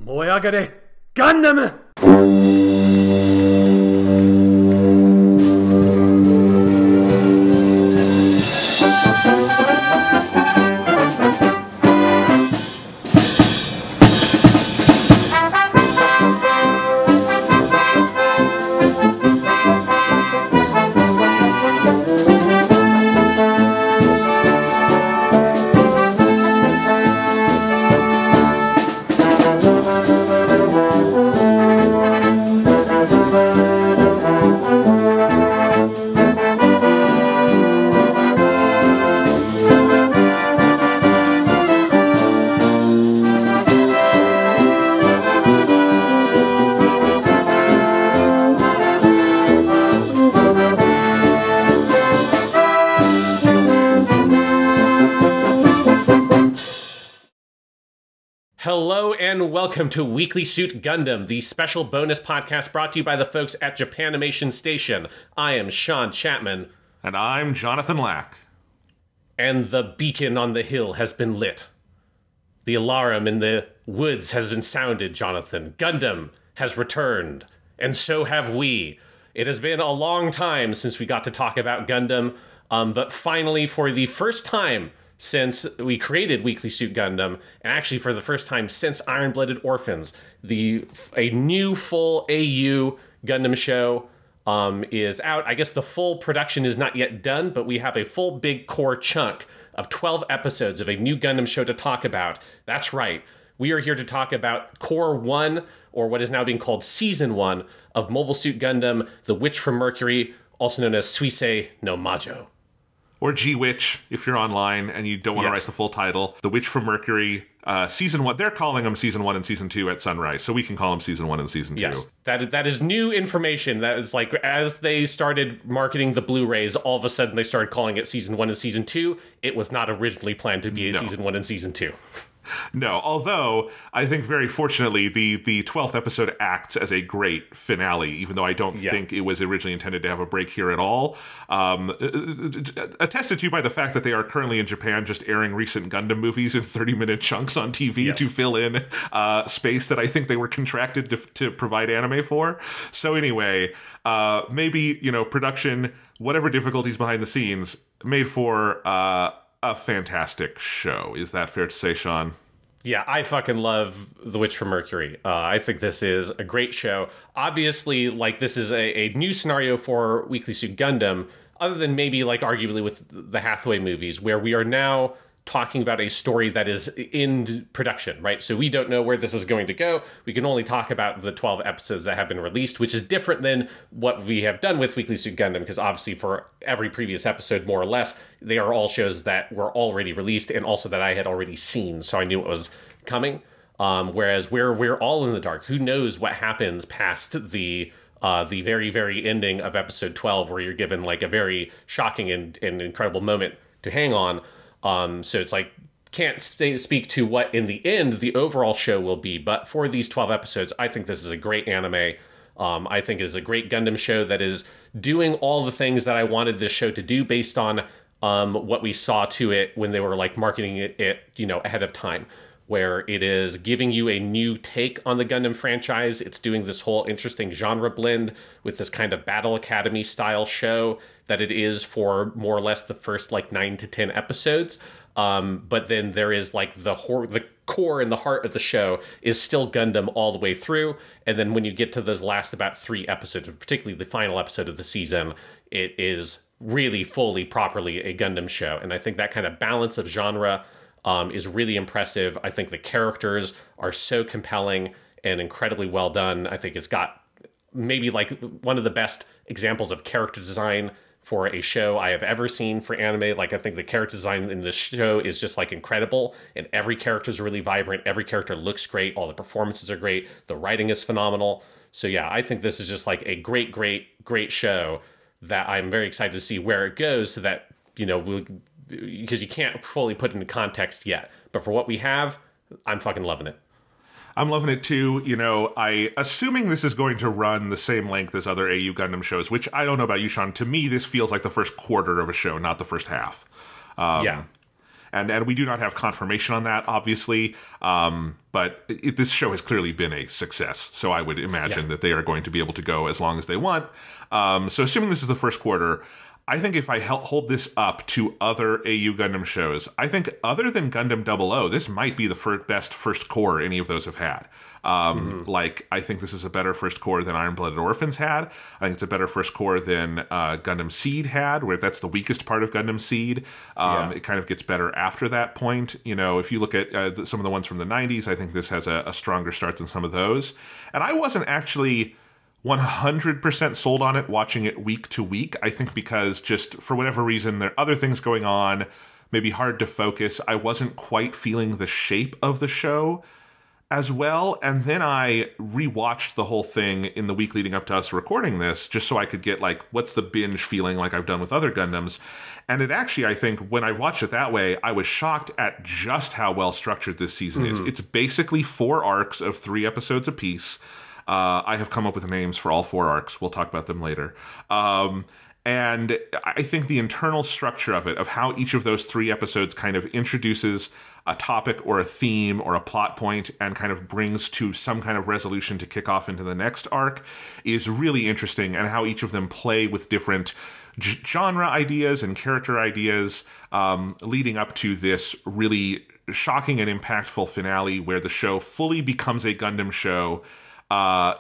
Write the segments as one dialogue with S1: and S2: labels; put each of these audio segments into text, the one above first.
S1: 燃え上がれガンダム。Hello and welcome to Weekly Suit Gundam, the special bonus podcast brought to you by the folks at Japanimation Station. I am Sean Chapman.
S2: And I'm Jonathan Lack.
S1: And the beacon on the hill has been lit. The alarum in the woods has been sounded, Jonathan. Gundam has returned, and so have we. It has been a long time since we got to talk about Gundam, but finally, for the first time since we created Weekly Suit Gundam, and actually for the first time since Iron-Blooded Orphans, a new full AU Gundam show is out. I guess the full production is not yet done, but we have a full big core chunk of 12 episodes of a new Gundam show to talk about. That's right. We are here to talk about Core 1, or what is now being called Season 1, of Mobile Suit Gundam, The Witch from Mercury, also known as Suisei no Majo.
S2: Or G-Witch, if you're online and you don't want to write the full title. The Witch from Mercury, Season 1. They're calling them Season 1 and Season 2 at Sunrise, so we can call them Season 1 and Season 2.
S1: Yes, that is new information. That is like, as they started marketing the Blu-rays, all of a sudden they started calling it Season 1 and Season 2. It was not originally planned to be a Season 1 and Season 2.
S2: No, although I think very fortunately the 12th episode acts as a great finale, even though I don't think it was originally intended to have a break here at all. Attested to by the fact that they are currently in Japan just airing recent Gundam movies in 30-minute chunks on TV to fill in space that I think they were contracted to provide anime for. So anyway, maybe, production, whatever difficulties behind the scenes, made for a fantastic show. Is that fair to say, Sean?
S1: Yeah, I fucking love The Witch from Mercury. I think this is a great show. Obviously, this is a new scenario for Weekly Suit Gundam, other than maybe, arguably with the Hathaway movies, where we are now talking about a story that is in production, right? So we don't know where this is going to go. We can only talk about the 12 episodes that have been released, which is different than what we have done with Weekly Suit Gundam, because obviously for every previous episode, more or less, they are all shows that were already released and also that I had already seen, so I knew it was coming. Whereas we're all in the dark. Who knows what happens past the very, very ending of episode 12, where you're given a very shocking and incredible moment to hang on. So it's can't speak to what in the end the overall show will be, but for these 12 episodes, I think this is a great anime. I think it is a great Gundam show that is doing all the things that I wanted this show to do based on what we saw to it when they were marketing it ahead of time, where it is giving you a new take on the Gundam franchise. It's doing this whole interesting genre blend with this kind of Battle Academy style show that it is for more or less the first 9 to 10 episodes. But then there is the core and the heart of the show is still Gundam all the way through. And then when you get to those last about 3 episodes, particularly the final episode of the season, it is really fully, properly a Gundam show. And I think that kind of balance of genre is really impressive. I think the characters are so compelling and incredibly well done. I think it's got maybe one of the best examples of character design for a show I have ever seen for anime. I think the character design in this show is just incredible, and every character is really vibrant. Every character looks great. All the performances are great. The writing is phenomenal. So yeah, I think this is just a great, great, great show that I'm very excited to see where it goes, so that, because you can't fully put it into context yet. But for what we have, I'm fucking loving it.
S2: I'm loving it too. Assuming this is going to run the same length as other AU Gundam shows, which I don't know about you, Sean. To me, this feels like the first quarter of a show, not the first half. And we do not have confirmation on that, obviously, but this show has clearly been a success. So I would imagine that they are going to be able to go as long as they want. So assuming this is the first quarter, I think if I hold this up to other AU Gundam shows, I think other than Gundam 00, this might be the best first core any of those have had. Like, I think this is a better first core than Iron Blooded Orphans had. I think it's a better first core than Gundam Seed had, where that's the weakest part of Gundam Seed. It kind of gets better after that point. You know, if you look at some of the ones from the 90s, I think this has a stronger start than some of those. And I wasn't actually 100% sold on it watching it week to week. I think because just for whatever reason, there are other things going on, maybe hard to focus. I wasn't quite feeling the shape of the show as well. And then I rewatched the whole thing in the week leading up to us recording this, just so I could get like, what's the binge feeling like I've done with other Gundams. And it actually, I think when I watched it that way, I was shocked at just how well structured this season is. It's basically 4 arcs of 3 episodes apiece. I have come up with names for all 4 arcs. We'll talk about them later. And I think the internal structure of it, of how each of those 3 episodes kind of introduces a topic or a theme or a plot point and kind of brings to some kind of resolution to kick off into the next arc, is really interesting, and how each of them play with different genre ideas and character ideas, leading up to this really shocking and impactful finale where the show fully becomes a Gundam show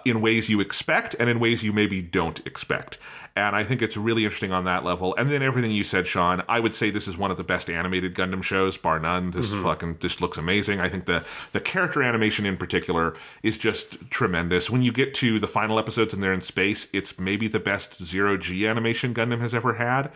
S2: in ways you expect and in ways you maybe don't expect. And I think it's really interesting on that level. And then everything you said, Sean, I would say this is one of the best animated Gundam shows, bar none. This this looks amazing. I think the character animation in particular is just tremendous. When you get to the final episodes and they're in space, it's maybe the best zero-G animation Gundam has ever had.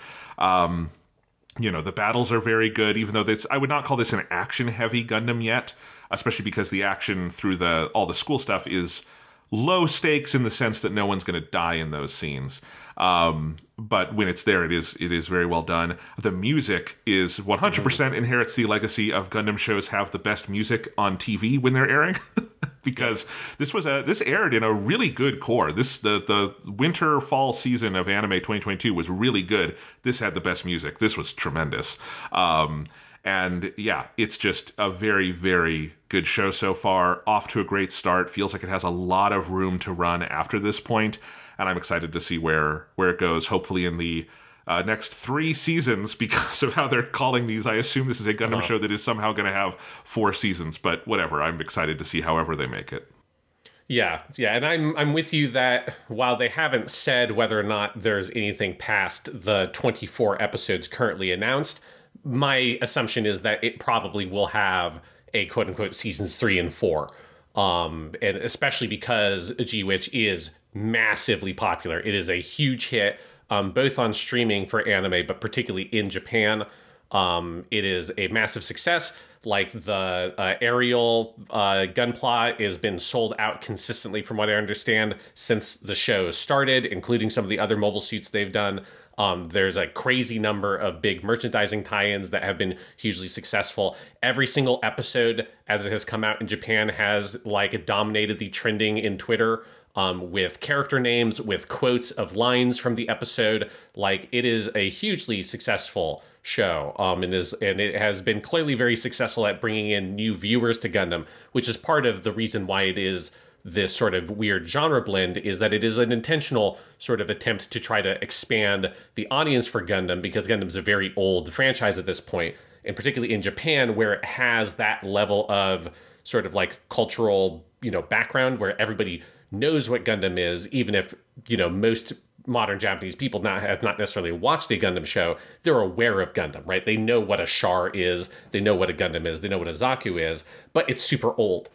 S2: You know, the battles are very good, even though I would not call this an action-heavy Gundam yet, especially because the action through all the school stuff is low stakes in the sense that no one's going to die in those scenes. But when it's there, it is very well done. The music is 100% inherits the legacy of Gundam shows have the best music on TV when they're airing. Because this aired in a really good core. The winter fall season of anime 2022 was really good. This had the best music. This was tremendous. And yeah, it's just a very, very good show so far. Off to a great start. Feels like it has a lot of room to run after this point. And I'm excited to see where it goes, hopefully in the next 3 seasons, because of how they're calling these. I assume this is a Gundam show that is somehow going to have 4 seasons, but whatever. I'm excited to see however they make it.
S1: Yeah, and I'm with you that while they haven't said whether or not there's anything past the 24 episodes currently announced, my assumption is that it probably will have a quote-unquote seasons 3 and 4. And especially because G-Witch is massively popular. It is a huge hit, both on streaming for anime, but particularly in Japan. It is a massive success. Like the aerial Gunpla has been sold out consistently, from what I understand, since the show started, including some of the other mobile suits they've done. There's a crazy number of big merchandising tie-ins that have been hugely successful. Every single episode, as it has come out in Japan, has like dominated the trending in Twitter, with character names, with quotes of lines from the episode. Like, it is a hugely successful show, and it has been clearly very successful at bringing in new viewers to Gundam, which is part of the reason why it is this sort of weird genre blend, is that it is an intentional sort of attempt to try to expand the audience for Gundam, because Gundam's a very old franchise at this point, and particularly in Japan, where it has that level of sort of like cultural, background, where everybody knows what Gundam is, even if, most modern Japanese people have not necessarily watched a Gundam show. They're aware of Gundam, right? They know what a Char is, they know what a Gundam is, they know what a Zaku is, but it's super old.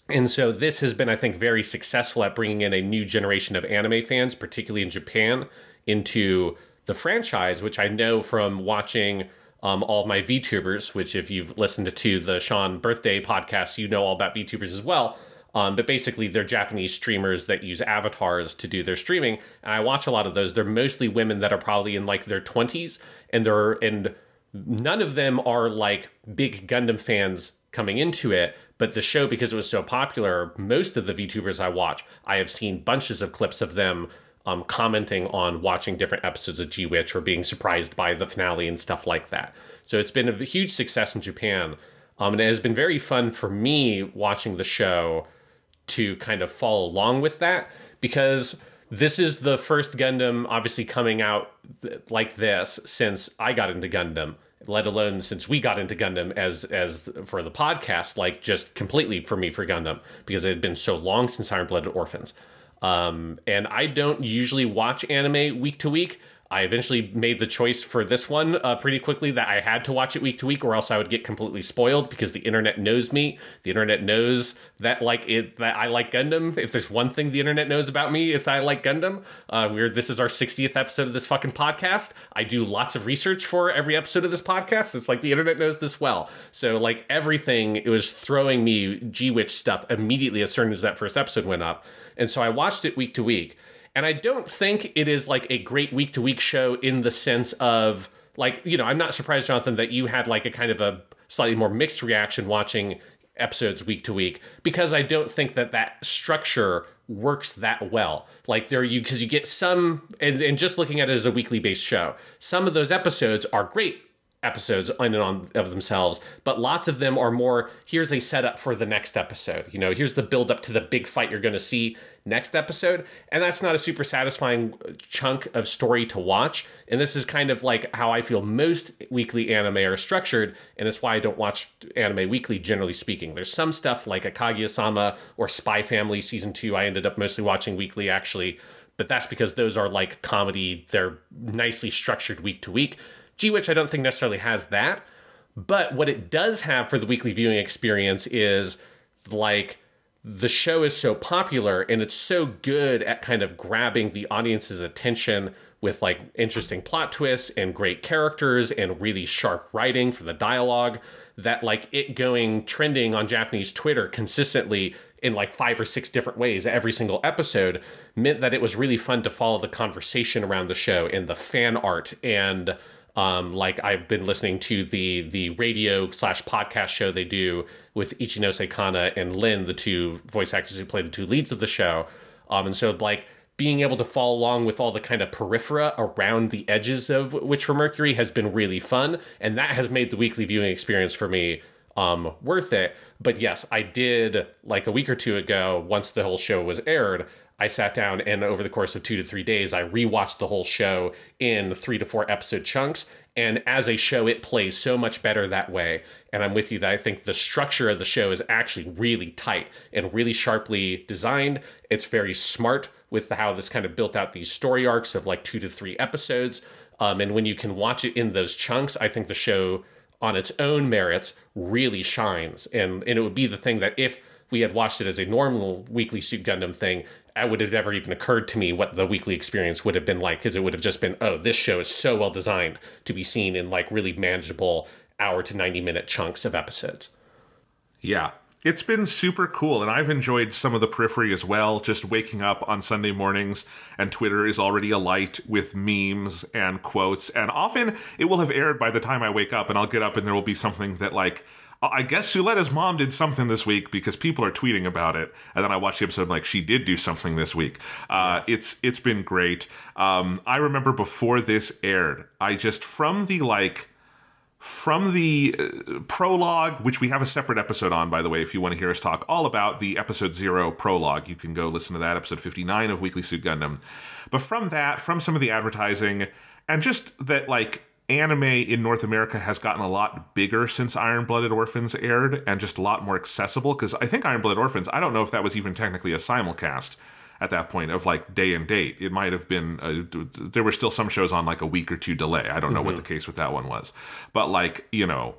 S1: And so this has been, I think, very successful at bringing in a new generation of anime fans, particularly in Japan, into the franchise, which I know from watching all of my VTubers, which if you've listened to the Sean Birthday podcast, you know all about VTubers as well. But basically, they're Japanese streamers that use avatars to do their streaming. And I watch a lot of those. They're mostly women that are probably in like their 20s. And none of them are like big Gundam fans coming into it. But the show, because it was so popular, most of the VTubers I watch, I have seen bunches of clips of them commenting on watching different episodes of G-Witch or being surprised by the finale and stuff like that. So it's been a huge success in Japan. And it has been very fun for me watching the show to kind of follow along with that, because this is the first Gundam obviously coming out like this since I got into Gundam, let alone since we got into Gundam as for the podcast, like just completely for me for Gundam, because it had been so long since Iron Blooded Orphans. And I don't usually watch anime week to week. I eventually made the choice for this one pretty quickly that I had to watch it week to week, or else I would get completely spoiled, because the internet knows me. The internet knows that that I like Gundam. If there's one thing the internet knows about me, it's I like Gundam. This is our 60th episode of this fucking podcast. I do lots of research for every episode of this podcast. It's like the internet knows this well. So like everything, it was throwing me G-Witch stuff immediately as soon as that first episode went up. And so I watched it week to week. And I don't think it is like a great week-to-week show in the sense of, like, you know, I'm not surprised, Jonathan, that you had like a kind of a slightly more mixed reaction watching episodes week to week, because I don't think that structure works that well. Like because you get some, and just looking at it as a weekly based show, some of those episodes are great episodes in and on of themselves, but lots of them are more, here's a setup for the next episode. You know, here's the build up to the big fight you're going to see next episode. And that's not a super satisfying chunk of story to watch. And this is kind of like how I feel most weekly anime are structured. And it's why I don't watch anime weekly, generally speaking. There's some stuff like a Kaguya-sama or Spy Family Season 2 I ended up mostly watching weekly, actually. But that's because those are like comedy. They're nicely structured week to week. G-Witch I don't think necessarily has that, but what it does have for the weekly viewing experience is, like, the show is so popular and it's so good at kind of grabbing the audience's attention with like interesting plot twists and great characters and really sharp writing for the dialogue, that like it going trending on Japanese Twitter consistently in like 5 or 6 different ways every single episode meant that it was really fun to follow the conversation around the show and the fan art. And like I've been listening to the radio/podcast show they do with Ichinose Kana and Lin, the two voice actors who play the two leads of the show. And so like being able to follow along with all the kind of periphery around the edges of Witch from Mercury has been really fun. And that has made the weekly viewing experience for me worth it. But yes, I did, like a week or two ago, once the whole show was aired, I sat down and over the course of 2 to 3 days, I rewatched the whole show in 3 to 4 episode chunks. And as a show, it plays so much better that way. And I'm with you that I think the structure of the show is actually really tight and really sharply designed. It's very smart with how this kind of built out these story arcs of like 2 to 3 episodes. And when you can watch it in those chunks, I think the show on its own merits really shines. And it would be the thing that if we had watched it as a normal weekly Suit Gundam thing, it would have never even occurred to me what the weekly experience would have been like, because it would have just been, oh, this show is so well designed to be seen in like really manageable hour to 90-minute chunks of episodes.
S2: Yeah, it's been super cool, and I've enjoyed some of the periphery as well, just waking up on Sunday mornings, and Twitter is already alight with memes and quotes, and often it will have aired by the time I wake up, and I'll get up and there will be something that like, I guess Suletta's mom did something this week because people are tweeting about it. And then I watched the episode, I'm like, she did do something this week. It's been great. I remember before this aired, I just from the prologue, which we have a separate episode on, by the way, if you want to hear us talk all about the episode 0 prologue, you can go listen to that, episode 59 of Weekly Suit Gundam. But from that, from some of the advertising, and just that, like, anime in North America has gotten a lot bigger since Iron Blooded Orphans aired, and just a lot more accessible, because I think Iron Blooded Orphans, I don't know if that was even technically a simulcast at that point of like day and date. It might have been, there were still some shows on like a week or 2 delay. I don't know what the case with that one was. But like, you know,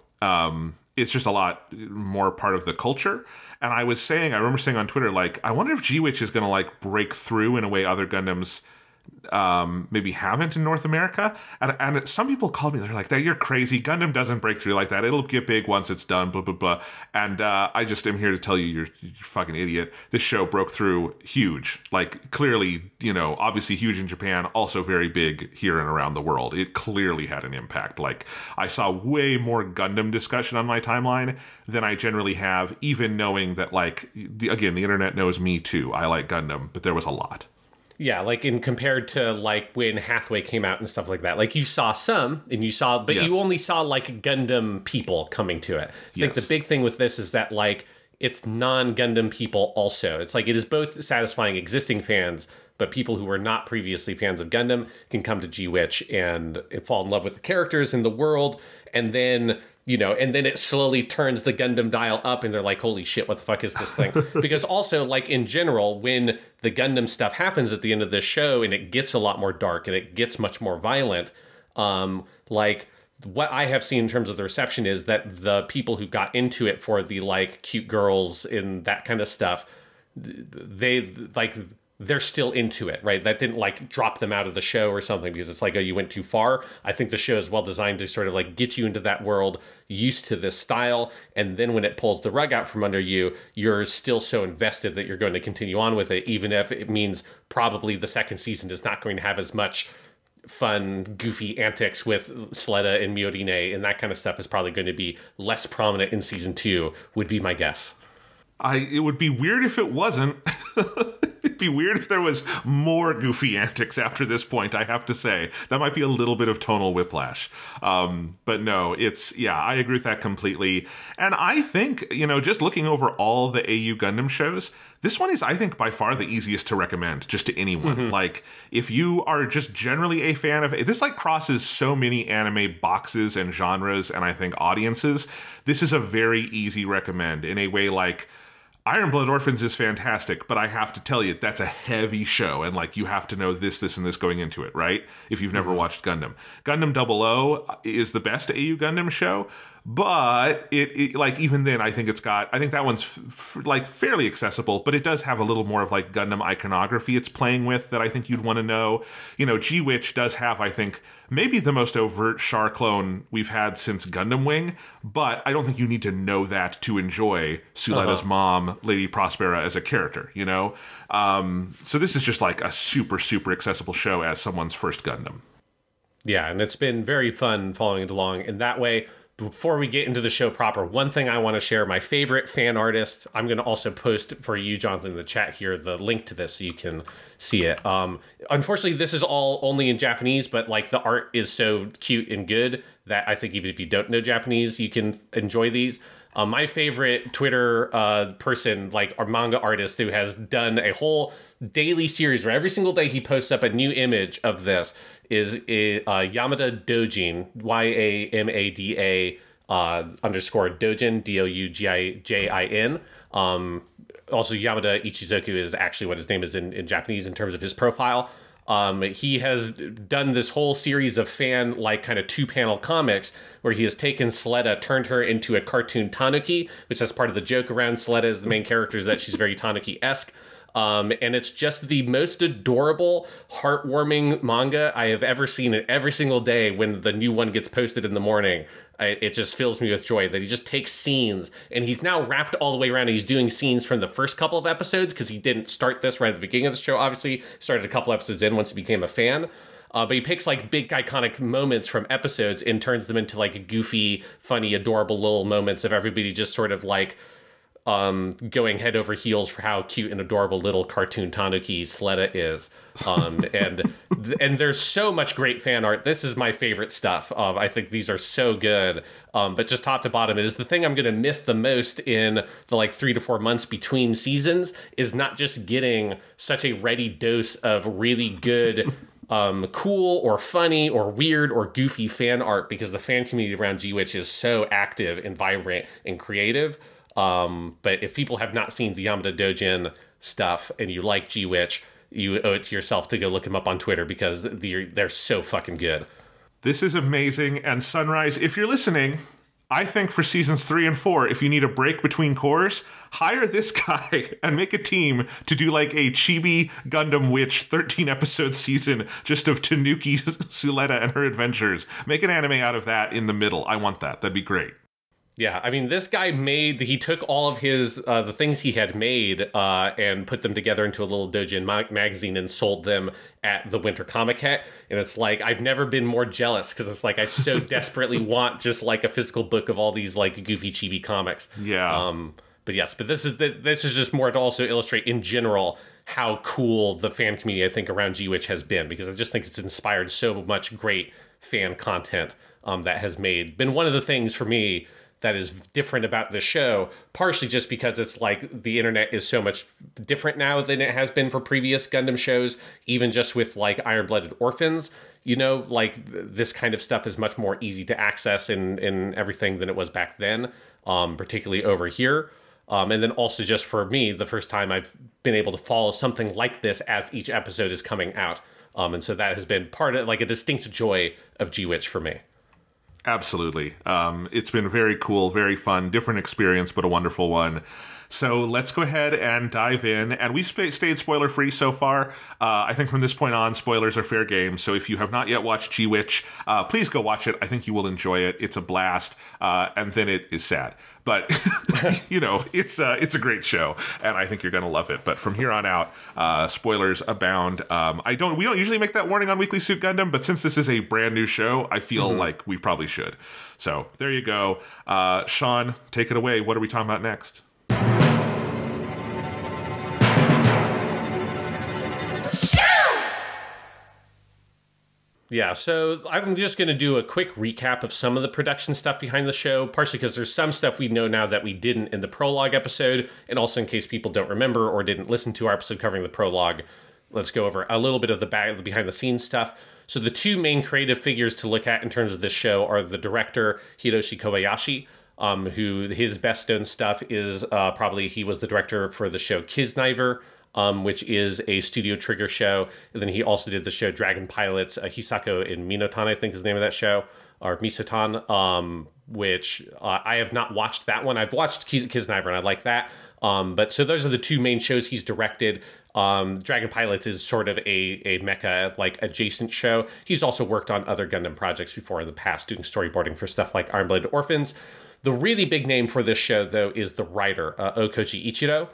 S2: it's just a lot more part of the culture. And I remember saying on Twitter, like, I wonder if G-Witch is going to like break through in a way other Gundams maybe haven't in North America. And some people called me, they're like, you're crazy, Gundam doesn't break through like that, it'll get big once it's done, blah blah blah. And I just am here to tell you, you're fucking idiot. This show broke through huge, like clearly, you know, obviously huge in Japan, also very big here and around the world. It clearly had an impact. Like, I saw way more Gundam discussion on my timeline than I generally have, even knowing that, like, again, the internet knows me too. I like Gundam, but there was a lot.
S1: Yeah, like in compared to like when Hathaway came out and stuff like that. Like you saw some and you saw, but
S2: Yes.
S1: you only saw like Gundam people coming to it. I think
S2: Yes.
S1: the big thing with this is that like it's non-Gundam people also. It's like it is both satisfying existing fans, but people who were not previously fans of Gundam can come to G-Witch and fall in love with the characters and the world. And then, you know, and then it slowly turns the Gundam dial up and they're like, holy shit, what the fuck is this thing? Because also, like, in general, when the Gundam stuff happens at the end of this show and it gets a lot more dark and it gets much more violent, like, what I have seen in terms of the reception is that the people who got into it for the, like, cute girls and that kind of stuff, they, like, they're still into it, right? That didn't like drop them out of the show or something because it's like, oh, you went too far. I think the show is well designed to sort of like get you into that world, used to this style. And then when it pulls the rug out from under you, you're still so invested that you're going to continue on with it, even if it means probably the second season is not going to have as much fun, goofy antics with Sleda and Miorine, and that kind of stuff is probably going to be less prominent in season 2, would be my guess.
S2: It would be weird if it wasn't. It'd be weird if there was more goofy antics after this point, I have to say. That might be a little bit of tonal whiplash. But no, I agree with that completely. And I think, you know, just looking over all the AU Gundam shows, this one is, I think, by far the easiest to recommend just to anyone. Mm-hmm. Like, if you are just generally a fan of it, this like crosses so many anime boxes and genres and I think audiences. This is a very easy recommend in a way like Iron Blood Orphans is fantastic, but I have to tell you, that's a heavy show, and like you have to know this, and this going into it, right? If you've never watched Gundam. Gundam 00 is the best AU Gundam show, but it like even then, I think that one's like fairly accessible, but it does have a little more of like Gundam iconography it's playing with that I think you'd want to know. You know, G-Witch does have, I think, maybe the most overt Char clone we've had since Gundam Wing, but I don't think you need to know that to enjoy Suletta's mom, Lady Prospera, as a character, you know? So this is just like a super, super accessible show as someone's first Gundam.
S1: Yeah, and it's been very fun following it along in that way. Before we get into the show proper, one thing I want to share, my favorite fan artist, I'm going to also post for you, Jonathan, in the chat here, the link to this so you can see it. Unfortunately, this is all only in Japanese, but like the art is so cute and good that I think even if you don't know Japanese, you can enjoy these. My favorite Twitter person, like our manga artist who has done a whole daily series where every single day he posts up a new image of this, is Yamada Dojin, YAMADA _ Dojin, DOUGIJIN. Also, Yamada Ichizoku is actually what his name is in Japanese in terms of his profile. He has done this whole series of fan, like, kind of 2-panel comics where he has taken Sleda, turned her into a cartoon tanuki, which is part of the joke around Sleda as the main character is that she's very tanuki-esque. And it's just the most adorable, heartwarming manga I have ever seen. And every single day when the new one gets posted in the morning, it just fills me with joy that he just takes scenes, and he's now wrapped all the way around. And he's doing scenes from the first couple of episodes because he didn't start this right at the beginning of the show. Obviously, started a couple episodes in once he became a fan. But he picks like big iconic moments from episodes and turns them into like goofy, funny, adorable little moments of everybody just sort of like going head over heels for how cute and adorable little cartoon tanuki Sleda is. And there's so much great fan art. This is my favorite stuff. I think these are so good. But just top to bottom, it is the thing I'm going to miss the most in the like 3 to 4 months between seasons is not just getting such a ready dose of really good cool or funny or weird or goofy fan art, because the fan community around G-Witch is so active and vibrant and creative. But if people have not seen the Yamada Dojin stuff and you like G-Witch, you owe it to yourself to go look them up on Twitter because they're so fucking good.
S2: This is amazing. And Sunrise, if you're listening, I think for seasons 3 and 4, if you need a break between cores, hire this guy and make a team to do like a Chibi Gundam Witch 13-episode season just of Tanuki Suletta and her adventures. Make an anime out of that in the middle. I want that. That'd be great.
S1: Yeah, I mean, this guy he took all of his, the things he had made and put them together into a little Dojin magazine and sold them at the Winter Comic Hat. And it's like, I've never been more jealous because it's like, I so desperately want just like a physical book of all these like goofy chibi comics.
S2: Yeah.
S1: But yes, but this is just more to also illustrate in general how cool the fan community, I think, around G-Witch has been, because I just think it's inspired so much great fan content that has been one of the things for me that is different about the show, partially just because it's like the internet is so much different now than it has been for previous Gundam shows, even just with like Iron-Blooded Orphans. You know, like this kind of stuff is much more easy to access in everything than it was back then, particularly over here. And then also just for me, the first time I've been able to follow something like this as each episode is coming out. And so that has been part of like a distinct joy of G-Witch for me.
S2: Absolutely. It's been very cool, very fun, different experience, but a wonderful one. So let's go ahead and dive in. And we've stayed spoiler-free so far. I think from this point on, spoilers are fair game. So if you have not yet watched G-Witch, please go watch it. I think you will enjoy it. It's a blast. And then it is sad. But, you know, it's a great show, and I think you're going to love it. But from here on out, spoilers abound. We don't usually make that warning on Weekly Suit Gundam, but since this is a brand new show, I feel like we probably should. So there you go. Sean, take it away. What are we talking about next?
S1: Yeah, so I'm just going to do a quick recap of some of the production stuff behind the show, partially because there's some stuff we know now that we didn't in the prologue episode, and also in case people don't remember or didn't listen to our episode covering the prologue, let's go over a little bit of the behind-the-scenes stuff. So the two main creative figures to look at in terms of this show are the director, Hiroshi Kobayashi, who his best-known stuff is probably he was the director for the show Kiznaiver, which is a Studio Trigger show. And then he also did the show Dragon Pilots, Hisako in Minotan, I think is the name of that show, or Misotan, which I have not watched that one. I've watched Kiznaiver, and I like that. But so those are the two main shows he's directed. Dragon Pilots is sort of a mecha, like, adjacent show. He's also worked on other Gundam projects before in the past, doing storyboarding for stuff like Iron-Blooded Orphans. The really big name for this show, though, is the writer, Okochi Ichiro.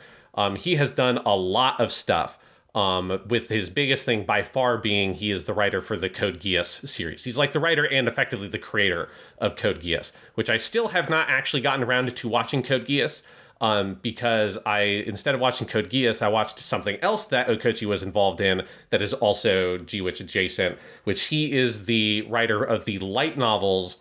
S1: He has done a lot of stuff, with his biggest thing by far being he is the writer for the Code Geass series. He's like the writer and effectively the creator of Code Geass, which I still have not actually gotten around to watching Code Geass, because instead of watching Code Geass, I watched something else that Okochi was involved in that is also G-Witch adjacent, which he is the writer of the light novels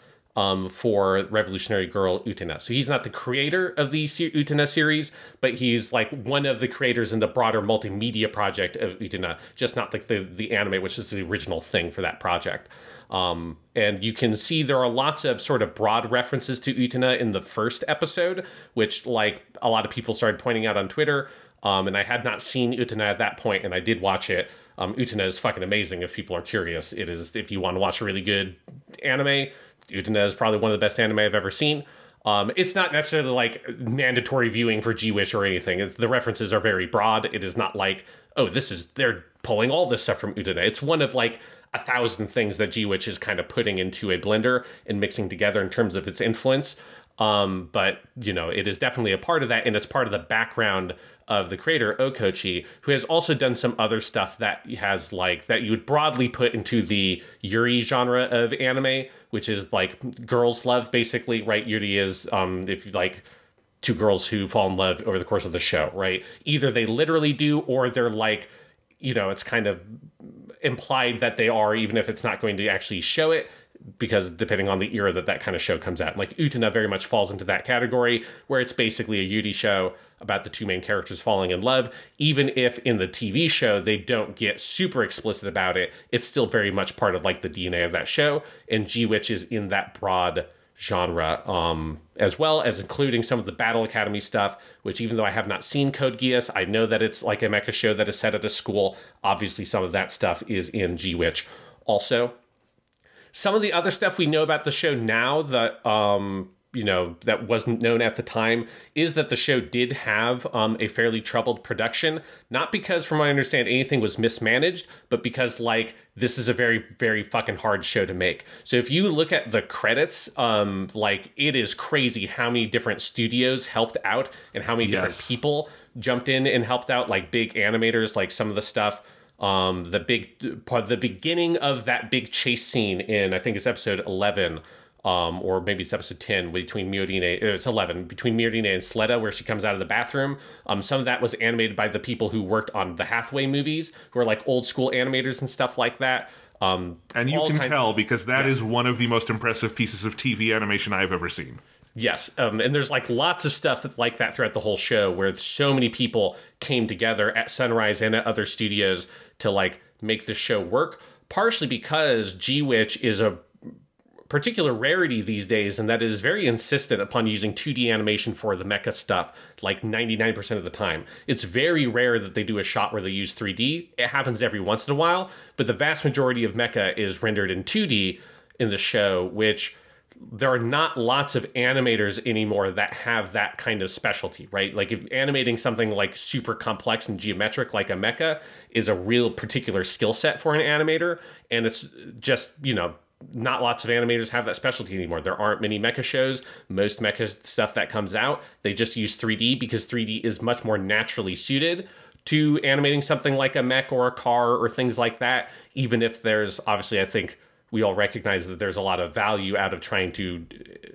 S1: for Revolutionary Girl Utena. So he's not the creator of the Utena series, but he's like one of the creators in the broader multimedia project of Utena, just not like the anime, which is the original thing for that project. And you can see there are lots of sort of broad references to Utena in the first episode, which like a lot of people started pointing out on Twitter. And I had not seen Utena at that point, and I did watch it. Utena is fucking amazing if people are curious. It is, if you want to watch a really good anime, Utena is probably one of the best anime I've ever seen. It's not necessarily like mandatory viewing for G-Witch or anything. The references are very broad. It is not like, oh, they're pulling all this stuff from Utena. It's one of like 1,000 things that G-Witch is kind of putting into a blender and mixing together in terms of its influence. But, you know, it is definitely a part of that, and it's part of the background of the creator, Okochi, who has also done some other stuff that has, like, that you would broadly put into the Yuri genre of anime, which is, like, girls' love, basically, right? Yuri is, if you like, two girls who fall in love over the course of the show, right? Either they literally do, or they're, like, you know, it's kind of implied that they are, even if it's not going to actually show it, because depending on the era that kind of show comes out. Like, Utena very much falls into that category, where it's basically a Yuri show about the two main characters falling in love. Even if in the TV show they don't get super explicit about it, it's still very much part of, like, the DNA of that show, and G-Witch is in that broad genre, as well as including some of the Battle Academy stuff, which even though I have not seen Code Geass, I know that it's like a mecha show that is set at a school. Obviously, some of that stuff is in G-Witch also. Some of the other stuff we know about the show now that, you know, that wasn't known at the time is that the show did have a fairly troubled production. Not because, from what I understand, anything was mismanaged, but because, like, this is a very, very fucking hard show to make. So if you look at the credits, like, it is crazy how many different studios helped out and how many different people jumped in and helped out, like big animators, like some of the stuff. The beginning of that big chase scene in, I think it's episode 11, or maybe it's episode 10 between Miorine, it's 11, between Miorine and Sleda, where she comes out of the bathroom. Some of that was animated by the people who worked on the Hathaway movies, who are like old school animators and stuff like that.
S2: And you can tell because that is one of the most impressive pieces of TV animation I've ever seen.
S1: Yes, and there's like lots of stuff like that throughout the whole show where so many people came together at Sunrise and at other studios to like make the show work, partially because G-Witch is a particular rarity these days, and that is very insistent upon using 2D animation for the mecha stuff, like 99% of the time. It's very rare that they do a shot where they use 3D. It happens every once in a while, but the vast majority of mecha is rendered in 2D in the show, which there are not lots of animators anymore that have that kind of specialty, right? Like if animating something like super complex and geometric like a mecha is a real particular skill set for an animator, and it's just, you know, not lots of animators have that specialty anymore. There aren't many mecha shows. Most mecha stuff that comes out, they just use 3D because 3D is much more naturally suited to animating something like a mech or a car or things like that, even if there's, obviously, I think we all recognize that there's a lot of value out of trying to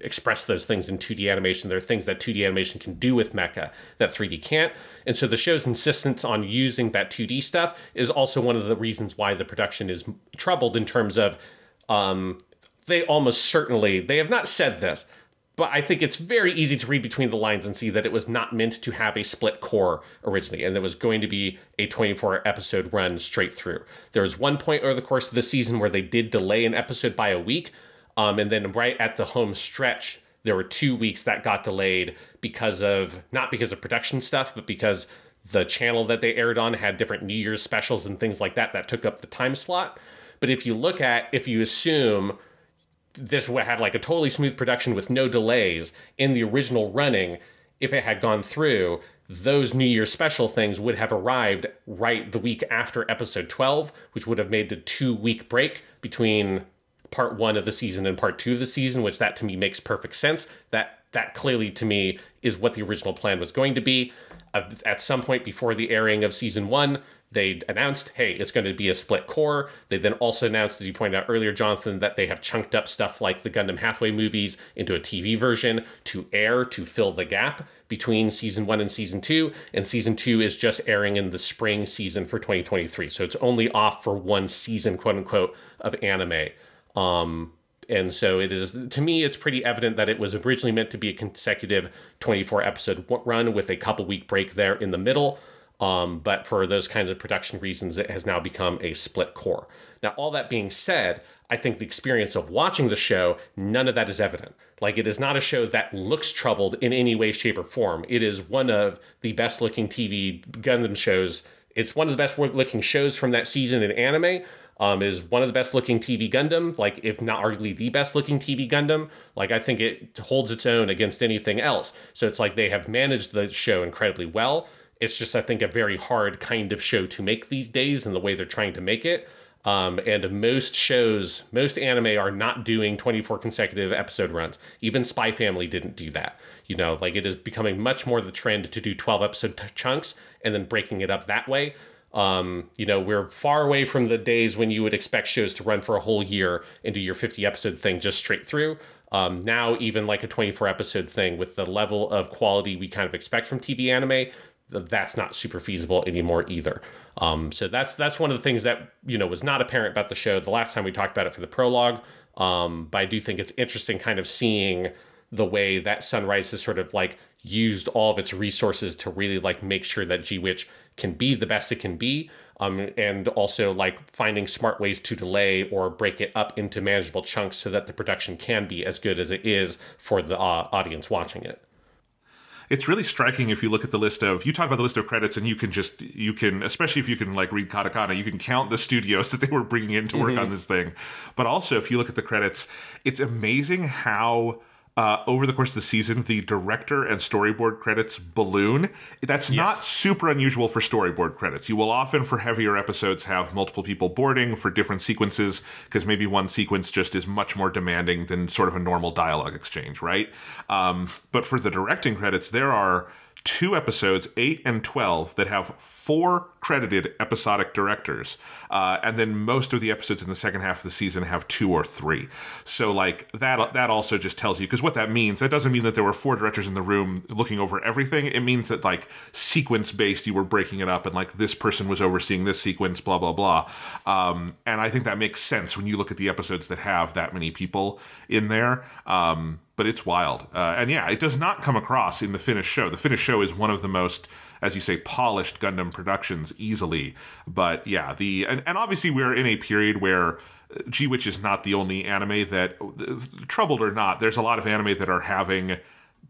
S1: express those things in 2D animation. There are things that 2D animation can do with mecha that 3D can't. And so the show's insistence on using that 2D stuff is also one of the reasons why the production is troubled in terms of they almost certainly, they have not said this, but I think it's very easy to read between the lines and see that it was not meant to have a split core originally, and it was going to be a 24 episode run straight through. There was one point over the course of the season where they did delay an episode by a week, and then right at the home stretch, there were 2 weeks that got delayed because of, not because of production stuff, but because the channel that they aired on had different New Year's specials and things like that that took up the time slot. But if you assume this had like a totally smooth production with no delays in the original running, if it had gone through, those New Year's special things would have arrived right the week after episode 12, which would have made the 2-week break between part 1 of the season and part 2 of the season, which that to me makes perfect sense. That clearly to me is what the original plan was going to be. At some point before the airing of season 1, they announced, hey, it's going to be a split core. They then also announced, as you pointed out earlier, Jonathan, that they have chunked up stuff like the Gundam Hathaway movies into a TV version to air to fill the gap between season 1 and season 2. And season 2 is just airing in the spring season for 2023. So it's only off for one season, quote unquote, of anime. And so it is, to me, it's pretty evident that it was originally meant to be a consecutive 24 episode run with a couple week break there in the middle. But for those kinds of production reasons, it has now become a split core. Now, all that being said, I think the experience of watching the show, none of that is evident. Like, it is not a show that looks troubled in any way, shape, or form. It is one of the best looking TV Gundam shows. It's one of the best looking shows from that season in anime. Is one of the best looking TV Gundam, like if not arguably the best looking TV Gundam. Like, I think it holds its own against anything else. So it's like they have managed the show incredibly well. It's just, I think, a very hard kind of show to make these days and the way they're trying to make it. And most shows, most anime are not doing 24 consecutive episode runs. Even Spy Family didn't do that. You know, like, it is becoming much more the trend to do 12 episode chunks and then breaking it up that way. You know, we're far away from the days when you would expect shows to run for a whole year and do your 50 episode thing just straight through. Now, even like a 24 episode thing with the level of quality we kind of expect from TV anime, that's not super feasible anymore either. So that's one of the things that, you know, was not apparent about the show the last time we talked about it for the prologue. But I do think it's interesting kind of seeing the way that Sunrise has sort of like used all of its resources to really like make sure that G-Witch can be the best it can be. And also like finding smart ways to delay or break it up into manageable chunks so that the production can be as good as it is for the audience watching it.
S2: It's really striking if you look at the list of, you talk about the list of credits and you can, especially if you can like read katakana, you can count the studios that they were bringing in to work on this thing. But also if you look at the credits, it's amazing how over the course of the season, the director and storyboard credits balloon. That's not super unusual for storyboard credits. You will often, for heavier episodes, have multiple people boarding for different sequences, because maybe one sequence just is much more demanding than sort of a normal dialogue exchange, right? But for the directing credits, there are 2 episodes, 8 and 12, that have 4 credited episodic directors. And then most of the episodes in the second half of the season have 2 or 3. So, like, that also just tells you, because what that means, that doesn't mean that there were 4 directors in the room looking over everything. It means that, like, sequence-based, you were breaking it up, and, like, this person was overseeing this sequence, blah, blah, blah. And I think that makes sense when you look at the episodes that have that many people in there. But it's wild. And yeah, it does not come across in the finished show. The finished show is one of the most, as you say, polished Gundam productions easily. But yeah, and obviously we're in a period where G-Witch is not the only anime that, troubled or not, there's a lot of anime that are having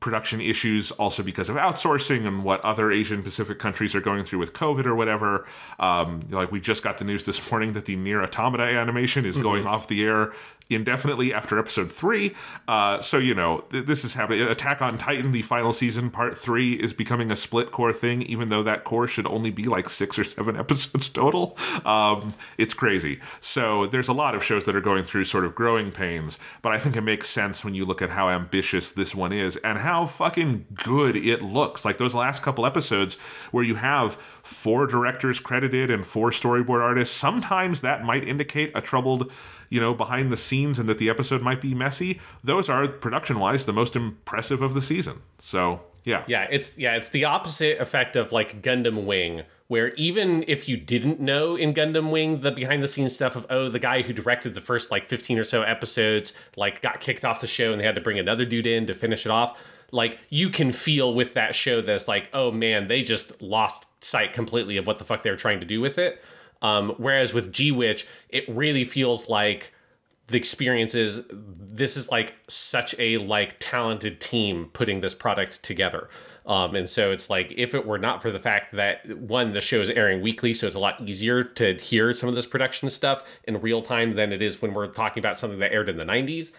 S2: production issues also because of outsourcing and what other Asian Pacific countries are going through with COVID or whatever. Like, we just got the news this morning that the Nier Automata animation is going off the air indefinitely after episode 3. So, you know, this is happening. Attack on Titan, the final season, part 3, is becoming a split core thing, even though that core should only be like 6 or 7 episodes total. It's crazy. So there's a lot of shows that are going through sort of growing pains, but I think it makes sense when you look at how ambitious this one is and how fucking good it looks. Like, those last couple episodes where you have 4 directors credited and 4 storyboard artists, sometimes that might indicate a troubled, you know, behind the scenes and that the episode might be messy. Those are, production-wise, the most impressive of the season. So, yeah.
S1: It's the opposite effect of, like, Gundam Wing, where even if you didn't know in Gundam Wing the behind-the-scenes stuff of, oh, the guy who directed the first, like, 15 or so episodes, like, got kicked off the show and they had to bring another dude in to finish it off, like, you can feel with that show that it's like, oh, man, they just lost sight completely of what the fuck they were trying to do with it. Whereas with G-Witch, it really feels like the experience is, this is like such a like talented team putting this product together. And so it's like, if it were not for the fact that, one, the show is airing weekly, so it's a lot easier to hear some of this production stuff in real time than it is when we're talking about something that aired in the 90s.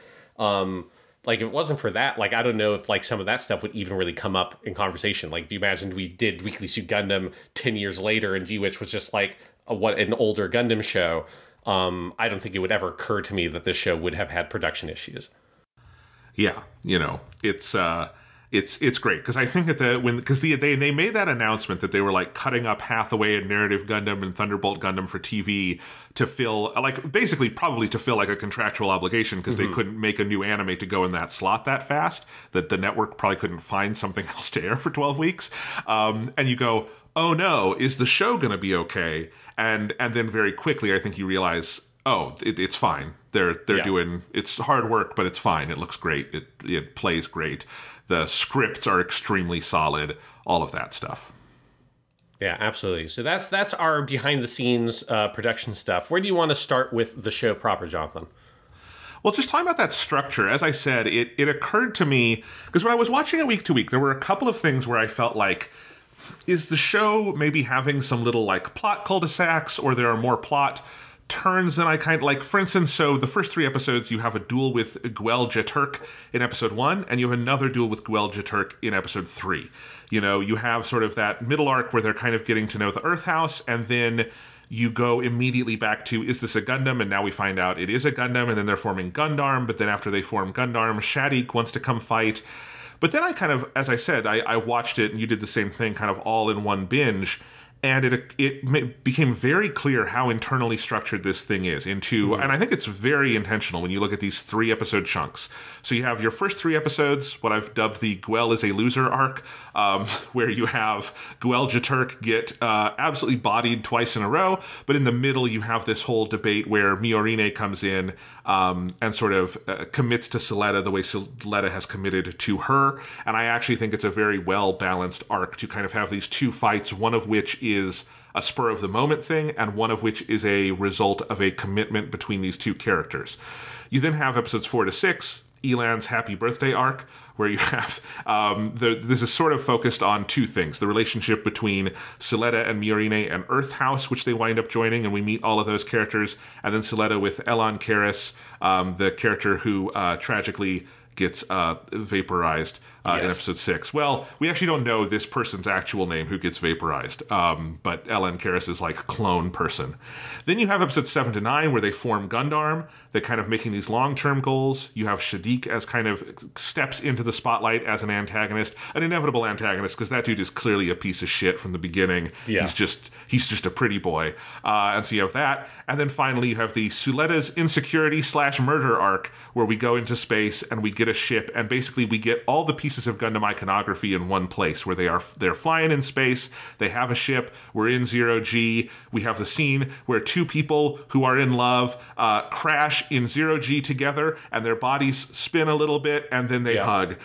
S1: Like, if it wasn't for that, like, I don't know if, like, some of that stuff would even really come up in conversation. Like, if you imagined we did Weekly Suit Gundam 10 years later and G-Witch was just like an older Gundam show, I don't think it would ever occur to me that this show would have had production issues.
S2: Yeah, you know, it's great, because I think that they made that announcement that they were like cutting up Hathaway and Narrative Gundam and Thunderbolt Gundam for TV to fill, like, basically probably to fill like a contractual obligation, because they couldn't make a new anime to go in that slot that fast, that the network probably couldn't find something else to air for 12 weeks. And you go, oh no, is the show going to be okay? And then very quickly, I think you realize, oh, it's fine. They're doing, it's hard work, but it's fine. It looks great. It plays great. The scripts are extremely solid. All of that stuff.
S1: Yeah, absolutely. So that's our behind the scenes production stuff. Where do you want to start with the show proper, Jonathan?
S2: Well, just talking about that structure, as I said, it occurred to me, because when I was watching it week to week, there were a couple of things where I felt like, is the show maybe having some little, like, plot cul-de-sacs, or there are more plot turns than I kind of like? For instance, so the first 3 episodes, you have a duel with Guel Jeturk in episode 1, and you have another duel with Guel Jeturk in episode 3. You know, you have sort of that middle arc where they're kind of getting to know the Earth House, and then you go immediately back to, is this a Gundam? And now we find out it is a Gundam, and then they're forming Gundam, but then after they form Gundam, Shaddiq wants to come fight. But then I kind of, as I said, I watched it, and you did the same thing, kind of all in one binge, and it became very clear how internally structured this thing is into, and I think it's very intentional when you look at these 3-episode chunks. So you have your first 3 episodes, what I've dubbed the Guel is a loser arc, where you have Guel Jeturk get absolutely bodied twice in a row, but in the middle you have this whole debate where Miorine comes in and sort of commits to Suletta the way Suletta has committed to her, and I actually think it's a very well-balanced arc to kind of have these 2 fights, one of which is a spur of the moment thing, and one of which is a result of a commitment between these 2 characters. You then have episodes 4 to 6, Elan's Happy Birthday arc, where you have this is sort of focused on 2 things: the relationship between Suletta and Miorine and Earth House, which they wind up joining, and we meet all of those characters, and then Suletta with Elan Karis, the character who tragically gets vaporized in episode 6. Well, we actually don't know this person's actual name who gets vaporized, but Ella and Karis's like clone person. Then you have episodes 7 to 9 where they form Gundarm. They're kind of making these long-term goals. You have Shadiq as kind of steps into the spotlight as an antagonist, an inevitable antagonist, because that dude is clearly a piece of shit from the beginning. Yeah. He's just a pretty boy. And so you have that. And then finally you have the Suleta's insecurity/murder arc, where we go into space and we get a ship, and basically we get all the pieces of Gundam iconography in one place, where they're flying in space, they have a ship, we're in 0G, we have the scene where two people who are in love crash in 0G together, and their bodies spin a little bit, and then they hug.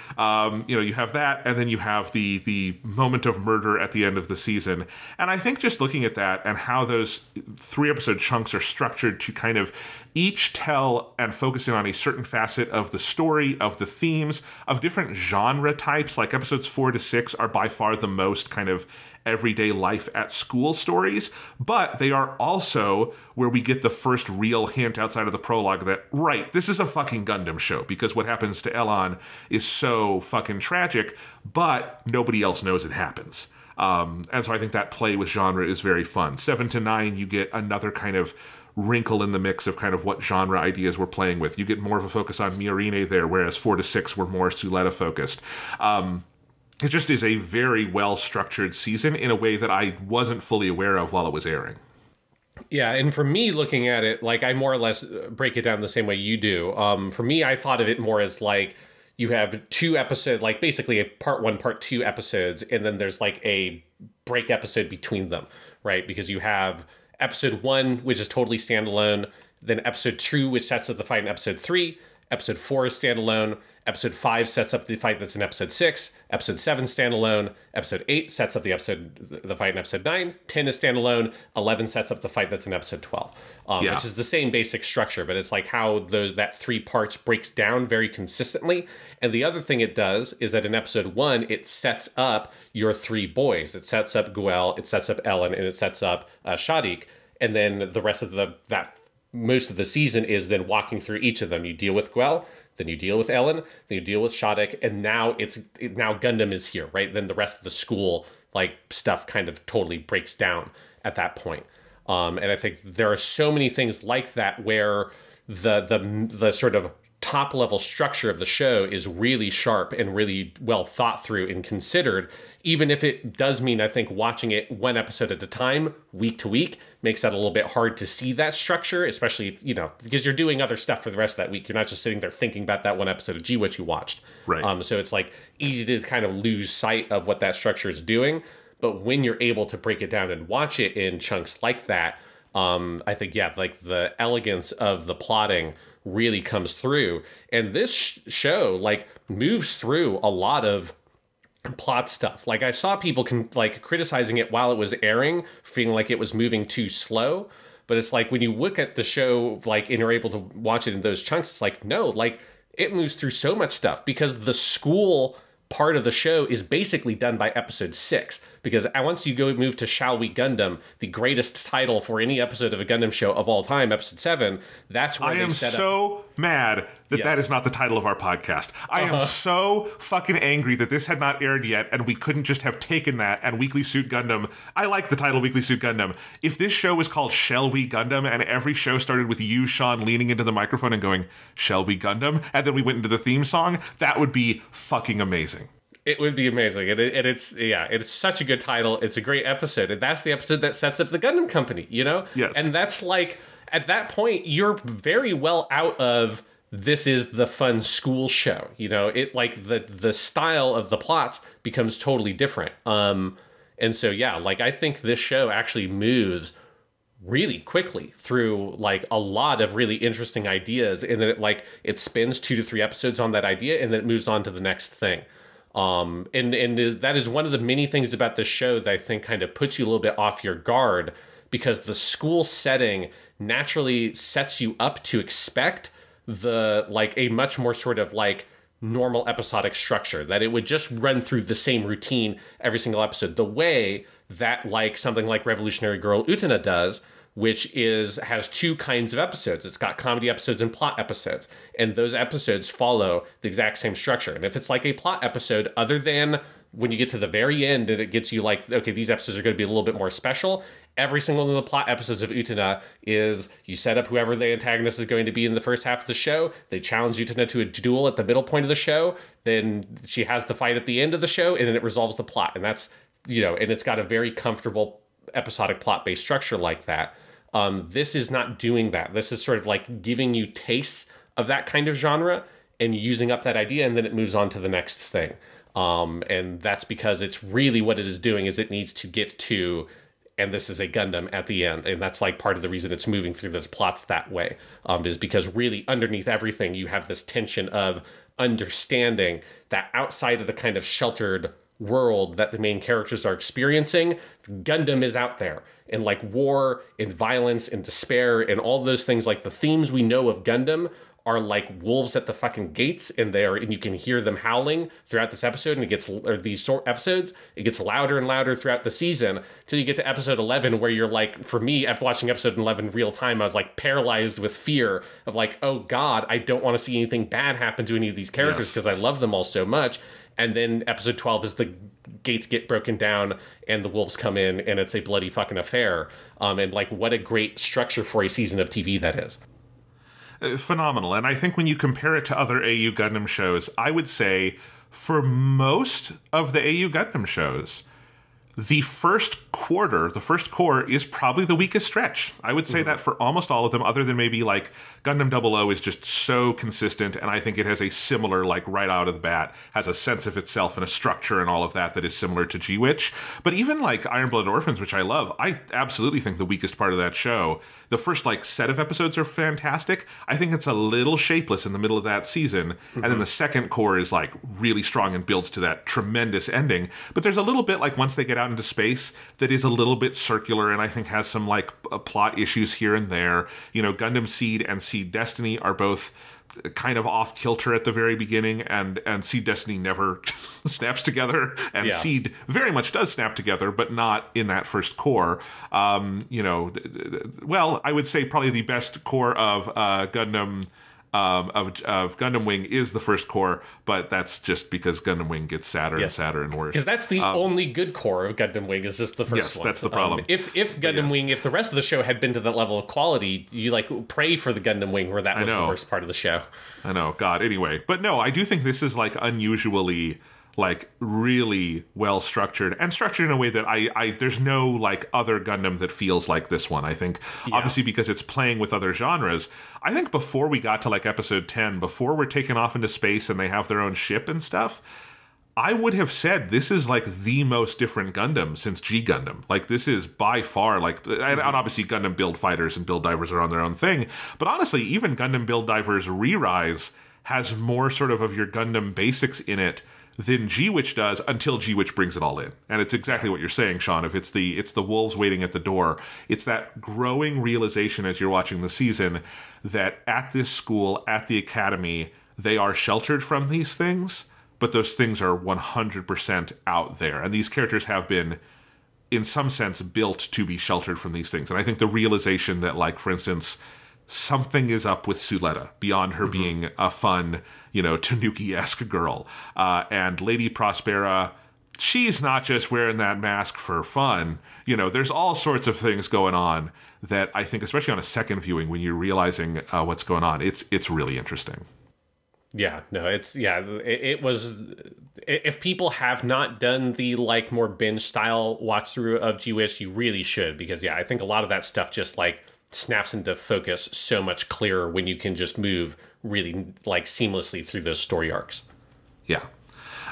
S2: You have that, and then you have the moment of murder at the end of the season. And I think just looking at that and how those 3-episode chunks are structured to kind of each tell and focus in on a certain facet of the story, of the themes, of different genre types, like episodes 4 to 6 are by far the most kind of everyday life at school stories, but they are also where we get the first real hint outside of the prologue that, right, this is a fucking Gundam show, because what happens to Elan is so fucking tragic, but nobody else knows it happens. And so I think that play with genre is very fun. 7 to 9, you get another kind of wrinkle in the mix of kind of what genre ideas we're playing with. You get more of a focus on Miorine there, whereas 4 to 6 were more Suleta focused. It just is a very well-structured season in a way that I wasn't fully aware of while it was airing.
S1: Yeah, and for me, looking at it, like, I more or less break it down the same way you do. For me, I thought of it more as, like, you have 2 episodes, like, basically a part 1, part 2 episodes, and then there's, like, a break episode between them, right? Because you have episode 1, which is totally standalone, then episode 2, which sets up the fight in episode 3, episode 4 is standalone, episode 5 sets up the fight that's in episode 6, episode 7 standalone, episode 8 sets up the fight in episode 9, 10 is standalone, 11 sets up the fight that's in episode 12, which is the same basic structure, but it's like how that 3 parts breaks down very consistently. And the other thing it does is that in episode 1, it sets up your 3 boys. It sets up Guel, it sets up Ellen, and it sets up Shadiq. And then the rest of most of the season is then walking through each of them. You deal with Guel, then you deal with Ellen, then you deal with Shadiq, and now now Gundam is here, right? Then the rest of the school like stuff kind of totally breaks down at that point. And I think there are so many things like that where the sort of top level structure of the show is really sharp and really well thought through and considered, even if it does mean, I think, watching it 1 episode at a time, week to week, makes that a little bit hard to see that structure, especially, because you're doing other stuff for the rest of that week. You're not just sitting there thinking about that 1 episode of G-Witch you watched.
S2: Right.
S1: So it's like easy to kind of lose sight of what that structure is doing. But when you're able to break it down and watch it in chunks like that, I think, like the elegance of the plotting really comes through. And this show like moves through a lot of plot stuff. Like I saw people criticizing it while it was airing, feeling like it was moving too slow. But it's like when you look at the show, like, and you're able to watch it in those chunks, it's like, no, like it moves through so much stuff because the school part of the show is basically done by episode 6. Because once you move to Shall We Gundam, the greatest title for any episode of a Gundam show of all time, episode 7, that's where
S2: I am so mad that that is not the title of our podcast. I am so fucking angry that this had not aired yet and we couldn't just have taken that and Weekly Suit Gundam. I like the title Weekly Suit Gundam. If this show was called Shall We Gundam and every show started with you, Sean, leaning into the microphone and going, Shall We Gundam? And then we went into the theme song, that would be fucking amazing.
S1: It would be amazing, and it's such a good title. It's a great episode, and that's the episode that sets up the Gundam Company,
S2: Yes.
S1: And that's like, at that point, you're very well out of this is the fun school show, It like the style of the plots becomes totally different. And so like I think this show actually moves really quickly through like a lot of really interesting ideas, and then it spends 2 to 3 episodes on that idea, and then it moves on to the next thing. And that is one of the many things about this show that I think kind of puts you a little bit off your guard, because the school setting naturally sets you up to expect a much more sort of like normal episodic structure, that it would just run through the same routine every single episode, the way that like something like Revolutionary Girl Utena does, which has two kinds of episodes. It's got comedy episodes and plot episodes, and those episodes follow the exact same structure. And if it's like a plot episode, other than when you get to the very end and it gets you like, okay, these episodes are going to be a little bit more special, every single one of the plot episodes of Utena is you set up whoever the antagonist is going to be in the first half of the show. They challenge Utena to a duel at the middle point of the show. Then she has the fight at the end of the show, and then it resolves the plot. And that's, and it's got a very comfortable episodic plot-based structure like that. This is not doing that. This is sort of like giving you tastes of that kind of genre and using up that idea, and then it moves on to the next thing. And that's because it's really what it is doing is it needs to get to, and this is a Gundam at the end. And that's like part of the reason it's moving through those plots that way, is because really underneath everything, you have this tension of understanding that outside of the kind of sheltered world that the main characters are experiencing, Gundam is out there. And like war and violence and despair and all those things, like the themes we know of Gundam are like wolves at the fucking gates, and you can hear them howling throughout this episode, and episodes, it gets louder and louder throughout the season till you get to episode 11, where you're like, for me, after watching episode 11 real time, I was like paralyzed with fear of like, oh God, I don't want to see anything bad happen to any of these characters because I love them all so much. And then episode 12 is the gates get broken down and the wolves come in, and it's a bloody fucking affair. And like, what a great structure for a season of TV that is.
S2: Phenomenal. And I think when you compare it to other AU Gundam shows, I would say for most of the AU Gundam shows, the first core is probably the weakest stretch. I would say that for almost all of them, other than maybe like Gundam 00 is just so consistent, and I think it has a similar, like right out of the bat, has a sense of itself and a structure and all of that is similar to G-Witch. But even like Iron Blooded Orphans, which I love, I absolutely think the weakest part of that show, the first like set of episodes are fantastic. I think it's a little shapeless in the middle of that season, and then the second core is like really strong and builds to that tremendous ending. But there's a little bit like once they get out into space that is a little bit circular, and I think has some like plot issues here and there. Gundam Seed and Seed Destiny are both kind of off kilter at the very beginning, and Seed Destiny never snaps together, and Seed very much does snap together, but not in that first core. Well, I would say probably the best core of Gundam. Of Gundam Wing is the first core, but that's just because Gundam Wing gets sadder and sadder and worse.
S1: Because that's the only good core of Gundam Wing is just the first one.
S2: Yes, that's the problem.
S1: If Gundam Wing, if the rest of the show had been to that level of quality, you like pray for the Gundam Wing where that was the worst part of the show.
S2: I know, God. Anyway, but no, I do think this is like unusually like really well structured, and structured in a way that I there's no like other Gundam that feels like this one. I think obviously because it's playing with other genres. I think before we got to like episode 10, before we're taken off into space and they have their own ship and stuff, I would have said this is like the most different Gundam since G Gundam. Like this is by far like, and obviously Gundam Build Fighters and Build Divers are on their own thing, but honestly even Gundam Build Divers Re-Rise has more sort of your Gundam basics in it than G-Witch does, until G-Witch brings it all in. And it's exactly what you're saying, Sean. If it's the wolves waiting at the door, it's that growing realization as you're watching the season that at this school, at the academy, they are sheltered from these things, but those things are 100% out there. And these characters have been, in some sense, built to be sheltered from these things. And I think the realization that, like, for instance, something is up with Suletta beyond her being a fun, Tanuki-esque girl. And Lady Prospera, she's not just wearing that mask for fun. There's all sorts of things going on that I think, especially on a second viewing, when you're realizing what's going on, it's really interesting.
S1: Yeah, no, it was, if people have not done the like more binge style watch through of G-Witch, you really should, because I think a lot of that stuff just like snaps into focus so much clearer when you can just move really like seamlessly through those story arcs.
S2: Yeah.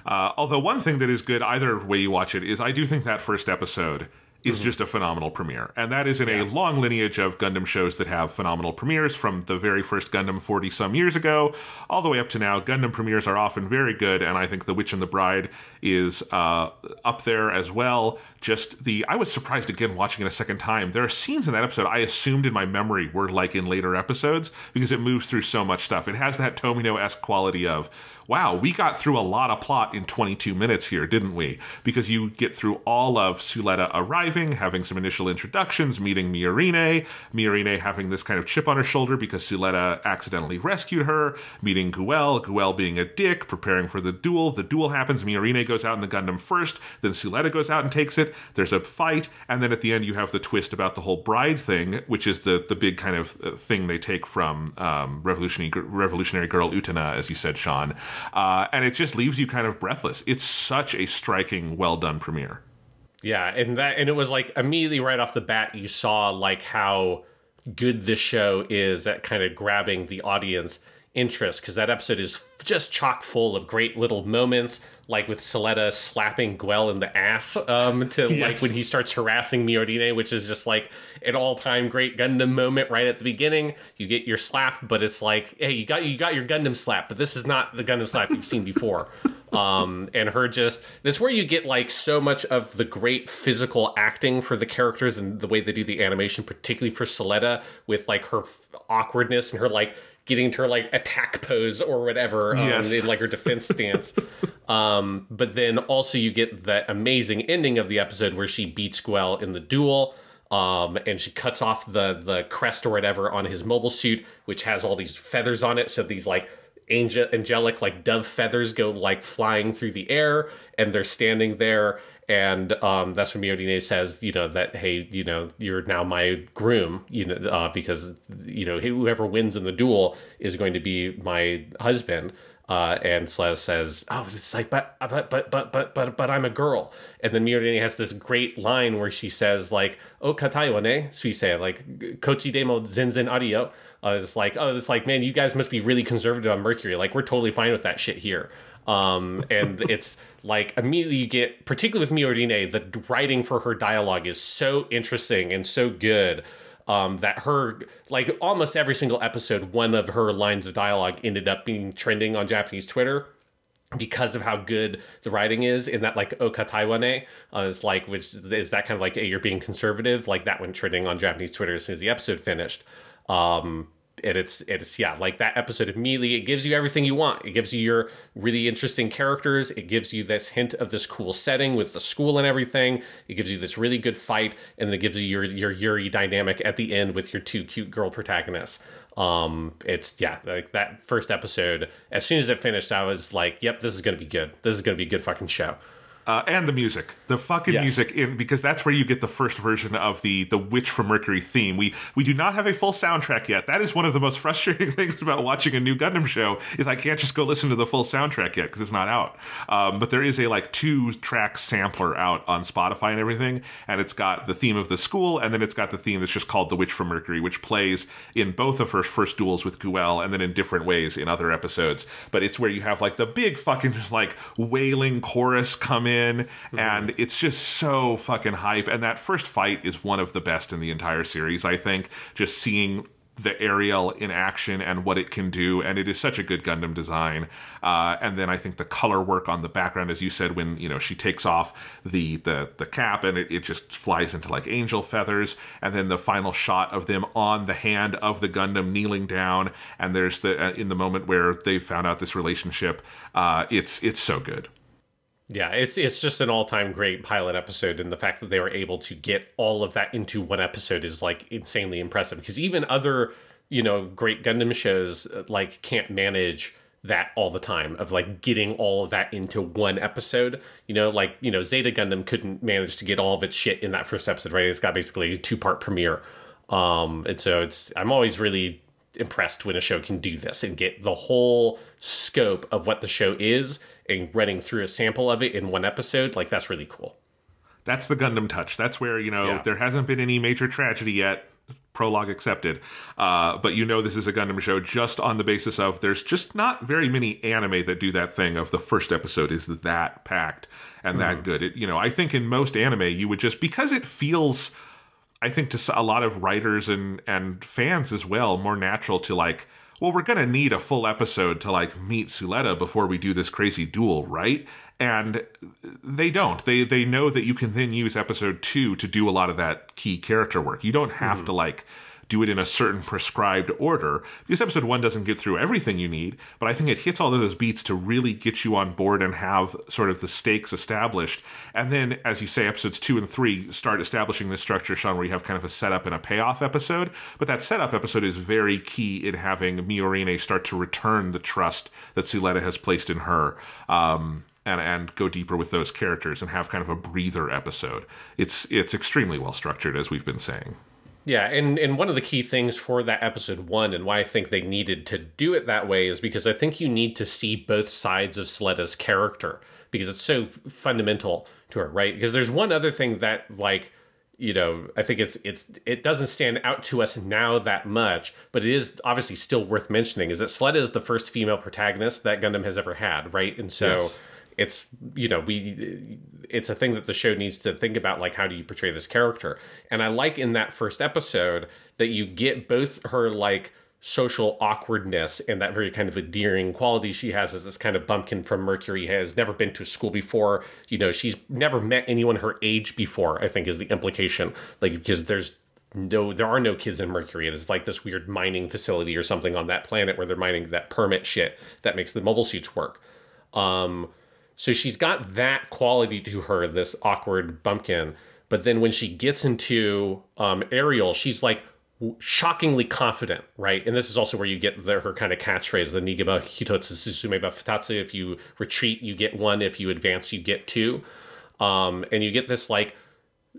S2: Although one thing that is good either way you watch it is I do think that first episode is just a phenomenal premiere. And that is in a long lineage of Gundam shows that have phenomenal premieres, from the very first Gundam 40-some years ago all the way up to now. Gundam premieres are often very good, and I think The Witch and the Bride is up there as well. I was surprised again watching it a second time. There are scenes in that episode I assumed in my memory were like in later episodes, because it moves through so much stuff. It has that Tomino-esque quality of, wow, we got through a lot of plot in 22 minutes here, didn't we? Because you get through all of Suletta arriving, arriving, having some initial introductions, meeting Miorine, Miorine having this kind of chip on her shoulder because Suletta accidentally rescued her, meeting Guel, Guel being a dick, preparing for the duel happens, Miorine goes out in the Gundam first, then Suletta goes out and takes it, there's a fight, and then at the end you have the twist about the whole bride thing, which is the big kind of thing they take from Revolutionary Girl Utena, as you said, Sean. And it just leaves you kind of breathless. It's such a striking, well-done premiere.
S1: Yeah, and it was like immediately right off the bat, you saw like how good this show is at kind of grabbing the audience interest, because that episode is just chock full of great little moments, like with Suletta slapping Guel in the ass to yes. Like when he starts harassing Miorine, which is just like an all-time great Gundam moment right at the beginning. You get your slap, but it's like, hey, you got your Gundam slap, but this is not the Gundam slap you've seen before. And her just, that's where you get like so much of the great physical acting for the characters and the way they do the animation, particularly for Suletta, with like her awkwardness and her like getting to her like attack pose or whatever, yes. In like her defense stance. But then also you get that amazing ending of the episode where she beats Guel in the duel. And she cuts off the crest or whatever on his mobile suit, which has all these feathers on it. So these like angelic like dove feathers go like flying through the air, and they're standing there. And that's when Miorine says, you know, that, hey, you know, you're now my groom, you know, because, you know, whoever wins in the duel is going to be my husband. And Celeste says, oh, it's like, but I'm a girl. And then Miorine has this great line where she says, like, oh, katai wa ne, suisei, like, kochi demo zenzen ario. It's like, man, you guys must be really conservative on Mercury. Like, we're totally fine with that shit here. And it's like immediately you get, particularly with Miorine, the writing for her dialogue is so interesting and so good. That her, like almost every single episode, one of her lines of dialogue ended up being trending on Japanese Twitter because of how good the writing is in that, like, Oka Taiwane, is like, which is that kind of like, hey, you're being conservative, like that went trending on Japanese Twitter as soon as the episode finished. And it's yeah, like that episode immediately, it gives you everything you want. It gives you your really interesting characters. It gives you this hint of this cool setting with the school and everything. It gives you this really good fight, and then it gives you your Yuri dynamic at the end with your two cute girl protagonists. It's, yeah, like that first episode, as soon as it finished, I was like, yep, this is going to be good. This is going to be a good fucking show.
S2: And the music, the fucking yes. music, because that's where you get the first version of the Witch from Mercury theme. We do not have a full soundtrack yet. That is one of the most frustrating things about watching a new Gundam show, is I can't just go listen to the full soundtrack yet because it's not out. But there is a like 2-track sampler out on Spotify and everything, and it's got the theme of the school, and then it's got the theme that's just called The Witch from Mercury, which plays in both of her first duels with Guel, and then in different ways in other episodes. But it's where you have like the big fucking just like wailing chorus come in. And it's just so fucking hype. And that first fight is one of the best in the entire series, I think. Just seeing the Ariel in action and what it can do, and it is such a good Gundam design. And then I think the color work on the background, as you said, when, you know, she takes off the cap and it just flies into like angel feathers, and then the final shot of them on the hand of the Gundam kneeling down, and there's the in the moment where they found out this relationship. It's so good.
S1: Yeah, it's just an all-time great pilot episode, and the fact that they were able to get all of that into one episode is like insanely impressive, because even other, you know, great Gundam shows like can't manage that all the time, of like getting all of that into one episode. You know, like, you know, Zeta Gundam couldn't manage to get all of its shit in that first episode, right? It's got basically a 2-part premiere. And so I'm always really impressed when a show can do this and get the whole scope of what the show is and running through a sample of it in one episode. Like, that's really cool.
S2: That's the Gundam touch. That's where, you know, there hasn't been any major tragedy yet, prologue accepted, but you know this is a Gundam show just on the basis of there's just not very many anime that do that thing of the first episode is that packed and that good. It, you know, I think in most anime you would just, because it feels, I think to a lot of writers and fans as well, more natural to like, well, we're going to need a full episode to like meet Suletta before we do this crazy duel, right? And they don't. They know that you can then use episode 2 to do a lot of that key character work. You don't have to like do it in a certain prescribed order. Because episode 1 doesn't get through everything you need, but I think it hits all of those beats to really get you on board and have sort of the stakes established. And then, as you say, episodes 2 and 3 start establishing this structure, Sean, where you have kind of a setup and a payoff episode. But that setup episode is very key in having Miorine start to return the trust that Suletta has placed in her. And go deeper with those characters and have kind of a breather episode. It's extremely well structured, as we've been saying.
S1: Yeah, and one of the key things for that episode 1 and why I think they needed to do it that way is because I think you need to see both sides of Suletta's character because it's so fundamental to her, right? Because there's one other thing that, like, you know, I think it doesn't stand out to us now that much, but it is obviously still worth mentioning, is that Suletta is the first female protagonist that Gundam has ever had, right? And so... Yes. It's, you know, it's a thing that the show needs to think about, like, how do you portray this character? And I like in that first episode that you get both her, like, social awkwardness and that very kind of endearing quality she has as this kind of bumpkin from Mercury, has never been to school before. You know, she's never met anyone her age before, I think is the implication. Like, because there are no kids in Mercury. It is like this weird mining facility or something on that planet where they're mining that permit shit that makes the mobile suits work. So she's got that quality to her, this awkward bumpkin. But then when she gets into Ariel, she's like shockingly confident, right? And this is also where you get her kind of catchphrase, the Nigaba Hitotsu Susumeba Futatsu. If you retreat, you get 1. If you advance, you get 2. And you get this like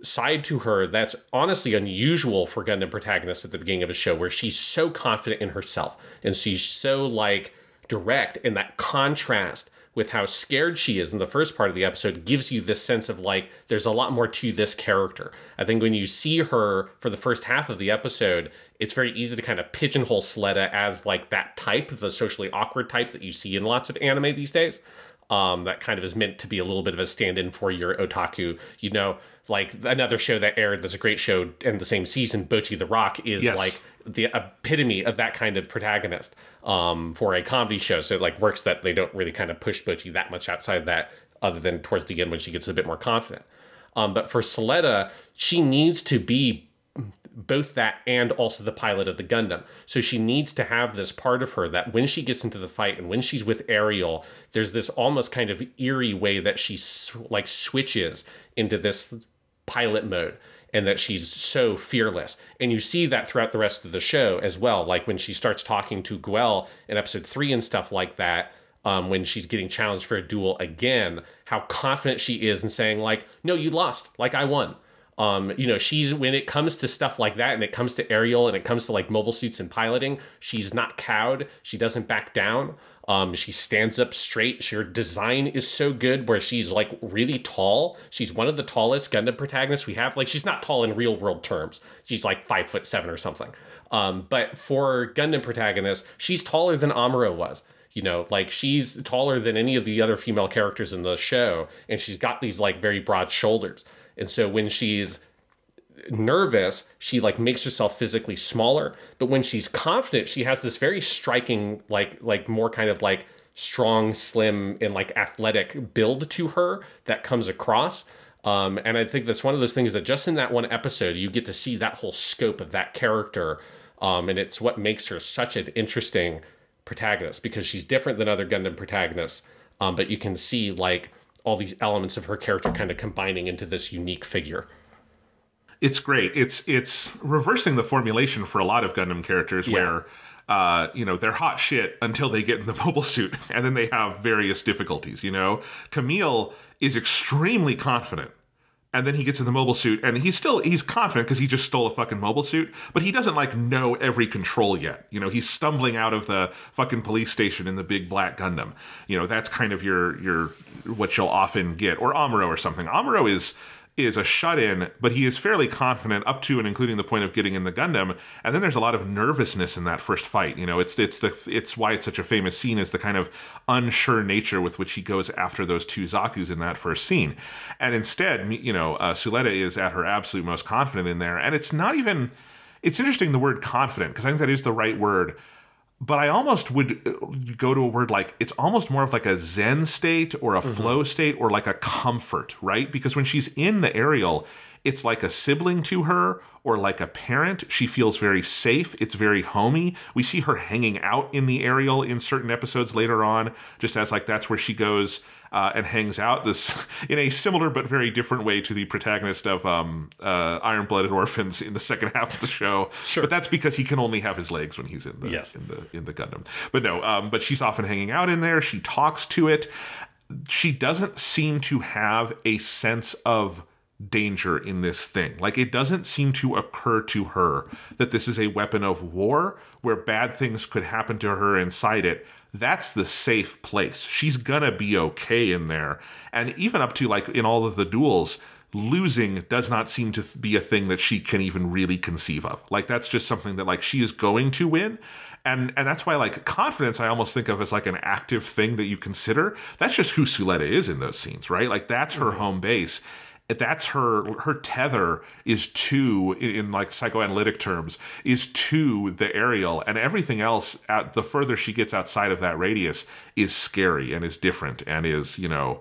S1: side to her that's honestly unusual for Gundam protagonists at the beginning of a show, where she's so confident in herself. And she's so like direct, and that contrast with how scared she is in the first part of the episode gives you this sense of like, there's a lot more to this character. I think when you see her for the first half of the episode, it's very easy to kind of pigeonhole Suletta as like that type, the socially awkward type that you see in lots of anime these days. That kind of is meant to be a little bit of a stand-in for your otaku. You know, like another show that aired that's a great show in the same season, Bocchi the Rock, is like the epitome of that kind of protagonist for a comedy show. So it like works that they don't really kind of push Bocchi that much outside that, other than towards the end when she gets a bit more confident. But for Suletta, she needs to be both that and also the pilot of the Gundam. So she needs to have this part of her that when she gets into the fight and when she's with Ariel, there's this almost kind of eerie way that she like switches into this pilot mode, and that she's so fearless. And you see that throughout the rest of the show as well. Like when she starts talking to Guel in episode 3 and stuff like that, when she's getting challenged for a duel again, how confident she is in saying like, no, you lost, like I won. You know, she's, when it comes to stuff like that, and it comes to Ariel, and it comes to like mobile suits and piloting, she's not cowed. She doesn't back down. She stands up straight. Her design is so good, where she's like really tall. She's one of the tallest Gundam protagonists we have. Like, she's not tall in real world terms. She's like 5'7" or something. But for Gundam protagonists, she's taller than Amuro was. You know, like she's taller than any of the other female characters in the show, and she's got these like very broad shoulders. And so when she's nervous, she like makes herself physically smaller. But when she's confident, she has this very striking, like more kind of like strong, slim, and like athletic build to her that comes across. And I think that's one of those things that just in that one episode, you get to see that whole scope of that character. And it's what makes her such an interesting protagonist, because she's different than other Gundam protagonists. But you can see like all these elements of her character kind of combining into this unique figure.
S2: It's great. It's reversing the formulation for a lot of Gundam characters where, you know, they're hot shit until they get in the mobile suit, and then they have various difficulties, you know? Camille is extremely confident, and then he gets in the mobile suit, and he's confident because he just stole a fucking mobile suit, but he doesn't, like, know every control yet. You know, he's stumbling out of the fucking police station in the big black Gundam. You know, that's kind of your what you'll often get. Or Amuro or something. Amuro is a shut-in, but he is fairly confident up to and including the point of getting in the Gundam. And then there's a lot of nervousness in that first fight. You know, it's why it's such a famous scene, is the kind of unsure nature with which he goes after those two Zakus in that first scene. And instead, you know, Suletta is at her absolute most confident in there. And it's not even, it's interesting, the word confident, because I think that is the right word. But I almost would go to a word like, it's almost more of like a Zen state or a flow state or like a comfort, right? Because when she's in the Ariel, it's like a sibling to her, or like a parent. She feels very safe. It's very homey. We see her hanging out in the Ariel in certain episodes later on, just as like that's where she goes and hangs out this in a similar but very different way to the protagonist of Iron-Blooded Orphans in the second half of the show.
S1: Sure.
S2: But that's because he can only have his legs when he's in the in the Gundam. But no, but she's often hanging out in there. She talks to it. She doesn't seem to have a sense of danger in this thing. Like, it doesn't seem to occur to her that this is a weapon of war where bad things could happen to her inside it. That's the safe place. She's gonna be okay in there. And even up to, like, in all of the duels, losing does not seem to be a thing that she can even really conceive of. Like, that's just something that, like, she is going to win. And that's why, like, confidence I almost think of as, like, an active thing that you consider. That's just who Suletta is in those scenes, right? Like, that's her home base. That's her tether is to, in like psychoanalytic terms, is to the Ariel, and everything else, the further she gets outside of that radius, is scary and is different and is, you know,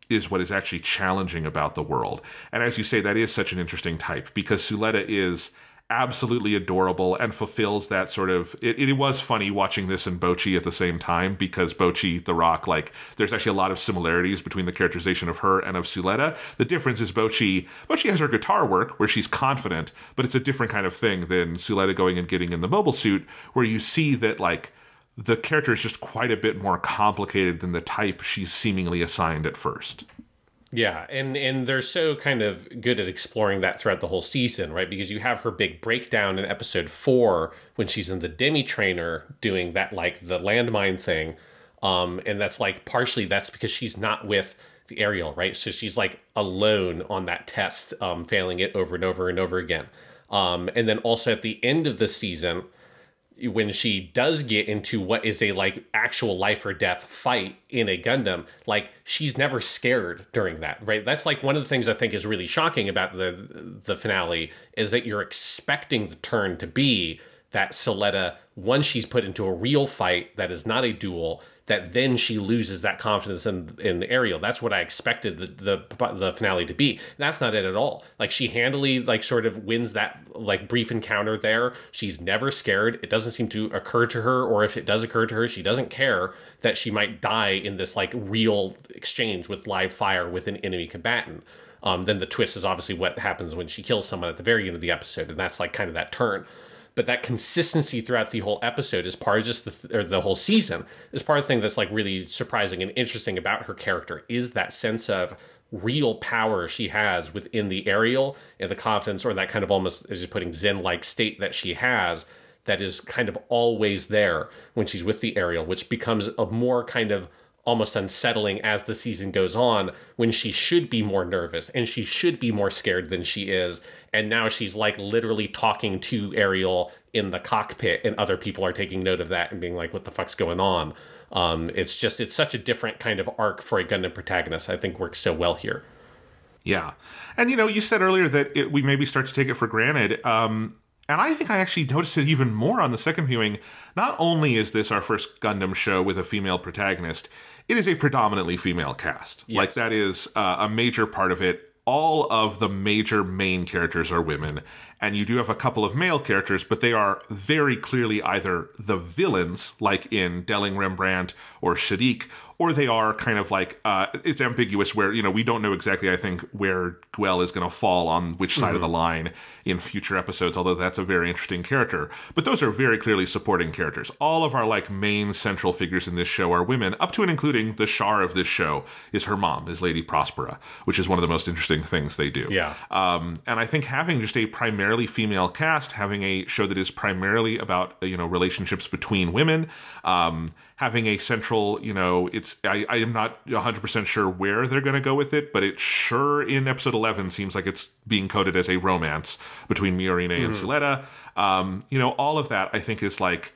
S2: is what is actually challenging about the world. And as you say, that is such an interesting type, because Suletta is absolutely adorable and fulfills that sort of... It was funny watching this and Bocchi at the same time, because Bocchi, The Rock, like, there's actually a lot of similarities between the characterization of her and of Suletta. The difference is Bocchi has her guitar work, where she's confident, but it's a different kind of thing than Suletta going and getting in the mobile suit, where you see that, like, the character is just quite a bit more complicated than the type she's seemingly assigned at first.
S1: Yeah, and they're so kind of good at exploring that throughout the whole season, right? Because you have her big breakdown in episode 4 when she's in the Demi Trainer doing that, like, the landmine thing. And that's, like, partially that's because she's not with the Ariel, right? So she's, like, alone on that test, failing it over and over and over again. And then also at the end of the season, when she does get into what is a, like, actual life or death fight in a Gundam, like, she's never scared during that, right? That's, like, one of the things I think is really shocking about the finale, is that you're expecting the turn to be that Suletta, once she's put into a real fight that is not a duel, that then she loses that confidence in Ariel. That's what I expected the finale to be. That's not it at all. Like, she handily, like, sort of wins that, like, brief encounter there. She's never scared. It doesn't seem to occur to her, or if it does occur to her, she doesn't care that she might die in this, like, real exchange with live fire with an enemy combatant. Then the twist is obviously what happens when she kills someone at the very end of the episode, and that's, like, kind of that turn. But that consistency throughout the whole episode is part of just the whole season is part of the thing that's, like, really surprising and interesting about her character, is that sense of real power she has within the Ariel, and the confidence, or that kind of almost, as you're putting, Zen-like state that she has, that is kind of always there when she's with the Ariel, which becomes a more kind of almost unsettling as the season goes on, when she should be more nervous and she should be more scared than she is. And now she's, like, literally talking to Ariel in the cockpit, and other people are taking note of that and being like, what the fuck's going on? It's such a different kind of arc for a Gundam protagonist. I think works so well here.
S2: Yeah. And, you know, you said earlier that we maybe start to take it for granted. And I think I actually noticed it even more on the second viewing. Not only is this our first Gundam show with a female protagonist, it is a predominantly female cast. Yes. Like, that is a major part of it. All of the major main characters are women, and you do have a couple of male characters, but they are very clearly either the villains, like in Delling Rembrandt or Shadiq, or they are kind of like, it's ambiguous where, you know, we don't know exactly, I think, where Guel is going to fall on which side of the line in future episodes, although that's a very interesting character. But those are very clearly supporting characters. All of our, like, main central figures in this show are women, up to and including the Char of this show is her mom, is Lady Prospera, which is one of the most interesting things they do.
S1: Yeah.
S2: And I think having just a primarily female cast, having a show that is primarily about, you know, relationships between women, having a central, you know, I am not 100% sure where they're going to go with it, but it sure in episode 11 seems like it's being coded as a romance between Miorine and Suletta. You know, all of that I think is like,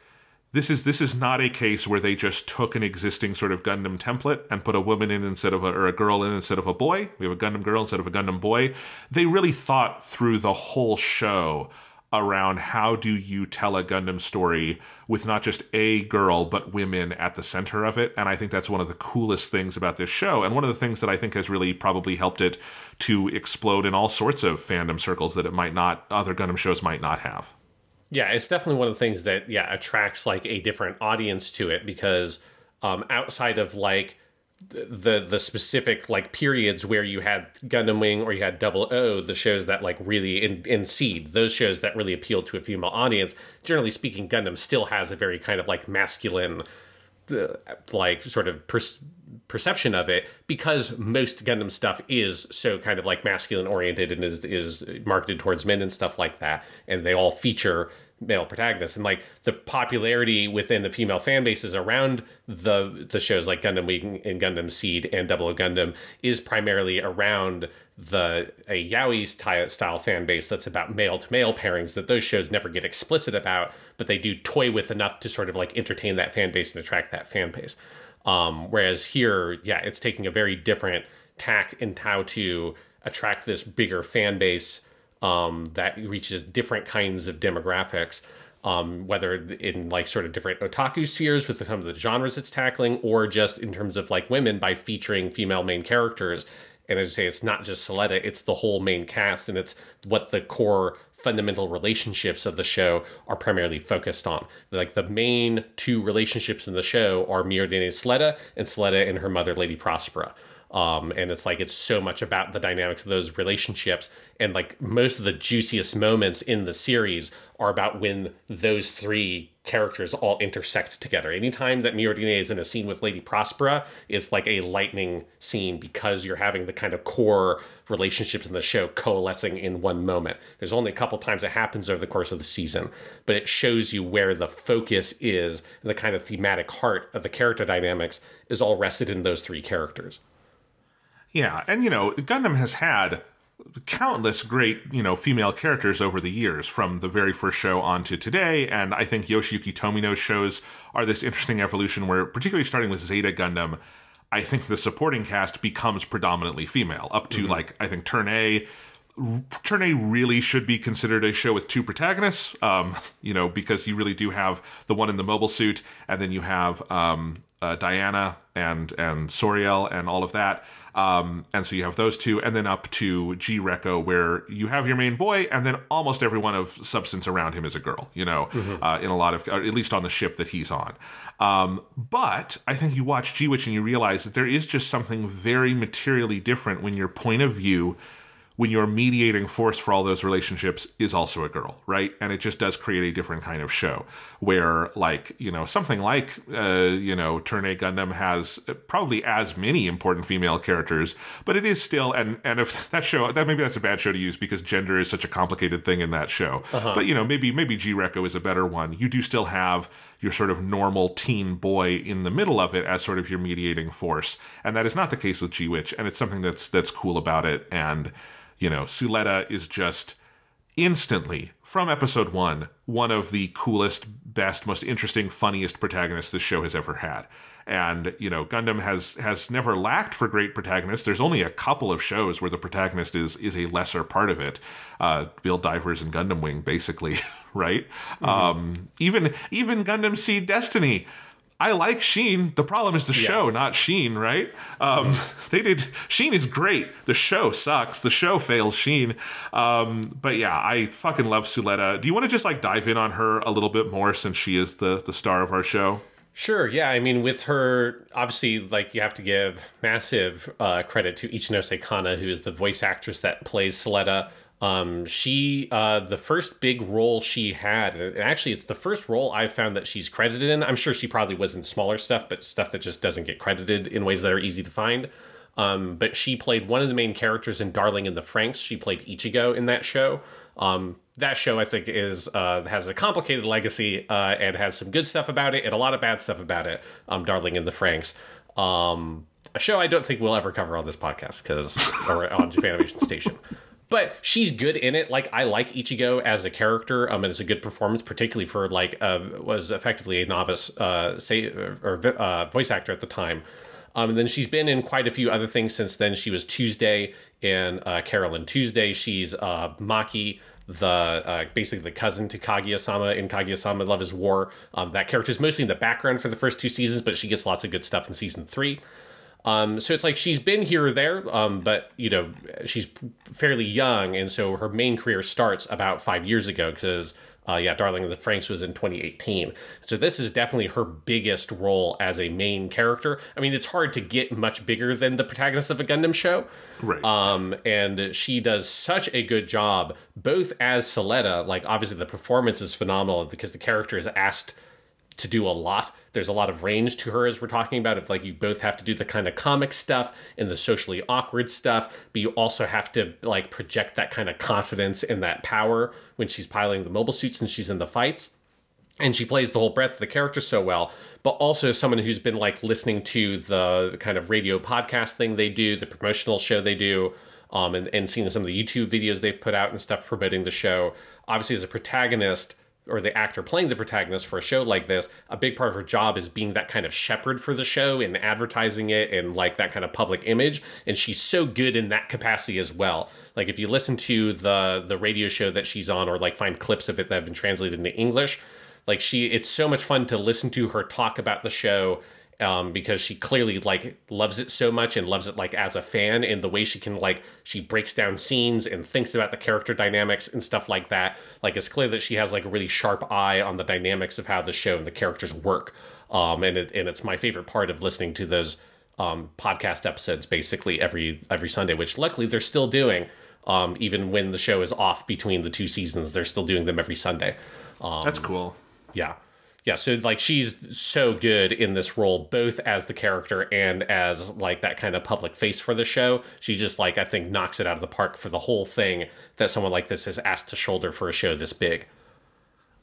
S2: this is not a case where they just took an existing sort of Gundam template and put a woman in instead of or a girl in instead of a boy. We have a Gundam girl instead of a Gundam boy. They really thought through the whole show around how do you tell a Gundam story with not just a girl, but women at the center of it. And I think that's one of the coolest things about this show. And one of the things that I think has really probably helped it to explode in all sorts of fandom circles that it might not, other Gundam shows might not have.
S1: Yeah, it's definitely one of the things that, attracts like a different audience to it, because outside of like the specific like periods where you had Gundam Wing or you had Double O, the shows that like really in Seed, those shows that really appealed to a female audience, generally speaking, Gundam still has a very kind of like masculine like sort of perception of it, because most Gundam stuff is so kind of like masculine oriented and is marketed towards men and stuff like that, and they all feature male protagonists, and like the popularity within the female fan bases around the shows like Gundam Wing and Gundam Seed and Double O Gundam is primarily around a yaoi style fan base that's about male to male pairings that those shows never get explicit about, but they do toy with enough to sort of like entertain that fan base and attract that fan base. Whereas here, it's taking a very different tack in how to attract this bigger fan base that reaches different kinds of demographics, whether in like sort of different otaku spheres with some of the genres it's tackling, or just in terms of like women by featuring female main characters. And as I say, it's not just Suletta, it's the whole main cast, and it's what the core fundamental relationships of the show are primarily focused on. Like the main two relationships in the show are Miordine Suletta and Suletta and her mother, Lady Prospera. And it's like, it's so much about the dynamics of those relationships. And like most of the juiciest moments in the series are about when those three characters all intersect together. Anytime that Miordine is in a scene with Lady Prospera, it's like a lightning scene, because you're having the kind of core relationships in the show coalescing in one moment. There's only a couple times it happens over the course of the season, but it shows you where the focus is, and the kind of thematic heart of the character dynamics is all rested in those three characters.
S2: Yeah, and Gundam has had countless great, female characters over the years, from the very first show on to today, and I think Yoshiyuki Tomino's shows are this interesting evolution where, particularly starting with Zeta Gundam, I think the supporting cast becomes predominantly female, up to, like, I think Turn A. Turn A really should be considered a show with two protagonists, because you really do have the one in the mobile suit, and then you have Diana and Soriel and all of that. And so you have those two, and then up to G Recco, where you have your main boy, and then almost everyone of substance around him is a girl, in a lot of, or at least on the ship that he's on. But I think you watch G-Witch and you realize that there is just something very materially different when your point of view, when your mediating force for all those relationships is also a girl, right? And it just does create a different kind of show where, like, something like, Turn A Gundam has probably as many important female characters, but it is still, and if that show, maybe that's a bad show to use because gender is such a complicated thing in that show. But, maybe G Recco is a better one. You do still have your sort of normal teen boy in the middle of it as sort of your mediating force. And that is not the case with G-Witch, and it's something that's cool about it. And Suletta is just instantly, from episode one of the coolest, best, most interesting, funniest protagonists this show has ever had. And, Gundam has never lacked for great protagonists. There's only a couple of shows where the protagonist is a lesser part of it. Build Divers and Gundam Wing, basically, right? Even Gundam Seed Destiny. I like Sheen. The problem is the show, not Sheen, right? Sheen is great. The show sucks. The show fails Sheen. But yeah, I fucking love Suletta. Do you want to just like dive in on her a little bit more, since she is the star of our show?
S1: Sure, yeah. I mean, with her, obviously, like, you have to give massive credit to Ichinose Kana, who is the voice actress that plays Suletta. She, the first big role she had, and actually it's the first role I've found that she's credited in. I'm sure she probably was in smaller stuff, but stuff that just doesn't get credited in ways that are easy to find. But she played one of the main characters in Darling in the Franxx. She played Ichigo in that show. That show, I think, has a complicated legacy, and has some good stuff about it and a lot of bad stuff about it. Darling in the Franxx. A show I don't think we'll ever cover on this podcast, or on Japanimation Station. But she's good in it. Like, I like Ichigo as a character, and it's a good performance, particularly for, like, was effectively a novice voice actor at the time. And then she's been in quite a few other things since then. She was Tuesday in Carol and Tuesday. She's Maki, basically the cousin to Kaguya-sama in Kaguya-sama Love is War. That character is mostly in the background for the first 2 seasons, but she gets lots of good stuff in season 3. So it's like she's been here or there, but, you know, she's fairly young, and so her main career starts about 5 years ago, because, Darling of the Franxx was in 2018. So this is definitely her biggest role as a main character. I mean, it's hard to get much bigger than the protagonist of a Gundam show.
S2: Right.
S1: And she does such a good job, both as Suletta, like, obviously the performance is phenomenal, because the character is asked to do a lot. There's a lot of range to her, as we're talking about. It's like you both have to do the kind of comic stuff and the socially awkward stuff, but you also have to like project that kind of confidence and that power when she's piloting the mobile suits and she's in the fights. And she plays the whole breadth of the character so well, but also someone who's been like listening to the kind of radio podcast thing they do, the promotional show they do, and seeing some of the YouTube videos they've put out and stuff promoting the show. Obviously, as a protagonist, or the actor playing the protagonist for a show like this, a big part of her job is being that kind of shepherd for the show and advertising it and like that kind of public image. And she's so good in that capacity as well. Like if you listen to the radio show that she's on, or like find clips of it that have been translated into English, like it's so much fun to listen to her talk about the show, because she clearly like loves it so much and loves it like as a fan, and the way she can like, she breaks down scenes and thinks about the character dynamics and stuff like that. Like it's clear that she has like a really sharp eye on the dynamics of how the show and the characters work. And it's my favorite part of listening to those podcast episodes basically every Sunday, which luckily they're still doing. Even when the show is off between the 2 seasons, they're still doing them every Sunday.
S2: That's cool.
S1: Yeah. Yeah, so like she's so good in this role, both as the character and as like that kind of public face for the show. She just like, I think, knocks it out of the park for the whole thing that someone like this is asked to shoulder for a show this big.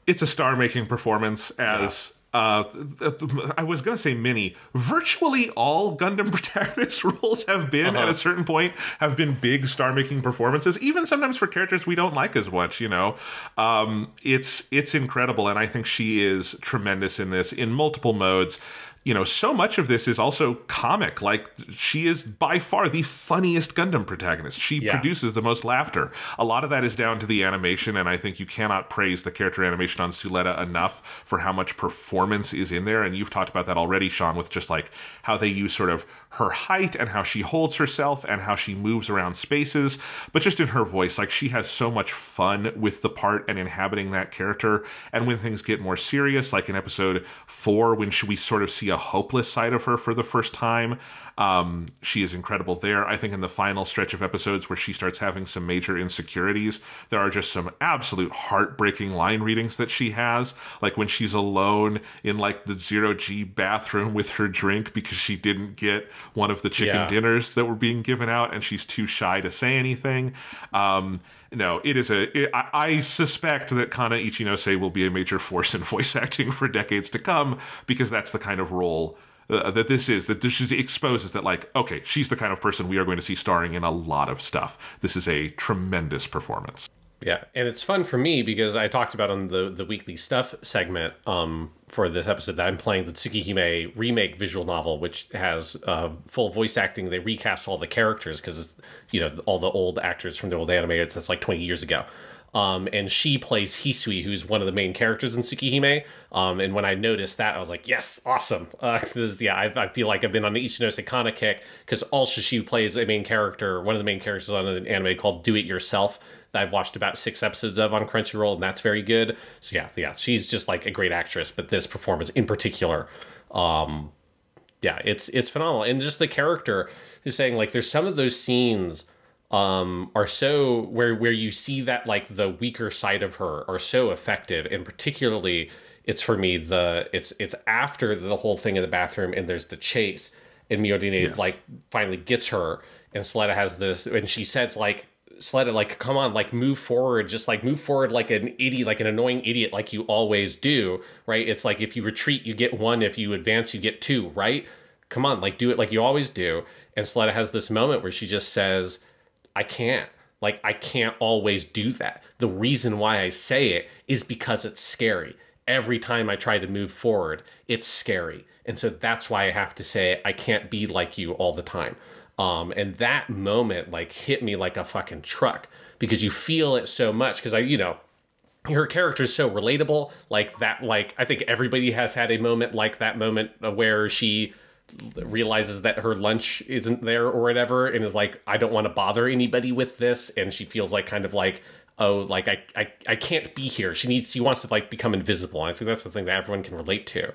S2: It's a star-making performance, as I was going to say many. Virtually all Gundam protagonist roles have been, at a certain point, have been big star-making performances, even sometimes for characters we don't like as much, you know. It's incredible, and I think she is tremendous in this in multiple modes. You know, so much of this is also comic. Like, she is by far the funniest Gundam protagonist. She produces the most laughter. A lot of that is down to the animation, and I think you cannot praise the character animation on Suletta enough for how much performance is in there. And you've talked about that already, Sean, with just like how they use sort of her height and how she holds herself and how she moves around spaces. But just in her voice, like, she has so much fun with the part and inhabiting that character. And when things get more serious, like in episode 4, when we sort of see a hopeless side of her for the first time, she is incredible there. I think in the final stretch of episodes where she starts having some major insecurities, there are just some absolute heartbreaking line readings that she has, like when she's alone in like the 0G bathroom with her drink because she didn't get one of the chicken dinners that were being given out and she's too shy to say anything. No, I suspect that Kana Ichinose will be a major force in voice acting for decades to come, because that's the kind of role that this is, that this exposes that, like, okay, she's the kind of person we are going to see starring in a lot of stuff. This is a tremendous performance.
S1: Yeah, and it's fun for me because I talked about on the weekly stuff segment for this episode that I'm playing the Tsukihime remake visual novel, which has full voice acting. They recast all the characters because, you know, all the old actors from the old animators. That's like 20 years ago. And she plays Hisui, who's one of the main characters in Tsukihime. And when I noticed that, I was like, yes, awesome. I feel like I've been on the Ichinose Kana kick, because also she plays a main character, one of the main characters on an anime called Do It Yourself, that I've watched about 6 episodes of on Crunchyroll, and that's very good. So yeah, she's just like a great actress, but this performance in particular, it's phenomenal. And just the character is saying, like, there's some of those scenes are so where you see that like the weaker side of her are so effective, and particularly it's for me it's after the whole thing in the bathroom and there's the chase and Miyodine like finally gets her, and Suletta has this, and she says like, Suletta, like, come on, like, move forward, just like move forward like an idiot, like an annoying idiot, like you always do, right? It's like if you retreat you get 1, if you advance you get 2, right? Come on, like, do it like you always do. And Suletta has this moment where she just says, I can't always do that. The reason why I say it is because it's scary. Every time I try to move forward, it's scary. And so that's why I have to say I can't be like you all the time. And that moment like hit me like a fucking truck, because you feel it so much. Because her character is so relatable, like that. Like, I think everybody has had a moment like that moment where she realizes that her lunch isn't there or whatever, and is like, I don't want to bother anybody with this, and she feels like kind of like, oh, like I can't be here. She wants to like become invisible, and I think that's the thing that everyone can relate to.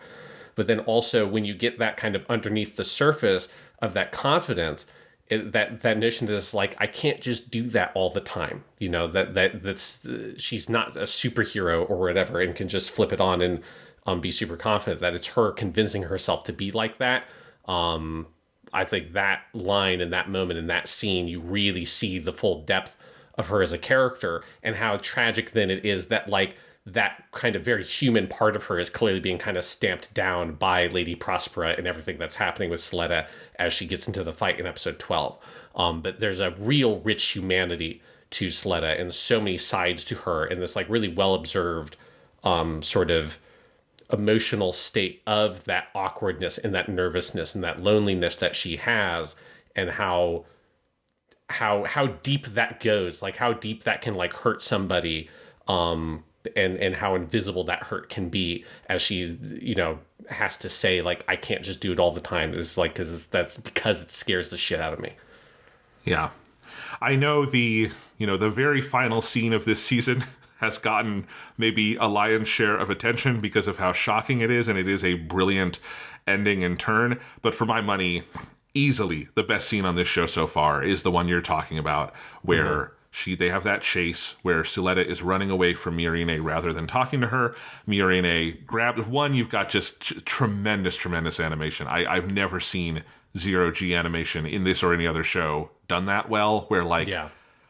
S1: But then also when you get that kind of underneath the surface of that confidence, that notion that it's like, I can't just do that all the time. That's she's not a superhero or whatever, and can just flip it on and be super confident, that it's her convincing herself to be like that. I think that line in that moment, in that scene, you really see the full depth of her as a character, and how tragic then it is that like that kind of very human part of her is clearly being kind of stamped down by Lady Prospera and everything that's happening with Suletta as she gets into the fight in episode 12. But there's a real rich humanity to Suletta, and so many sides to her, and this like really well observed sort of emotional state of that awkwardness and that nervousness and that loneliness that she has, and how deep that goes, like how deep that can like hurt somebody, and how invisible that hurt can be, as she has to say like, I can't just do it all the time. It's like, that's because it scares the shit out of me.
S2: Yeah, I know the very final scene of this season has gotten maybe a lion's share of attention because of how shocking it is, and it is a brilliant ending and turn. But for my money, easily the best scene on this show so far is the one you're talking about, where they have that chase where Suletta is running away from Miorine rather than talking to her. Miorine grabs one. You've got just tremendous animation. I've never seen 0G animation in this or any other show done that well, where like,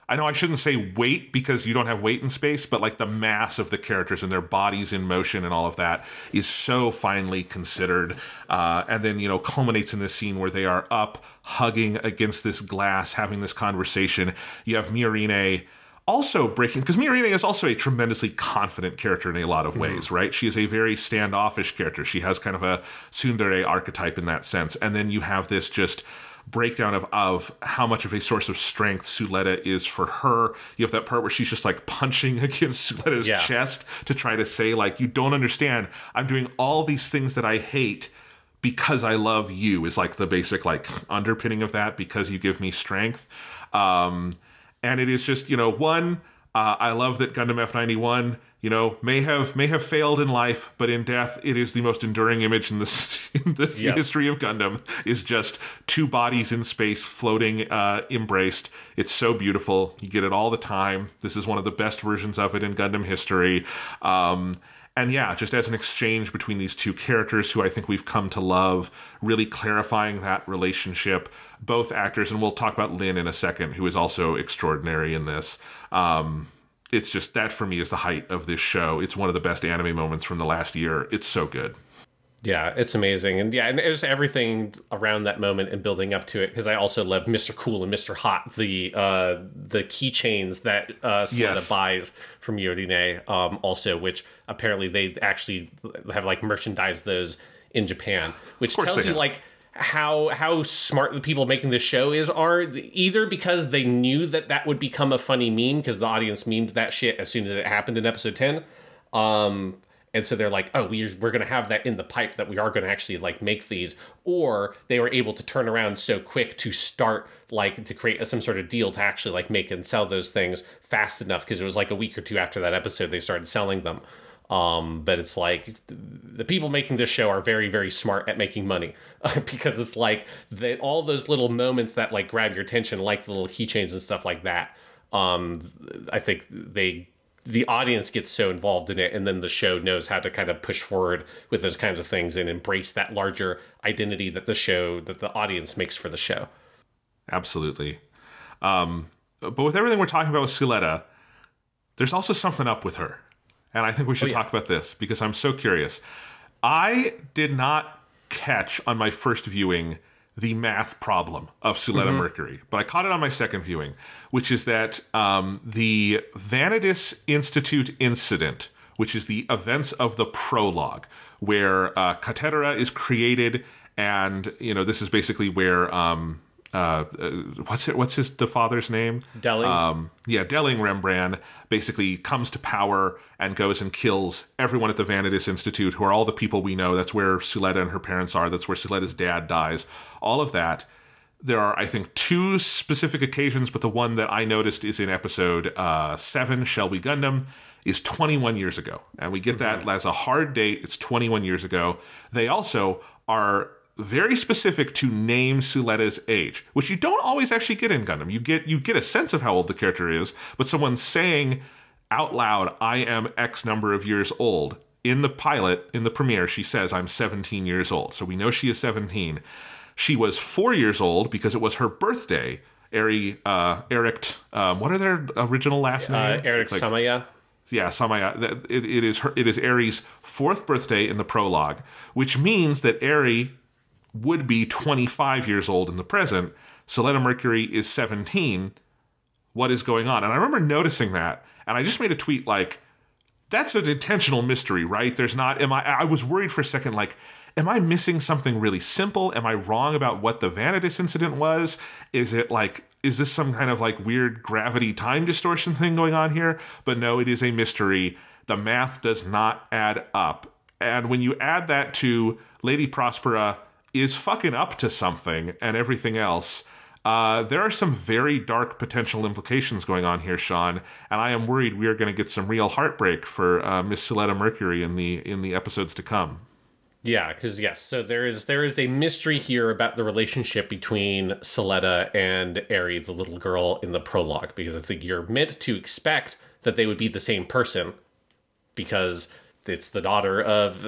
S2: I know I shouldn't say weight because you don't have weight in space, but like the mass of the characters and their bodies in motion and all of that is so finely considered. And then, culminates in this scene where they are up hugging against this glass, having this conversation. You have Miorine also breaking, because Miorine is also a tremendously confident character in a lot of ways, right? She is a very standoffish character. She has kind of a tsundere archetype in that sense. And then you have this just breakdown of how much of a source of strength Suletta is for her. You have that part where she's just like punching against Suletta's chest to try to say like, you don't understand, I'm doing all these things that I hate because I love you, is like the basic like underpinning of that, because you give me strength. And it is just, I love that Gundam F91, may have failed in life, but in death, it is the most enduring image in the history of Gundam, is just two bodies in space floating, embraced. It's so beautiful. You get it all the time. This is one of the best versions of it in Gundam history. And yeah, just as an exchange between these two characters who I think we've come to love, really clarifying that relationship. Both actors, and we'll talk about Lin in a second, who is also extraordinary in this. It's just, that for me is the height of this show. It's one of the best anime moments from the last year. It's so good.
S1: Yeah, it's amazing. And yeah, and it's everything around that moment and building up to it, because I also love Mr. Cool and Mr. Hot, the keychains that Suletta buys from Miorine, also, which apparently they actually have like merchandised those in Japan, which tells you like how smart the people making this show are, either because they knew that would become a funny meme because the audience memed that shit as soon as it happened in episode 10. And so they're like, oh, we're going to have that in the pipe, that we are going to actually like make these. Or they were able to turn around so quick to start like to create some sort of deal to actually like make and sell those things fast enough, because it was like a week or two after that episode they started selling them. But it's like the people making this show are very, very smart at making money, because it's like all those little moments that like grab your attention, like the little keychains and stuff like that. I think the audience gets so involved in it, and then the show knows how to kind of push forward with those kinds of things and embrace that larger identity that the audience makes for the show.
S2: Absolutely. But with everything we're talking about with Suletta, there's also something up with her. And I think we should talk about this, because I'm so curious. I did not catch on my first viewing the math problem of Suletta Mercury, but I caught it on my second viewing, which is that the Vanadis Institute incident, which is the events of the prologue, where Katerra is created, and this is basically where what's the father's name?
S1: Delling.
S2: Delling Rembrandt basically comes to power and goes and kills everyone at the Vanitas Institute, who are all the people we know. That's where Suletta and her parents are. That's where Suletta's dad dies. All of that. There are, I think, 2 specific occasions, but the one that I noticed is in episode 7, Shelby Gundam, is 21 years ago. And we get that as a hard date. It's 21 years ago. They also are very specific to name Suletta's age, which you don't always actually get in Gundam. You get a sense of how old the character is, but someone saying out loud, I am X number of years old. In the pilot, in the premiere, she says, I'm 17 years old. So we know she is 17. She was 4 years old because it was her birthday. Eric, what are their original last names?
S1: Eric Samaya.
S2: Yeah, Samaya. It is Eri's 4th birthday in the prologue, which means that Eri would be 25 years old in the present. Suletta Mercury is 17. What is going on? And I remember noticing that, and I just made a tweet like, that's an intentional mystery, right? I was worried for a second, like, am I missing something really simple? Am I wrong about what the Vanitas incident was? Is this some kind of like weird gravity time distortion thing going on here? But no, it is a mystery. The math does not add up. And when you add that to Lady Prospera is fucking up to something and everything else, there are some very dark potential implications going on here, Sean, and I am worried we are going to get some real heartbreak for Miss Suletta Mercury in the episodes to come.
S1: Yeah, because yes, so there is a mystery here about the relationship between Suletta and Eri, the little girl in the prologue, because I think you're meant to expect that they would be the same person, because it's the daughter of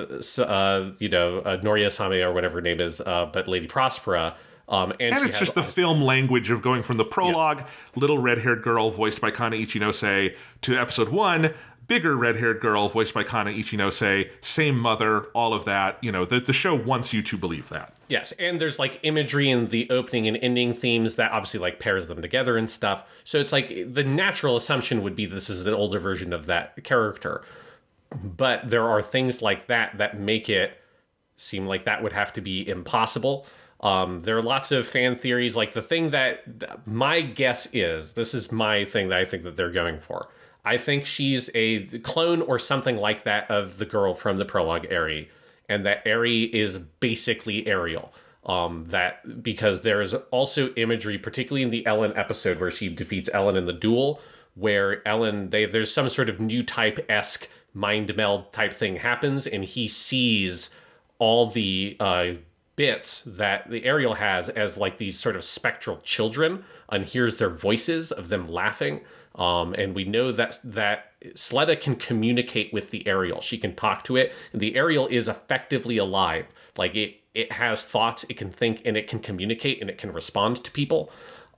S1: Noria Same or whatever her name is, but Lady Prospera. And
S2: it's just the film language of going from the prologue, little red-haired girl voiced by Kana Ichinose, to episode 1, bigger red-haired girl voiced by Kana Ichinose, same mother, all of that. The show wants you to believe that.
S1: Yes, and there's like imagery in the opening and ending themes that obviously like pairs them together and stuff. So it's like the natural assumption would be this is an older version of that character. But there are things like that make it seem like that would have to be impossible. There are lots of fan theories. Like the thing that my guess is, this is my thing that I think that they're going for. I think she's a clone or something like that of the girl from the prologue, Eri, and that Eri is basically Ariel. Because there is also imagery, particularly in the Ellen episode where she defeats Ellen in the duel, where Ellen, there's some sort of new type-esque mind meld type thing happens, and he sees all the bits that the Ariel has as like these sort of spectral children, and hears their voices of them laughing. And we know that Suletta can communicate with the Ariel. She can talk to it, and the Ariel is effectively alive. Like it has thoughts, it can think, and it can communicate, and it can respond to people.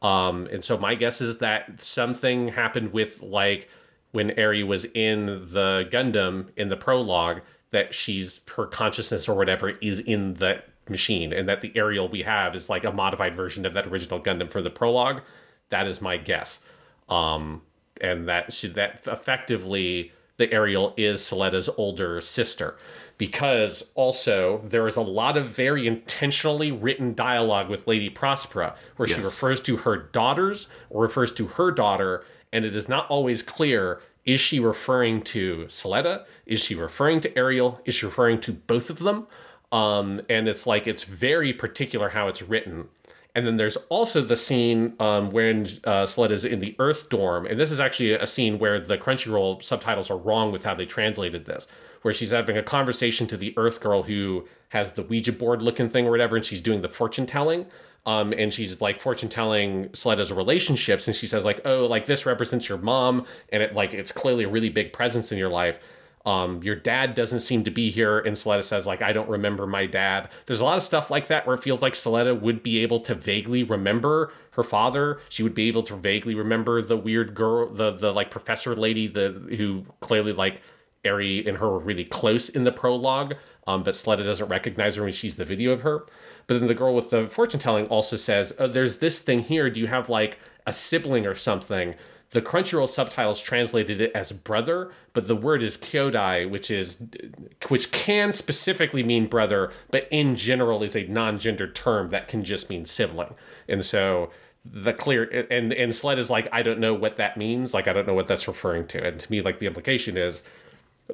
S1: And so my guess is that something happened with like when Eri was in the Gundam in the prologue, that her consciousness or whatever is in the machine, and that the Ariel we have is like a modified version of that original Gundam for the prologue. That is my guess. And that effectively the Ariel is Suletta's older sister, because also there is a lot of very intentionally written dialogue with Lady Prospera where she refers to her daughters or refers to her daughter, and it is not always clear, is she referring to Suletta? Is she referring to Ariel? Is she referring to both of them? And it's very particular how it's written. And then there's also the scene when Suletta's in the Earth dorm. And this is actually a scene where the Crunchyroll subtitles are wrong with how they translated this, where she's having a conversation to the Earth girl who has the Ouija board looking thing or whatever, and she's doing the fortune telling. And she's like fortune telling Suletta's relationships, and she says like, oh, like this represents your mom, and it's clearly a really big presence in your life. Your dad doesn't seem to be here, and Suletta says like, I don't remember my dad. There's a lot of stuff like that where it feels like Suletta would be able to vaguely remember her father. She would be able to vaguely remember the weird girl, the like professor lady, who clearly like Eri and her were really close in the prologue, but Suletta doesn't recognize her when she sees the video of her. But then the girl with the fortune telling also says, oh, there's this thing here. Do you have like a sibling or something The Crunchyroll subtitles translated it as brother, but the word is kyodai, which can specifically mean brother, but in general is a non-gendered term that can just mean sibling. And so the clear and Sled is like, I don't know what that means. Like, I don't know what that's referring to. And to me, like, the implication is,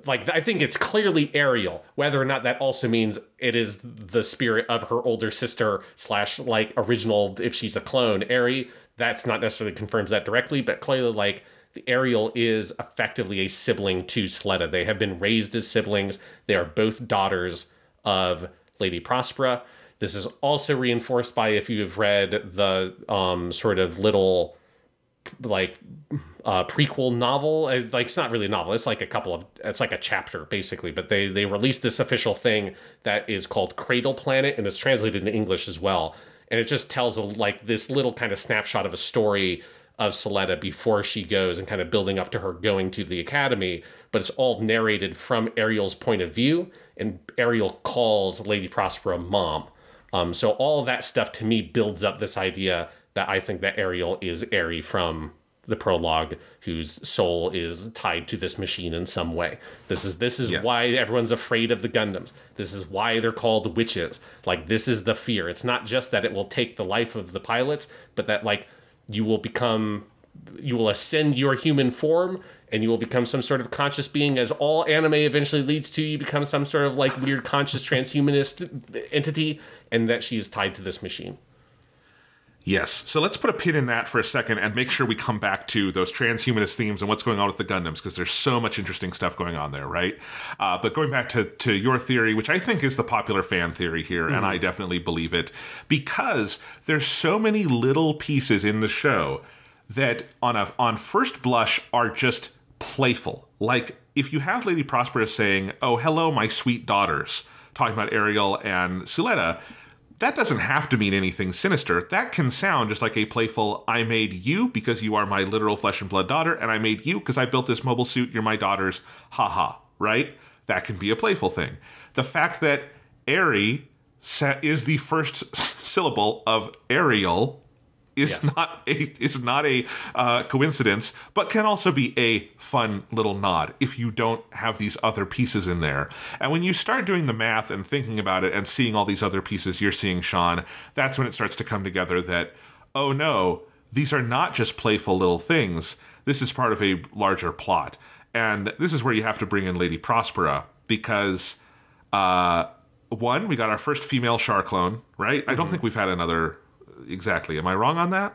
S1: like, I think it's clearly Ariel. Whether or not that also means it is the spirit of her older sister / like original, if she's a clone, Eri, that's not necessarily confirms that directly, but clearly, like, the Ariel is effectively a sibling to Sleda. They have been raised as siblings. They are both daughters of Lady Prospera. This is also reinforced by, if you have read the sort of little, like, prequel novel. Like, it's not really a novel. It's like it's like a chapter, basically. But they released this official thing that is called Cradle Planet, and it's translated into English as well. And it just tells, like, this little kind of snapshot of a story of Suletta before she goes and kind of building up to her going to the academy. But it's all narrated from Ariel's point of view, and Ariel calls Lady Prospera mom. So all of that stuff, to me, builds up this idea that I think that Ariel is Eri from the prologue, whose soul is tied to this machine in some way. This is yes. Why everyone's afraid of the Gundams. This is why they're called witches. Like, this is the fear. It's not just that it will take the life of the pilots, but that, like, you will ascend your human form and you will become some sort of conscious being, as all anime eventually leads to. You become some sort of, like, weird conscious transhumanist entity, and that she's tied to this machine.
S2: Yes. So let's put a pin in that for a second and make sure we come back to those transhumanist themes and what's going on with the Gundams, because there's so much interesting stuff going on there, right? But going back to your theory, which I think is the popular fan theory here, and I definitely believe it, because there's so many little pieces in the show that on first blush are just playful. Like, if you have Lady Prospera saying, "Oh, hello, my sweet daughters," talking about Ariel and Suletta, that doesn't have to mean anything sinister. That can sound just like a playful, I made you because you are my literal flesh and blood daughter, and I made you because I built this mobile suit, you're my daughters, haha, right? That can be a playful thing. The fact that Eri is the first syllable of Ariel is not a coincidence, but can also be a fun little nod if you don't have these other pieces in there. And when you start doing the math and thinking about it and seeing all these other pieces you're seeing, Sean, that's when it starts to come together that, oh no, these are not just playful little things. This is part of a larger plot. And this is where you have to bring in Lady Prospera, because one, we got our first female Char clone, right? I don't think we've had another. Exactly. Am I wrong on that?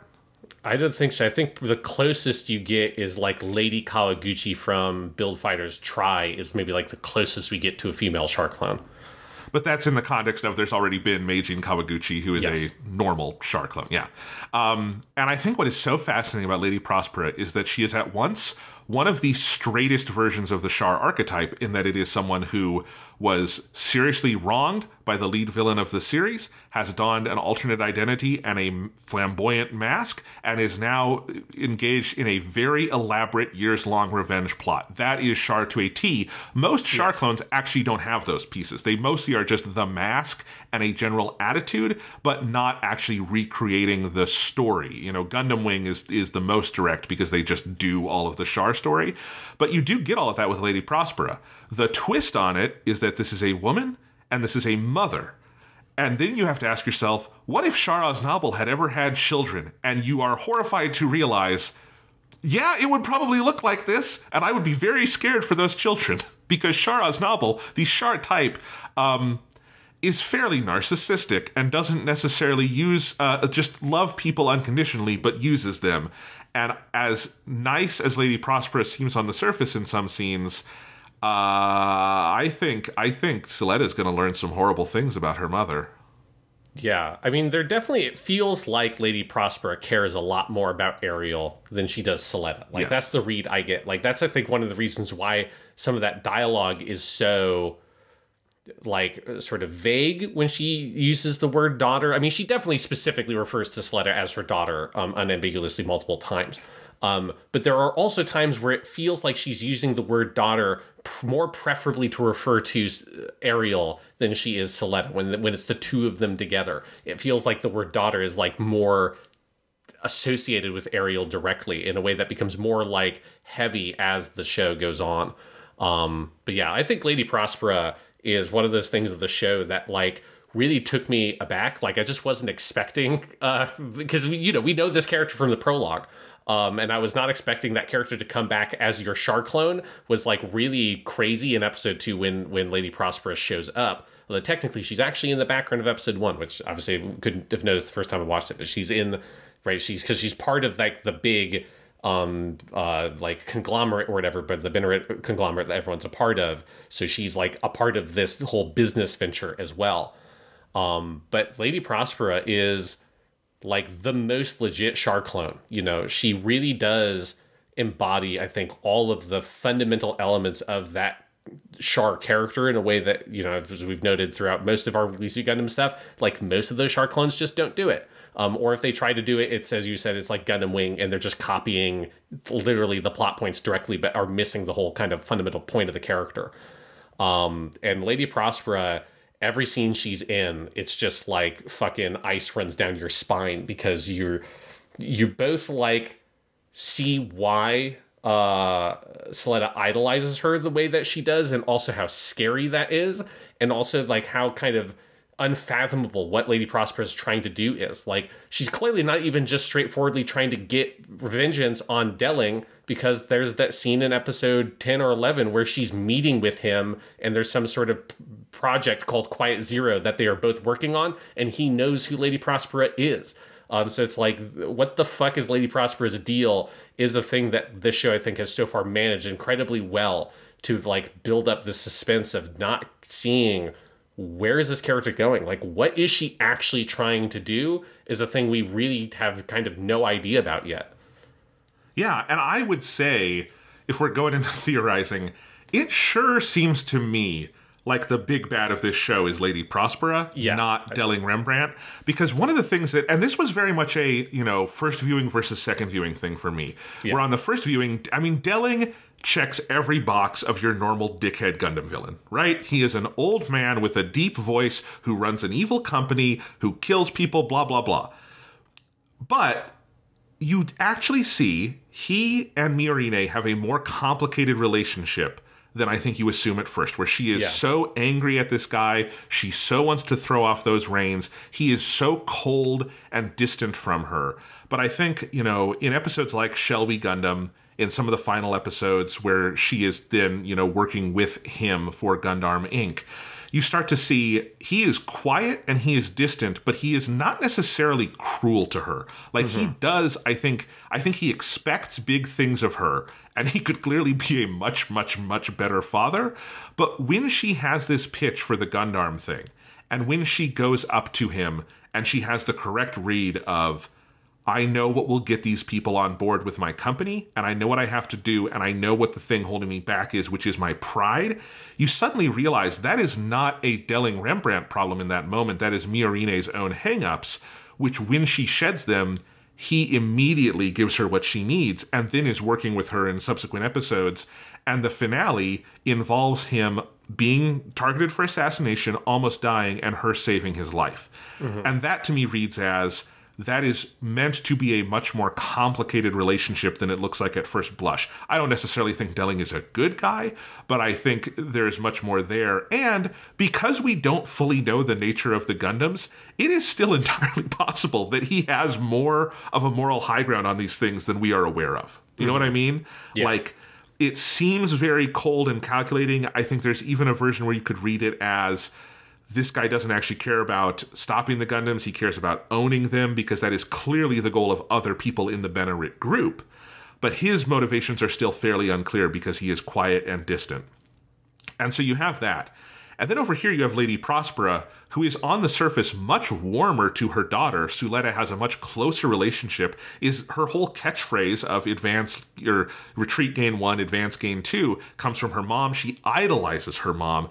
S1: I don't think so. I think the closest you get is, like, Lady Kawaguchi from Build Fighters Try is maybe, like, the closest we get to a female Char clone.
S2: But that's in the context of there's already been Meijin Kawaguchi, who is a normal Char clone. Yeah. And I think what is so fascinating about Lady Prospera is that she is at once one of the straightest versions of the Char archetype, in that it is someone who was seriously wronged by the lead villain of the series, has donned an alternate identity and a flamboyant mask, and is now engaged in a very elaborate years-long revenge plot. That is Char to a T. Most Char clones actually don't have those pieces. They mostly are just the mask and a general attitude, but not actually recreating the story. You know, Gundam Wing is the most direct because they just do all of the Char story. But you do get all of that with Lady Prospera. The twist on it is that this is a woman and this is a mother. And then you have to ask yourself, what if Char Aznable had ever had children? And you are horrified to realize, yeah, it would probably look like this, and I would be very scared for those children. Because Char Aznable, the Char type, is fairly narcissistic and doesn't necessarily just love people unconditionally, but uses them. And as nice as Lady Prospera seems on the surface in some scenes, I think Suletta is going to learn some horrible things about her mother.
S1: Yeah, I mean, it feels like Lady Prospera cares a lot more about Ariel than she does Suletta. Like, that's the read I get. Like, that's, I think, one of the reasons why some of that dialogue is so, like, sort of vague when she uses the word daughter. I mean, she definitely specifically refers to Suletta as her daughter unambiguously multiple times. But there are also times where it feels like she's using the word daughter more preferably to refer to Ariel than she is Suletta when it's the two of them together. It feels like the word daughter is, like, more associated with Ariel directly in a way that becomes more like heavy as the show goes on. But yeah, I think Lady Prospera is one of those things of the show that like really took me aback. Like I just wasn't expecting, because we know this character from the prologue. And I was not expecting that character to come back as your Char clone. Was like really crazy in episode 2 when Lady Prospera shows up. Although technically she's actually in the background of episode 1, which obviously I couldn't have noticed the first time I watched it, but she's in, right? She's part of like the big like conglomerate or whatever, but the Benerit conglomerate that everyone's a part of. So she's like a part of this whole business venture as well. But Lady Prospera is like the most legit Char clone. You know, she really does embody, I think, all of the fundamental elements of that Char character in a way that, you know, as we've noted throughout most of our Weekly Sea Gundam stuff, like most of those Char clones just don't do it. Or if they try to do it, it's, as you said, it's like Gundam Wing, and they're just copying literally the plot points directly, but are missing the whole kind of fundamental point of the character. And Lady Prospera, every scene she's in, it's just like fucking ice runs down your spine, because you both like see why Suletta idolizes her the way that she does, and also how scary that is, and also like how kind of unfathomable what Lady Prospera is trying to do is. Like, she's clearly not even just straightforwardly trying to get vengeance on Delling, because there's that scene in episode 10 or 11 where she's meeting with him, and there's some sort of project called Quiet Zero that they are both working on, and he knows who Lady Prospera is. So it's like, what the fuck is Lady Prospera's deal is a thing that this show, I think, has so far managed incredibly well to like build up the suspense of not seeing where is this character going? Like, what is she actually trying to do is a thing we really have kind of no idea about yet.
S2: Yeah, and I would say, if we're going into theorizing, it sure seems to me like the big bad of this show is Lady Prospera, not Delling Rembrandt. Because one of the things that, and this was very much a, you know, first viewing versus second viewing thing for me. Yeah. Where on the first viewing, I mean, Delling checks every box of your normal dickhead Gundam villain, right? He is an old man with a deep voice who runs an evil company, who kills people, blah, blah, blah. But you actually see he and Miorine have a more complicated relationship than I think you assume at first, where she is so angry at this guy. She so wants to throw off those reins. He is so cold and distant from her. But I think, you know, in episodes like Shall We Gundam, in some of the final episodes where she is then, you know, working with him for Gundam Inc., you start to see he is quiet and he is distant, but he is not necessarily cruel to her. Like, he does, I think he expects big things of her, and he could clearly be a much, much, much better father. But when she has this pitch for the Gundam thing, and when she goes up to him and she has the correct read of, I know what will get these people on board with my company, and I know what I have to do, and I know what the thing holding me back is, which is my pride, you suddenly realize that is not a Delling Rembrandt problem in that moment. That is Miorine's own hang-ups, which when she sheds them, he immediately gives her what she needs, and then is working with her in subsequent episodes. And the finale involves him being targeted for assassination, almost dying, and her saving his life. And that to me reads as, that is meant to be a much more complicated relationship than it looks like at first blush. I don't necessarily think Delling is a good guy, but I think there's much more there. And because we don't fully know the nature of the Gundams, it is still entirely possible that he has more of a moral high ground on these things than we are aware of. You know what I mean? Yeah. Like, it seems very cold and calculating. I think there's even a version where you could read it as, this guy doesn't actually care about stopping the Gundams. He cares about owning them, because that is clearly the goal of other people in the Benerit group. But his motivations are still fairly unclear because he is quiet and distant. And so you have that. And then over here you have Lady Prospera, who is on the surface much warmer to her daughter. Suletta has a much closer relationship. Is her whole catchphrase of advance, or retreat gain 1, advance gain 2, comes from her mom. She idolizes her mom.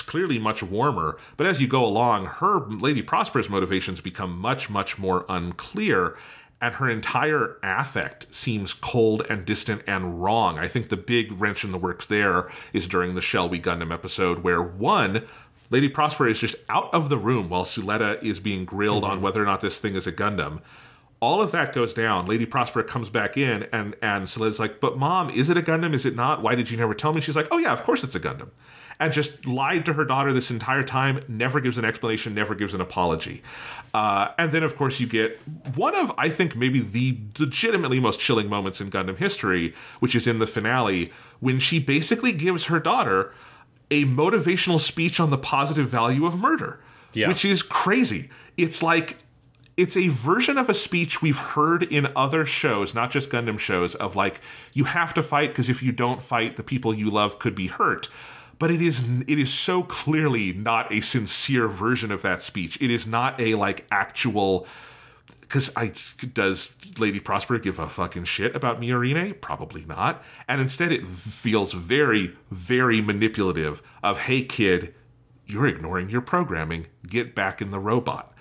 S2: Clearly much warmer, but as you go along, her Lady Prospera's motivations become much, much more unclear, and her entire affect seems cold and distant and wrong. I think the big wrench in the works there is during the Shall We Gundam episode, where one, Lady Prospera is just out of the room while Suletta is being grilled on whether or not this thing is a Gundam. all of that goes down. Lady Prospera comes back in, and Saletta's like, but Mom, is it a Gundam? Is it not? Why did you never tell me? She's like, oh yeah, of course it's a Gundam. And just lied to her daughter this entire time, never gives an explanation, never gives an apology. And then, of course, you get one of, I think, maybe the legitimately most chilling moments in Gundam history, which is in the finale, when she basically gives her daughter a motivational speech on the positive value of murder, which is crazy. It's like, it's a version of a speech we've heard in other shows, not just Gundam shows, of like, you have to fight because if you don't fight, the people you love could be hurt. But it is so clearly not a sincere version of that speech. It is not a like actual, because does Lady Prospera give a fucking shit about Miorine? Probably not. And instead it feels very, very manipulative of, hey kid, you're ignoring your programming. Get back in the robot.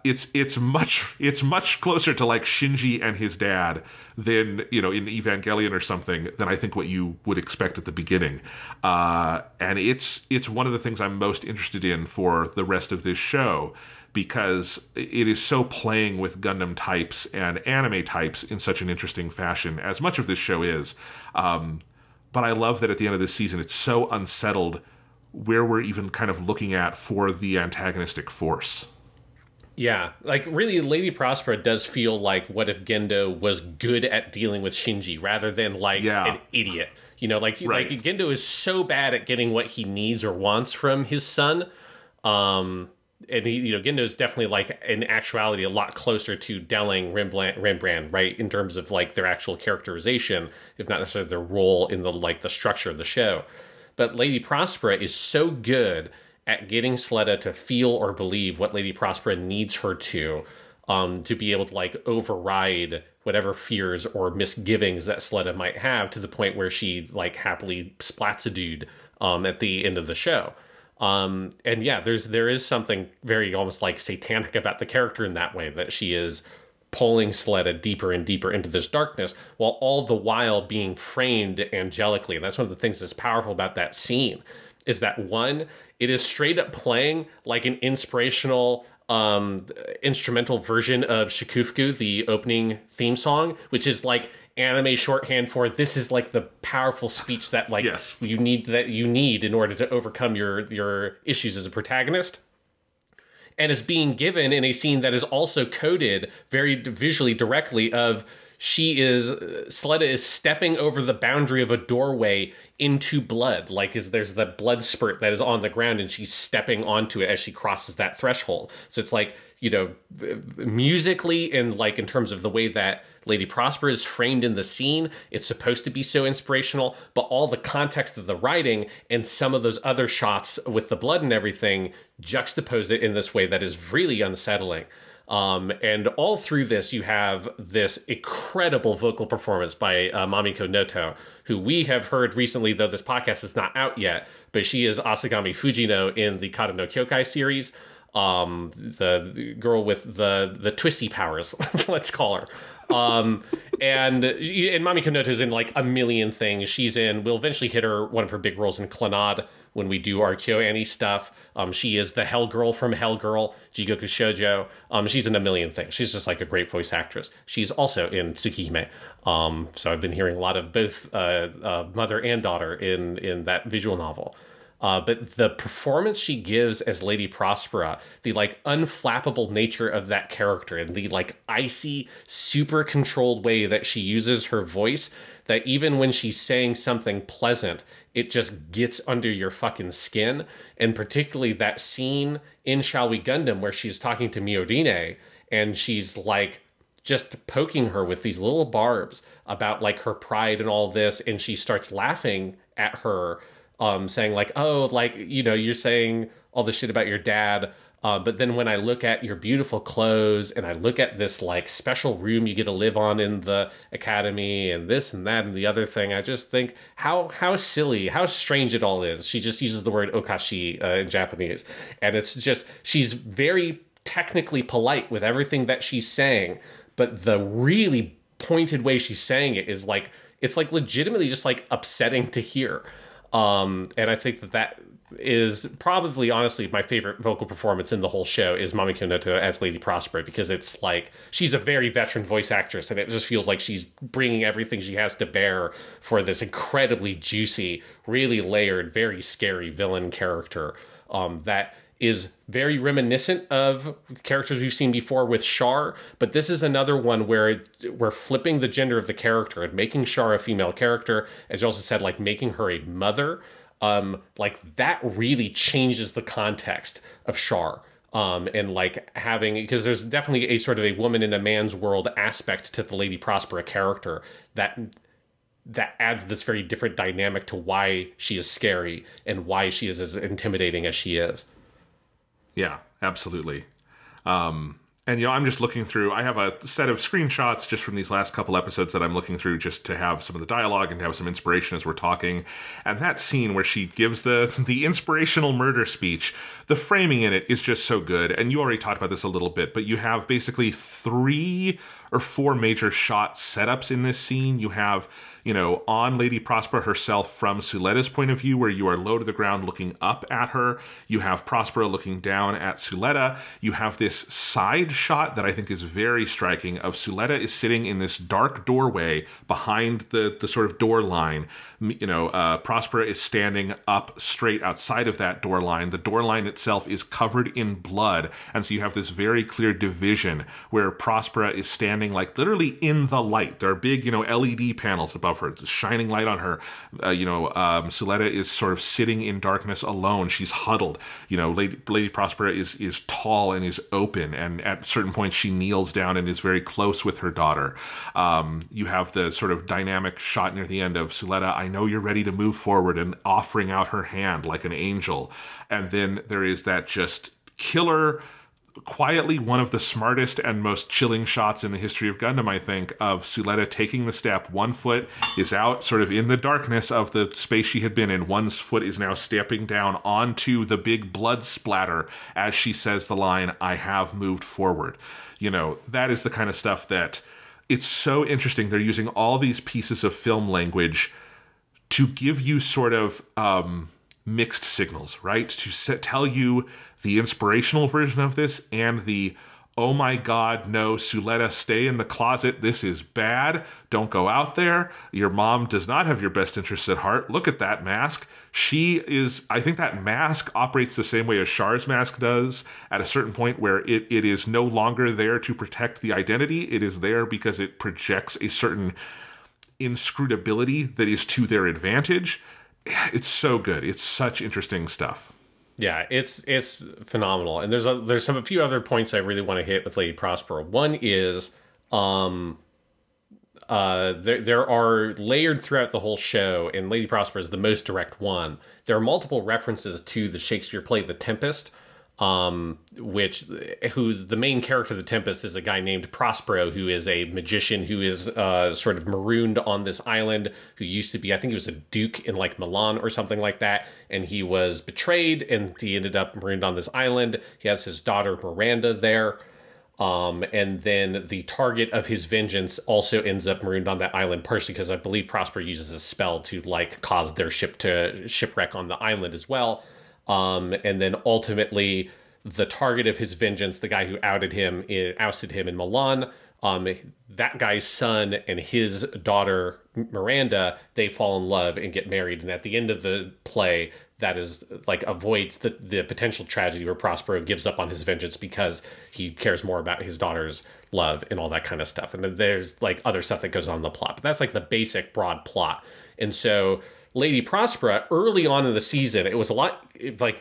S2: It's much closer to like Shinji and his dad than, in Evangelion or something, than I think what you would expect at the beginning. And it's one of the things I'm most interested in for the rest of this show, because it is so playing with Gundam types and anime types in such an interesting fashion, as much of this show is. But I love that at the end of this season, it's so unsettled where we're even kind of looking at for the antagonistic force.
S1: Yeah, like really, Lady Prospera does feel like what if Gendo was good at dealing with Shinji rather than like an idiot. Like Gendo is so bad at getting what he needs or wants from his son. And Gendo is definitely like in actuality a lot closer to Delling, Rembrandt, right, in terms of like their actual characterization, if not necessarily their role in the structure of the show. But Lady Prospera is so good at getting Sletta to feel or believe what Lady Prospera needs her to be able to like override whatever fears or misgivings that Sletta might have, to the point where she like happily splats a dude at the end of the show. And yeah, there is something very almost like satanic about the character in that way, that she is pulling Sletta deeper and deeper into this darkness, while all the while being framed angelically. And that's one of the things that's powerful about that scene, is that one, it is straight up playing like an inspirational instrumental version of Shikufuku, the opening theme song, which is like anime shorthand for this is like the powerful speech that like you need in order to overcome your issues as a protagonist. And is being given in a scene that is also coded very visually directly of Sletta is stepping over the boundary of a doorway into blood. Like there's the blood spurt that is on the ground, and she's stepping onto it as she crosses that threshold. So it's like, musically and like in terms of the way that Lady Prospera is framed in the scene, it's supposed to be so inspirational, but all the context of the writing and some of those other shots with the blood and everything juxtaposed it in this way that is really unsettling. And all through this, you have this incredible vocal performance by Mamiko Noto, who we have heard recently, though this podcast is not out yet, but she is Asagami Fujino in the Kata no Kyokai series, the girl with the twisty powers, let's call her. And Mamiko Noto is in like a million things. We'll eventually hit one of her big roles in Clannad when we do our KyoAni stuff. She is the Hell Girl from Hell Girl, Jigoku Shoujo. She's in a million things. She's just like a great voice actress. She's also in Tsukihime. So I've been hearing a lot of both mother and daughter in that visual novel. But the performance she gives as Lady Prospera, the like unflappable nature of that character, and the like icy, super controlled way that she uses her voice, that even when she's saying something pleasant, it just gets under your fucking skin. And particularly that scene in Shall We Gundam where she's talking to Miorine, and she's like just poking her with these little barbs about like her pride and all this, and she starts laughing at her, saying like, oh, like, you're saying all this shit about your dad, but then when I look at your beautiful clothes and I look at this like special room you get to live on in the academy and this and that and the other thing, I just think how silly, how strange it all is. She just uses the word okashi in Japanese, and it's just, she's very technically polite with everything that she's saying, but the really pointed way she's saying it is like, it's like legitimately just like upsetting to hear. And I think that is probably, honestly, my favorite vocal performance in the whole show is Mamiko Noto as Lady Prospera, because it's like she's a very veteran voice actress, and it just feels like she's bringing everything she has to bear for this incredibly juicy, really layered, very scary villain character that is very reminiscent of characters we've seen before with Char, but this is another one where we're flipping the gender of the character and making Char a female character, as you also said, like making her a mother. Like that really changes the context of Char. And like having, because there's definitely a sort of a woman in a man's world aspect to the Lady Prospera character that adds this very different dynamic to why she is scary and why she is as intimidating as she is.
S2: Yeah, absolutely. And, I'm just looking through, I have a set of screenshots just from these last couple episodes that I'm looking through just to have some of the dialogue and have some inspiration as we're talking. And that scene where she gives the inspirational murder speech, the framing in it is just so good. And you already talked about this a little bit, but you have basically 3 or 4 major shot setups in this scene. You have, on Lady Prospera herself from Suletta's point of view, where you are low to the ground looking up at her. You have Prospera looking down at Suletta. You have this side shot that I think is very striking of Suletta is sitting in this dark doorway behind the sort of door line. Prospera is standing up straight outside of that door line. The door line itself is covered in blood. And so you have this very clear division where Prospera is standing like literally in the light. There are big, LED panels above her. It's a shining light on her. Suletta is sort of sitting in darkness alone. She's huddled. Lady Prospera is tall and is open. And at certain points, she kneels down and is very close with her daughter. You have the sort of dynamic shot near the end of Suletta, I know you're ready to move forward, and offering out her hand like an angel. And then there is that just killer, quietly one of the smartest and most chilling shots in the history of Gundam, I think, of Suletta taking the step. One foot is out sort of in the darkness of the space she had been in. One foot is now stepping down onto the big blood splatter as she says the line, I have moved forward. That is the kind of stuff that it's so interesting. They're using all these pieces of film language to give you sort of mixed signals, right? To tell you the inspirational version of this and the, oh my God, no, Suletta, stay in the closet. This is bad. Don't go out there. Your mom does not have your best interests at heart. Look at that mask. I think that mask operates the same way as Char's mask does at a certain point where it is no longer there to protect the identity. It is there because it projects a certain inscrutability that is to their advantage. It's so good. It's such interesting stuff.
S1: Yeah, it's phenomenal. And there's a few other points I really want to hit with Lady Prospera. One is there are layered throughout the whole show, and Lady Prospera is the most direct one. There are multiple references to the Shakespeare play The Tempest, who's the main character of The Tempest is a guy named Prospero, who is a magician who is sort of marooned on this island, who used to be, I think he was a duke in like Milan or something like that, and he was betrayed and he ended up marooned on this island. He has his daughter Miranda there, and then the target of his vengeance also ends up marooned on that island, partially because I believe Prospero uses a spell to like cause their ship to shipwreck on the island as well. And then ultimately, the target of his vengeance, the guy who ousted him in Milan, that guy's son and his daughter, Miranda, they fall in love and get married. And at the end of the play, that is like avoids the potential tragedy where Prospero gives up on his vengeance because he cares more about his daughter's love and all that kind of stuff. And then there's like other stuff that goes on in the plot. But that's like the basic broad plot. And so Lady Prospera, early on in the season, it was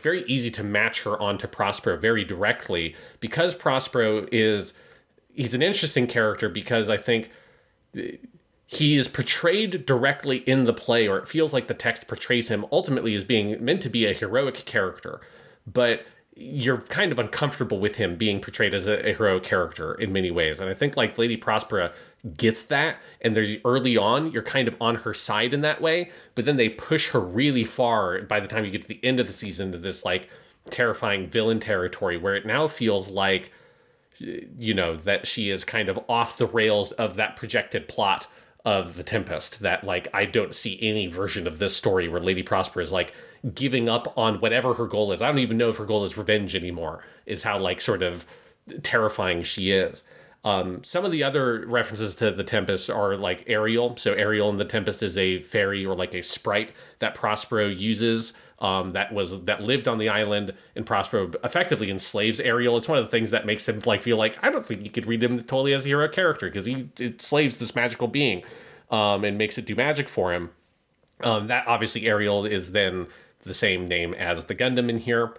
S1: very easy to match her onto Prospero very directly, because Prospero he's an interesting character because I think he is portrayed directly in the play, or it feels like the text portrays him ultimately as being meant to be a heroic character, but you're kind of uncomfortable with him being portrayed as a heroic character in many ways. And I think like Lady Prospera gets that, and there's early on you're kind of on her side in that way, but then they push her really far by the time you get to the end of the season to this like terrifying villain territory where it now feels like that she is kind of off the rails of that projected plot of The Tempest that, like, I don't see any version of this story where Lady Prospera is, like, giving up on whatever her goal is. I don't even know if her goal is revenge anymore, is how, like, sort of terrifying she is. Some of the other references to The Tempest are, like, Ariel. So Ariel in The Tempest is a fairy, or like a sprite that Prospero uses, that lived on the island, and Prospero effectively enslaves Ariel. It's one of the things that makes him, like, feel like, I don't think you could read him totally as a hero character, because he enslaves this magical being, and makes it do magic for him. That obviously Ariel is then the same name as the Gundam in here.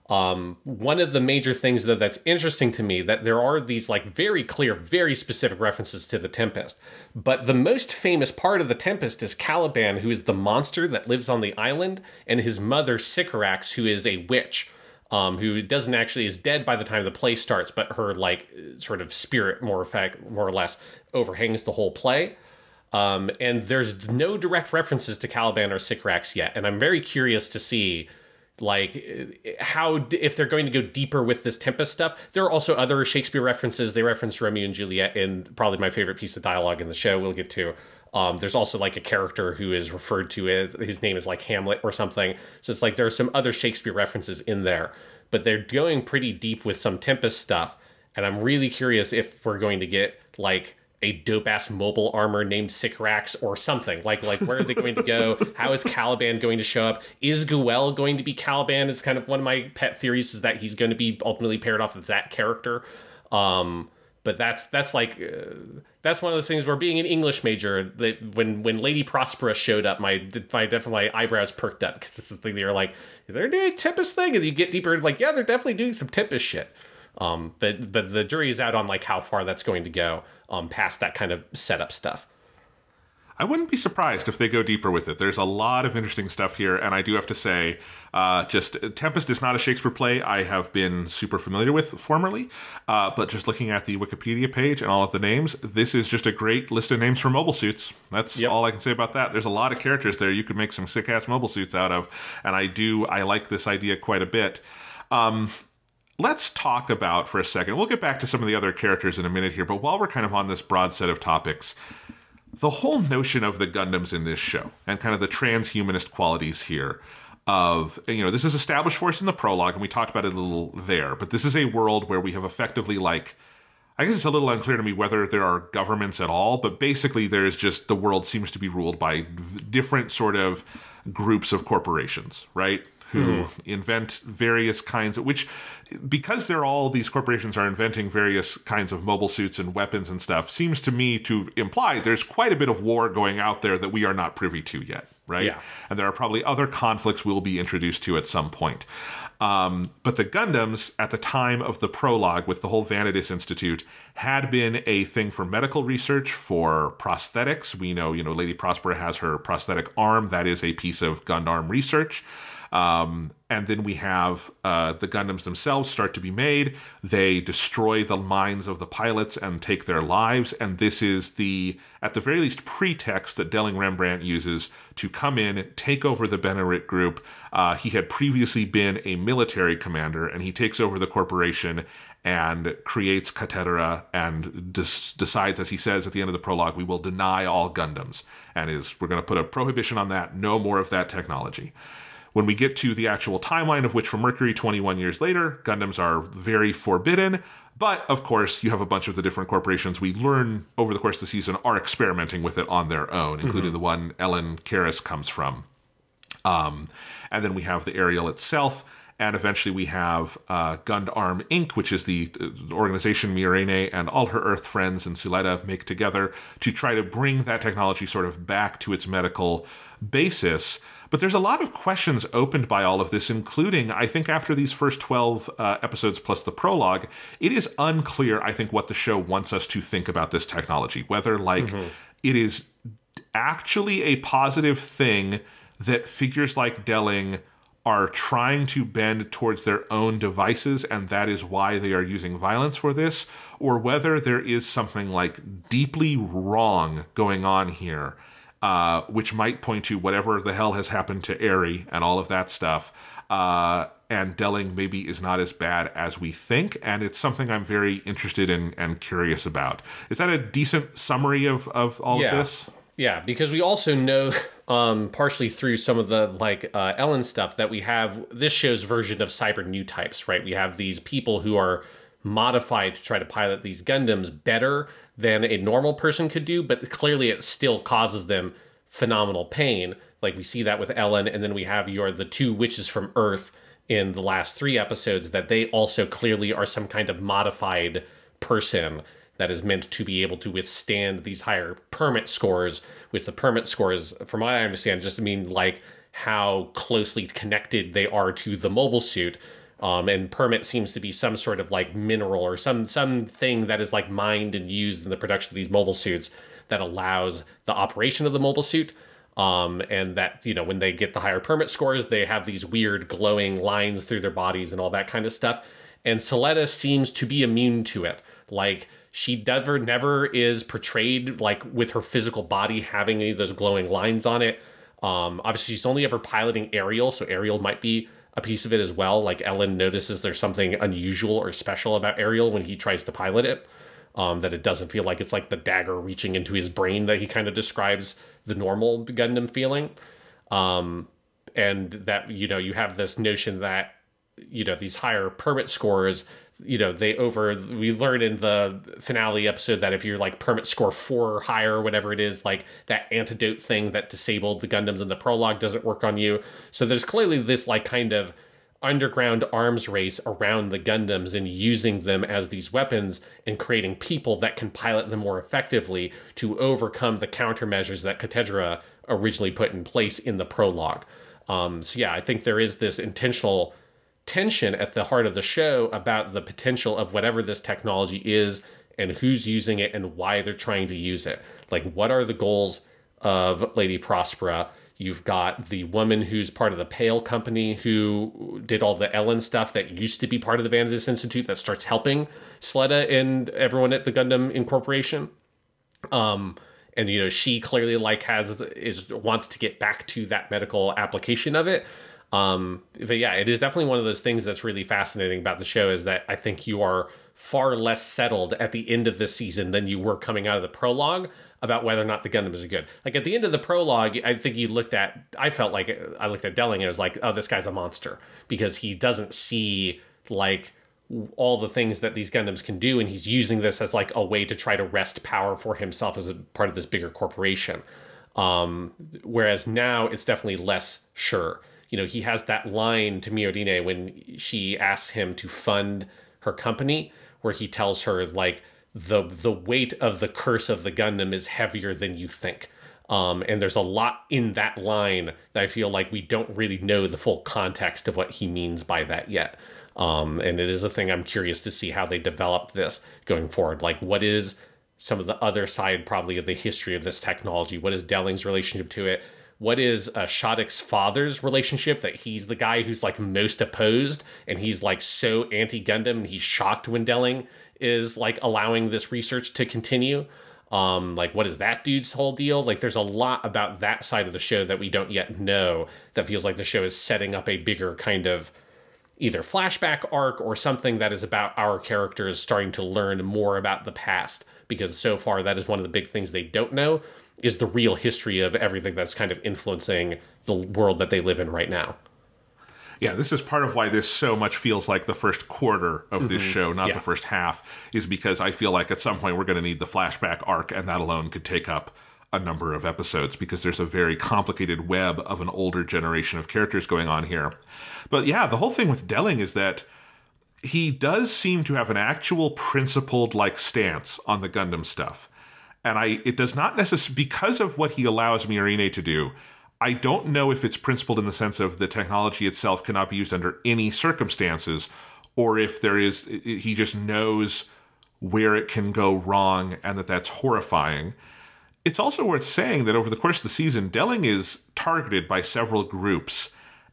S1: One of the major things, though, that's interesting to me, that there are these, like, very clear, very specific references to the Tempest. But the most famous part of the Tempest is Caliban, who is the monster that lives on the island, and his mother, Sycorax, who is a witch, who doesn't actually, is dead by the time the play starts, but her, like, sort of spirit, more or less, overhangs the whole play. And there's no direct references to Caliban or Sycorax yet, and I'm very curious to see, like, how, if they're going to go deeper with this Tempest stuff. There are also other Shakespeare references. They reference Romeo and Juliet in probably my favorite piece of dialogue in the show we'll get to. There's also, like, a character who is referred to as, his name is, like, Hamlet or something. So it's like there are some other Shakespeare references in there. But they're going pretty deep with some Tempest stuff. And I'm really curious if we're going to get, like, a dope-ass mobile armor named Sycorax or something. Like where are they going to go? How is Caliban going to show up? Is Guel going to be Caliban? Is kind of one of my pet theories, is that he's going to be ultimately paired off with that character. But that's like, that's one of those things where, being an English major, that when Lady Prospera showed up, my eyebrows perked up, because it's the thing, they were like, they're doing a Tempest thing, and you get deeper, like, yeah, they're definitely doing some Tempest shit. But the jury is out on, like, how far that's going to go, past that kind of setup stuff.
S2: I wouldn't be surprised if they go deeper with it. There's a lot of interesting stuff here, and I do have to say, just Tempest is not a Shakespeare play I have been super familiar with formerly, but just looking at the Wikipedia page and all of the names, this is just a great list of names for mobile suits. That's all I can say about that. There's a lot of characters there you could make some sick-ass mobile suits out of, and I like this idea quite a bit. Let's talk about, for a second, we'll get back to some of the other characters in a minute here, but while we're kind of on this broad set of topics, the whole notion of the Gundams in this show, and kind of the transhumanist qualities here of, you know, this is established for us in the prologue, and we talked about it a little there, but this is a world where we have effectively, like, I guess it's a little unclear to me whether there are governments at all, but basically there's just, the world seems to be ruled by different sort of groups of corporations, right? Who invent various kinds of, which, because they're all, these corporations are inventing various kinds of mobile suits and weapons and stuff, seems to me to imply there's quite a bit of war going out there that we are not privy to yet, right? Yeah. And there are probably other conflicts we'll be introduced to at some point. But the Gundams, at the time of the prologue with the whole Vanadis Institute, had been a thing for medical research, for prosthetics. We know, Lady Prospera has her prosthetic arm. That is a piece of Gundam research. And then we have the Gundams themselves start to be made. They destroy the minds of the pilots and take their lives. And this is the, at the very least, pretext that Delling Rembrandt uses to come in, take over the Benerit group. He had previously been a military commander, and he takes over the corporation and creates Caterra and decides, as he says at the end of the prologue, we will deny all Gundams. And we're going to put a prohibition on that, no more of that technology. When we get to the actual timeline of Witch from Mercury 21 years later, Gundams are very forbidden. But, of course, you have a bunch of the different corporations we learn over the course of the season are experimenting with it on their own, including the one Ellen Karras comes from. And then we have the Ariel itself. And eventually we have Gundarm Inc., which is the organization Myrene and all her Earth friends and Suletta make together to try to bring that technology sort of back to its medical basis. But there's a lot of questions opened by all of this, including, I think after these first 12 episodes plus the prologue, it is unclear, I think, what the show wants us to think about this technology. Whether, it is actually a positive thing that figures like Delling are trying to bend towards their own devices, and that is why they are using violence for this, or whether there is something, like, deeply wrong going on here. which might point to whatever the hell has happened to Aerie and all of that stuff. And Delling maybe is not as bad as we think, and it's something I'm very interested in and curious about. Is that a decent summary of all of this?
S1: Yeah, because we also know, partially through some of the Ellen stuff, that we have this show's version of cyber new types, right? We have these people who are modified to try to pilot these Gundams better than a normal person could do, but clearly it still causes them phenomenal pain. Like we see that with Ellen, and then we have the two witches from Earth in the last 3 episodes, that they also clearly are some kind of modified person that is meant to be able to withstand these higher permit scores, which the permit scores, from what I understand, just mean like how closely connected they are to the mobile suit. And permit seems to be some sort of like mineral or something that is like mined and used in the production of these mobile suits that allows the operation of the mobile suit. And that, when they get the higher permit scores, they have these weird glowing lines through their bodies and all that kind of stuff. And Suletta seems to be immune to it. Like, she never is portrayed like with her physical body having any of those glowing lines on it. Obviously, she's only ever piloting Ariel, so Ariel might be a piece of it as well. Like, Ellen notices there's something unusual or special about Ariel when he tries to pilot it. That it doesn't feel like it's like the dagger reaching into his brain that he kind of describes the normal Gundam feeling. And that, you have this notion that, these higher permit scores, we learn in the finale episode that if you're like permit score 4 or higher, or whatever it is, like that antidote thing that disabled the Gundams in the prologue doesn't work on you. So there's clearly this like kind of underground arms race around the Gundams and using them as these weapons and creating people that can pilot them more effectively to overcome the countermeasures that Katedra originally put in place in the prologue. So yeah, I think there is this intentional tension at the heart of the show about the potential of whatever this technology is and who's using it and why they're trying to use it. Like, what are the goals of Lady Prospera? You've got the woman who's part of the Pale Company who did all the Ellen stuff that used to be part of the Vanadis Institute that starts helping Suletta and everyone at the Gundam Incorporation. And, she clearly wants to get back to that medical application of it. But yeah, it is definitely one of those things that's really fascinating about the show, is that I think you are far less settled at the end of this season than you were coming out of the prologue about whether or not the Gundams are good. Like, at the end of the prologue, I think I felt like I looked at Delling and I was like, oh, this guy's a monster, because he doesn't see like all the things that these Gundams can do, and he's using this as like a way to try to wrest power for himself as a part of this bigger corporation. Whereas now it's definitely less sure. He has that line to Miorine when she asks him to fund her company, where he tells her like the weight of the curse of the Gundam is heavier than you think. And there's a lot in that line that I feel like we don't really know the full context of what he means by that yet. And it is a thing I'm curious to see how they develop this going forward. Like, what is some of the other side probably of the history of this technology? What is Delling's relationship to it? What is Shattuck's father's relationship, that he's the guy who's like most opposed and he's like so anti-Gundam and he's shocked when Delling is like allowing this research to continue? Like, what is that dude's whole deal? Like, there's a lot about that side of the show that we don't yet know, that feels like the show is setting up a bigger kind of either flashback arc or something that is about our characters starting to learn more about the past, because so far that is one of the big things they don't know, is the real history of everything that's kind of influencing the world that they live in right now.
S2: Yeah, this is part of why this so much feels like the first quarter of this show, not the first half, is because I feel like at some point we're going to need the flashback arc, and that alone could take up a number of episodes, because there's a very complicated web of an older generation of characters going on here. But yeah, the whole thing with Delling is that he does seem to have an actual principled like stance on the Gundam stuff. And it does not necessarily, because of what he allows Miorine to do, I don't know if it's principled in the sense of the technology itself cannot be used under any circumstances, or if he just knows where it can go wrong and that's horrifying. It's also worth saying that over the course of the season, Delling is targeted by several groups,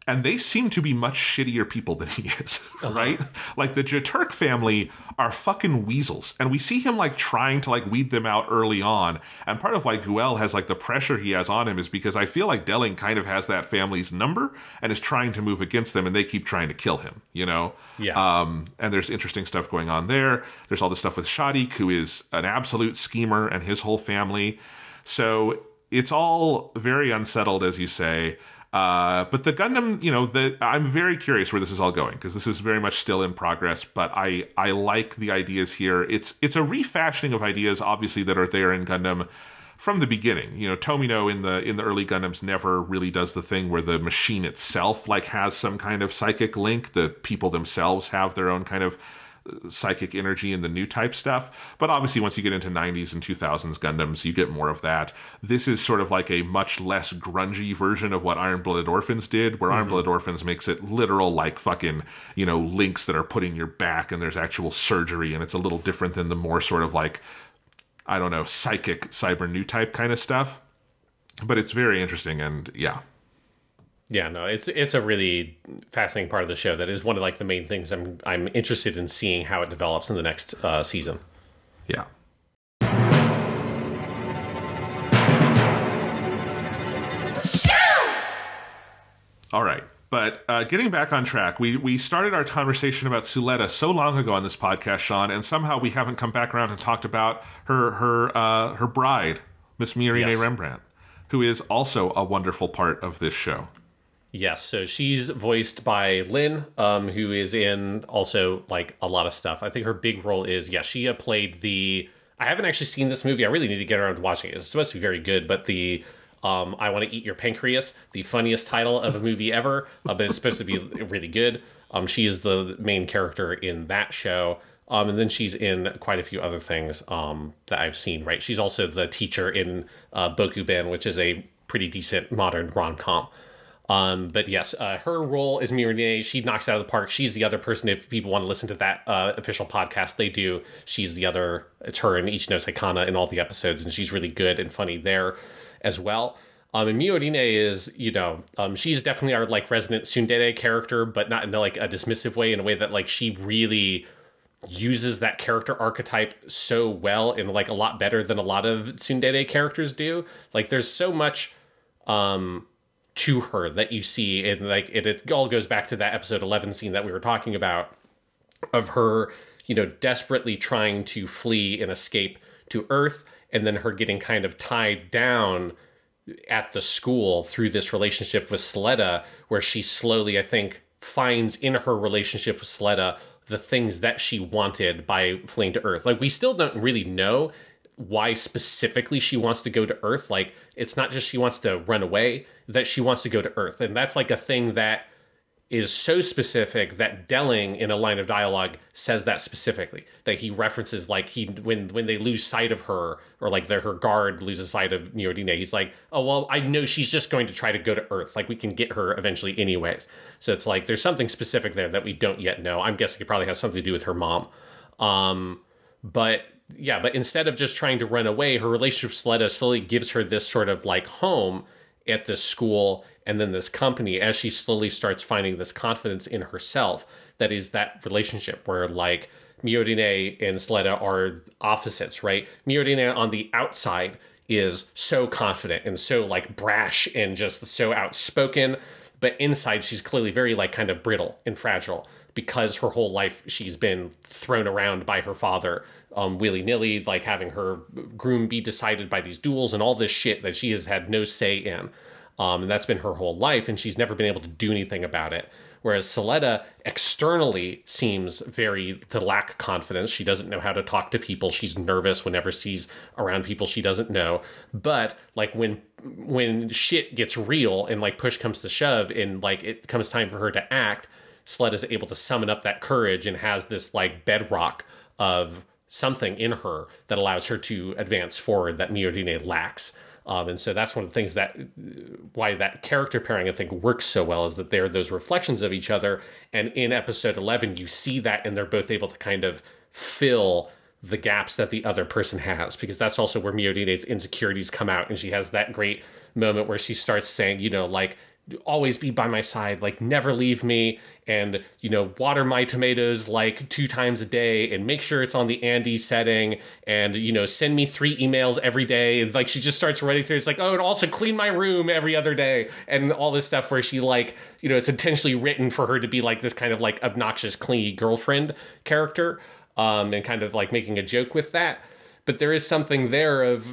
S2: and they seem to be much shittier people than he is, right? Like the Jaturk family are fucking weasels, and we see him like trying to like weed them out early on. And part of why Guel has like the pressure he has on him is because I feel like Delling kind of has that family's number and is trying to move against them, and they keep trying to kill him, you know?
S1: Yeah.
S2: And there's interesting stuff going on there. There's all this stuff with Shadik, who is an absolute schemer, and his whole family. So it's all very unsettled, as you say. But the Gundam, you know, I'm very curious where this is all going, because this is very much still in progress. But I like the ideas here. It's a refashioning of ideas, obviously, that are there in Gundam from the beginning. You know, Tomino in the early Gundams never really does the thing where the machine itself like has some kind of psychic link. The people themselves have their own kind of psychic energy in the new type stuff. But obviously once you get into 90s and 2000s Gundams, you get more of that. This is sort of like a much less grungy version of what Iron-Blooded Orphans did, where Iron-Blooded Orphans makes it literal, like fucking, you know, links that are put in your back and there's actual surgery, and it's a little different than the more sort of like, I don't know, psychic cyber new type kind of stuff. But it's very interesting, and yeah.
S1: Yeah, no, it's a really fascinating part of the show that is one of like the main things I'm interested in seeing how it develops in the next season.
S2: Yeah. All right. But getting back on track, we started our conversation about Suletta so long ago on this podcast, Sean, and somehow we haven't come back around and talked about her bride, Miss Miorine Rembrandt, who is also a wonderful part of this show.
S1: Yes, so she's voiced by Lynn, who is in also like a lot of stuff. I think her big role is, she played I haven't actually seen this movie. I really need to get around to watching it. It's supposed to be very good, but the I Want to Eat Your Pancreas, the funniest title of a movie ever, but it's supposed to be really good. She is the main character in that show. And then she's in quite a few other things that I've seen, right? She's also the teacher in Bokuben, which is a pretty decent modern rom-com. But yes, her role is Miorine. She knocks it out of the park. She's the other person. If people want to listen to that official podcast, they do. She's the other. It's her and Ichino Seikana in all the episodes, and she's really good and funny there as well. And Miorine is, she's definitely our like resident tsundere character, but not in like a dismissive way, in a way that like she really uses that character archetype so well and like a lot better than a lot of tsundere characters do. Like there's so much to her that you see, and like it all goes back to that episode 11 scene that we were talking about of her, desperately trying to flee and escape to Earth, and then her getting kind of tied down at the school through this relationship with Suletta, where she slowly, I think, finds in her relationship with Suletta the things that she wanted by fleeing to Earth. Like, we still don't really know why specifically she wants to go to Earth. Like, it's not just she wants to run away, that she wants to go to Earth. And that's like a thing that is so specific that Delling in a line of dialogue says that specifically, that he references like when they lose sight of her, or like her guard loses sight of Miorine, he's like, oh, well, I know she's just going to try to go to Earth. Like, we can get her eventually anyways. So it's like, there's something specific there that we don't yet know. I'm guessing it probably has something to do with her mom. But instead of just trying to run away, her relationship with Suletta slowly gives her this sort of like home at this school and then this company, as she slowly starts finding this confidence in herself. That is that relationship where like Miorine and Suletta are opposites, right? Miorine on the outside is so confident and so like brash and just so outspoken, but inside she's clearly very like kind of brittle and fragile, because her whole life she's been thrown around by her father, willy-nilly, like having her groom be decided by these duels and all this shit that she has had no say in. And that's been her whole life, and she's never been able to do anything about it. Whereas Suletta externally seems to lack confidence. She doesn't know how to talk to people. She's nervous whenever she's around people she doesn't know. But like when shit gets real and like push comes to shove and like it comes time for her to act, Suletta's able to summon up that courage and has this like bedrock of something in her that allows her to advance forward that Miorine lacks. And so that's one of the things why that character pairing, I think, works so well, is that they're those reflections of each other. And in episode 11, you see that, and they're both able to kind of fill the gaps that the other person has, because that's also where Miorine's insecurities come out. And she has that great moment where she starts saying, like, always be by my side, like never leave me, and, you know, water my tomatoes like 2 times a day, and make sure it's on the Andes setting, and, you know, send me 3 emails every day. It's like she just starts writing through. It's like, oh, and also clean my room every other day, and all this stuff where she, like, you know, it's intentionally written for her to be like this kind of like obnoxious, clingy girlfriend character, and kind of like making a joke with that. But there is something there of,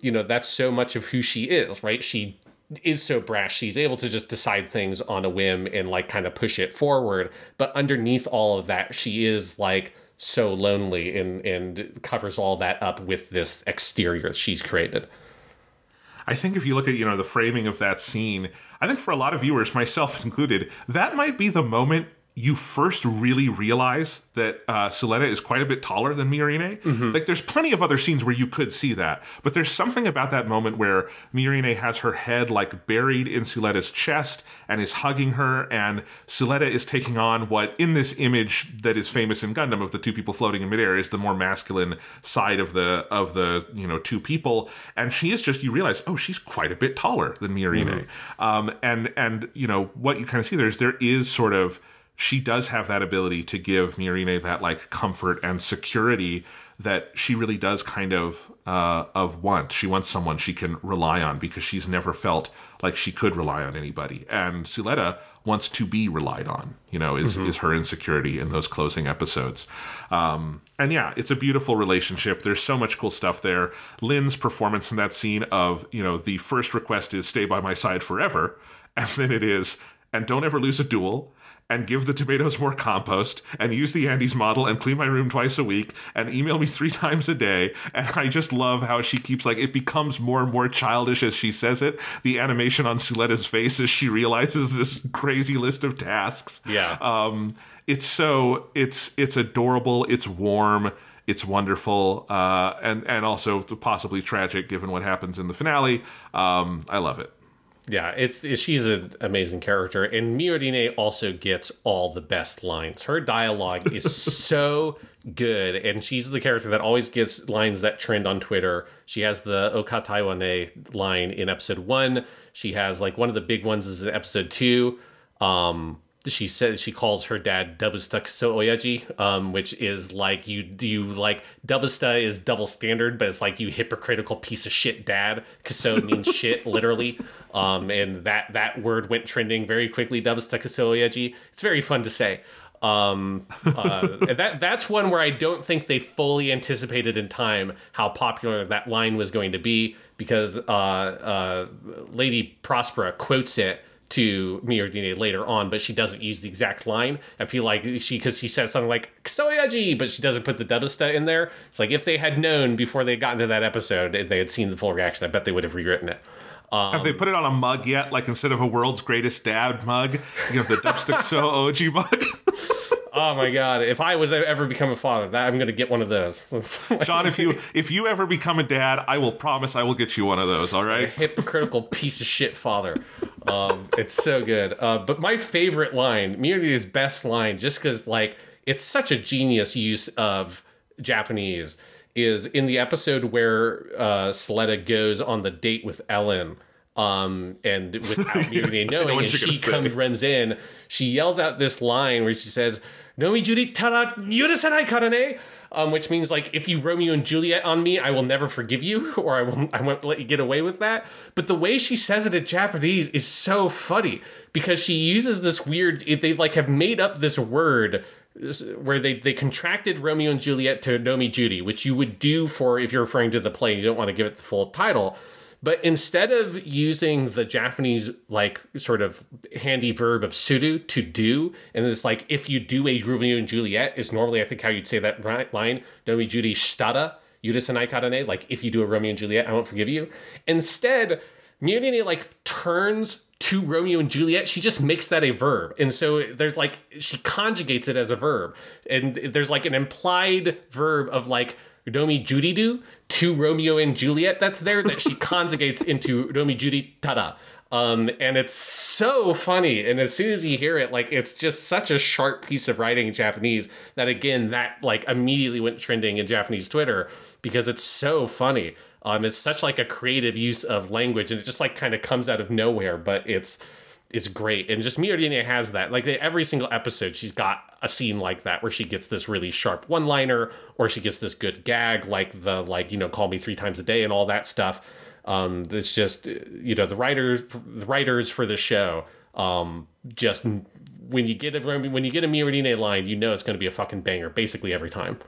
S1: you know, that's so much of who she is, right? She is so brash. She's able to just decide things on a whim and like kind of push it forward. But underneath all of that, she is like so lonely and covers all that up with this exterior she's created.
S2: I think if you look at, you know, the framing of that scene, I think for a lot of viewers, myself included, that might be the moment you first really realize that Suletta is quite a bit taller than Miorine. Mm-hmm. Like, there's plenty of other scenes where you could see that, but there's something about that moment where Miorine has her head, like, buried in Suletta's chest and is hugging her, and Suletta is taking on what, in this image that is famous in Gundam of the 2 people floating in midair, is the more masculine side of the you know, 2 people, and she is just, you realize, oh, she's quite a bit taller than Miorine. Mm-hmm. And you know, what you kind of see there is sort of, she does have that ability to give Miorine that like comfort and security that she really does kind of want. She wants someone she can rely on because she's never felt like she could rely on anybody. And Suletta wants to be relied on, you know, is her insecurity in those closing episodes. And yeah, it's a beautiful relationship. There's so much cool stuff there. Lynn's performance in that scene of, you know, the first request is stay by my side forever. And then it is, and don't ever lose a duel, and give the tomatoes more compost, and use the Andes model, and clean my room twice a week, and email me 3 times a day. And I just love how she keeps, like, it becomes more and more childish as she says it. The animation on Suletta's face as she realizes this crazy list of tasks.
S1: Yeah.
S2: It's adorable, it's warm, it's wonderful, and also possibly tragic given what happens in the finale. I love it.
S1: Yeah, she's an amazing character, and Miorine also gets all the best lines. Her dialogue is so good, and she's the character that always gets lines that trend on Twitter. She has the Oka Taiwane line in episode 1. She has, like, one of the big ones is in episode 2. She says she calls her dad Dabusta Kuso Oyaji, which is like you like Dabusta is double standard, but it's like you hypocritical piece of shit dad. Kuso means shit literally, and that word went trending very quickly. Dabusta Kuso Oyaji. It's very fun to say. That's one where I don't think they fully anticipated in time how popular that line was going to be, because Lady Prospera quotes it to Miorine later on, but she doesn't use the exact line. I feel like because she said something like Kusoyaji, but she doesn't put the Dabusta in there. It's like if they had known before they got into that episode and they had seen the full reaction, I bet they would have rewritten it.
S2: Have they put it on a mug yet? Like, instead of a world's greatest dad mug, you have the Dabusta Kuso Oji mug?
S1: Oh my god! If I was ever become a father, I'm going to get one of those.
S2: Sean, if you ever become a dad, I will promise I will get you one of those. All right?
S1: A hypocritical piece of shit father. It's so good. But my favorite line, Miorine's best line, just because like it's such a genius use of Japanese, is in the episode where Suletta goes on the date with Ellen. And without Miorine knowing, and she runs in, she yells out this line where she says, "Nomi Juri tara yurusanai kara ne," which means like, if you Romeo and Juliet on me, I will never forgive you, or I won't let you get away with that. But the way she says it in Japanese is so funny, because she uses this weird, they like have made up this word where they contracted Romeo and Juliet to Nomi Juri, which you would do for if you're referring to the play, you don't want to give it the full title. But instead of using the Japanese, like, sort of handy verb of suru, to do, and it's like, if you do a Romeo and Juliet, is normally, I think, how you'd say that line, Nomi Juri shitara, yurusanai kara ne, like, if you do a Romeo and Juliet, I won't forgive you. Instead, Miorine, like, turns to Romeo and Juliet. She just makes that a verb. And so there's, like, she conjugates it as a verb. And there's, like, an implied verb of, like, Nomi Juridu to Romeo and Juliet that's there that she conjugates into Nomi Juri tada. And it's so funny. And as soon as you hear it, like, it's just such a sharp piece of writing in Japanese that, again, that like immediately went trending in Japanese Twitter because it's so funny. It's such like a creative use of language, and it just like kind of comes out of nowhere, but it's is great. And just Miorine has that. Like every single episode, she's got a scene like that where she gets this really sharp one-liner, or she gets this good gag, like the call me 3 times a day and all that stuff. It's just the writers for the show. Just when you get a Miorine line, it's going to be a fucking banger basically every time.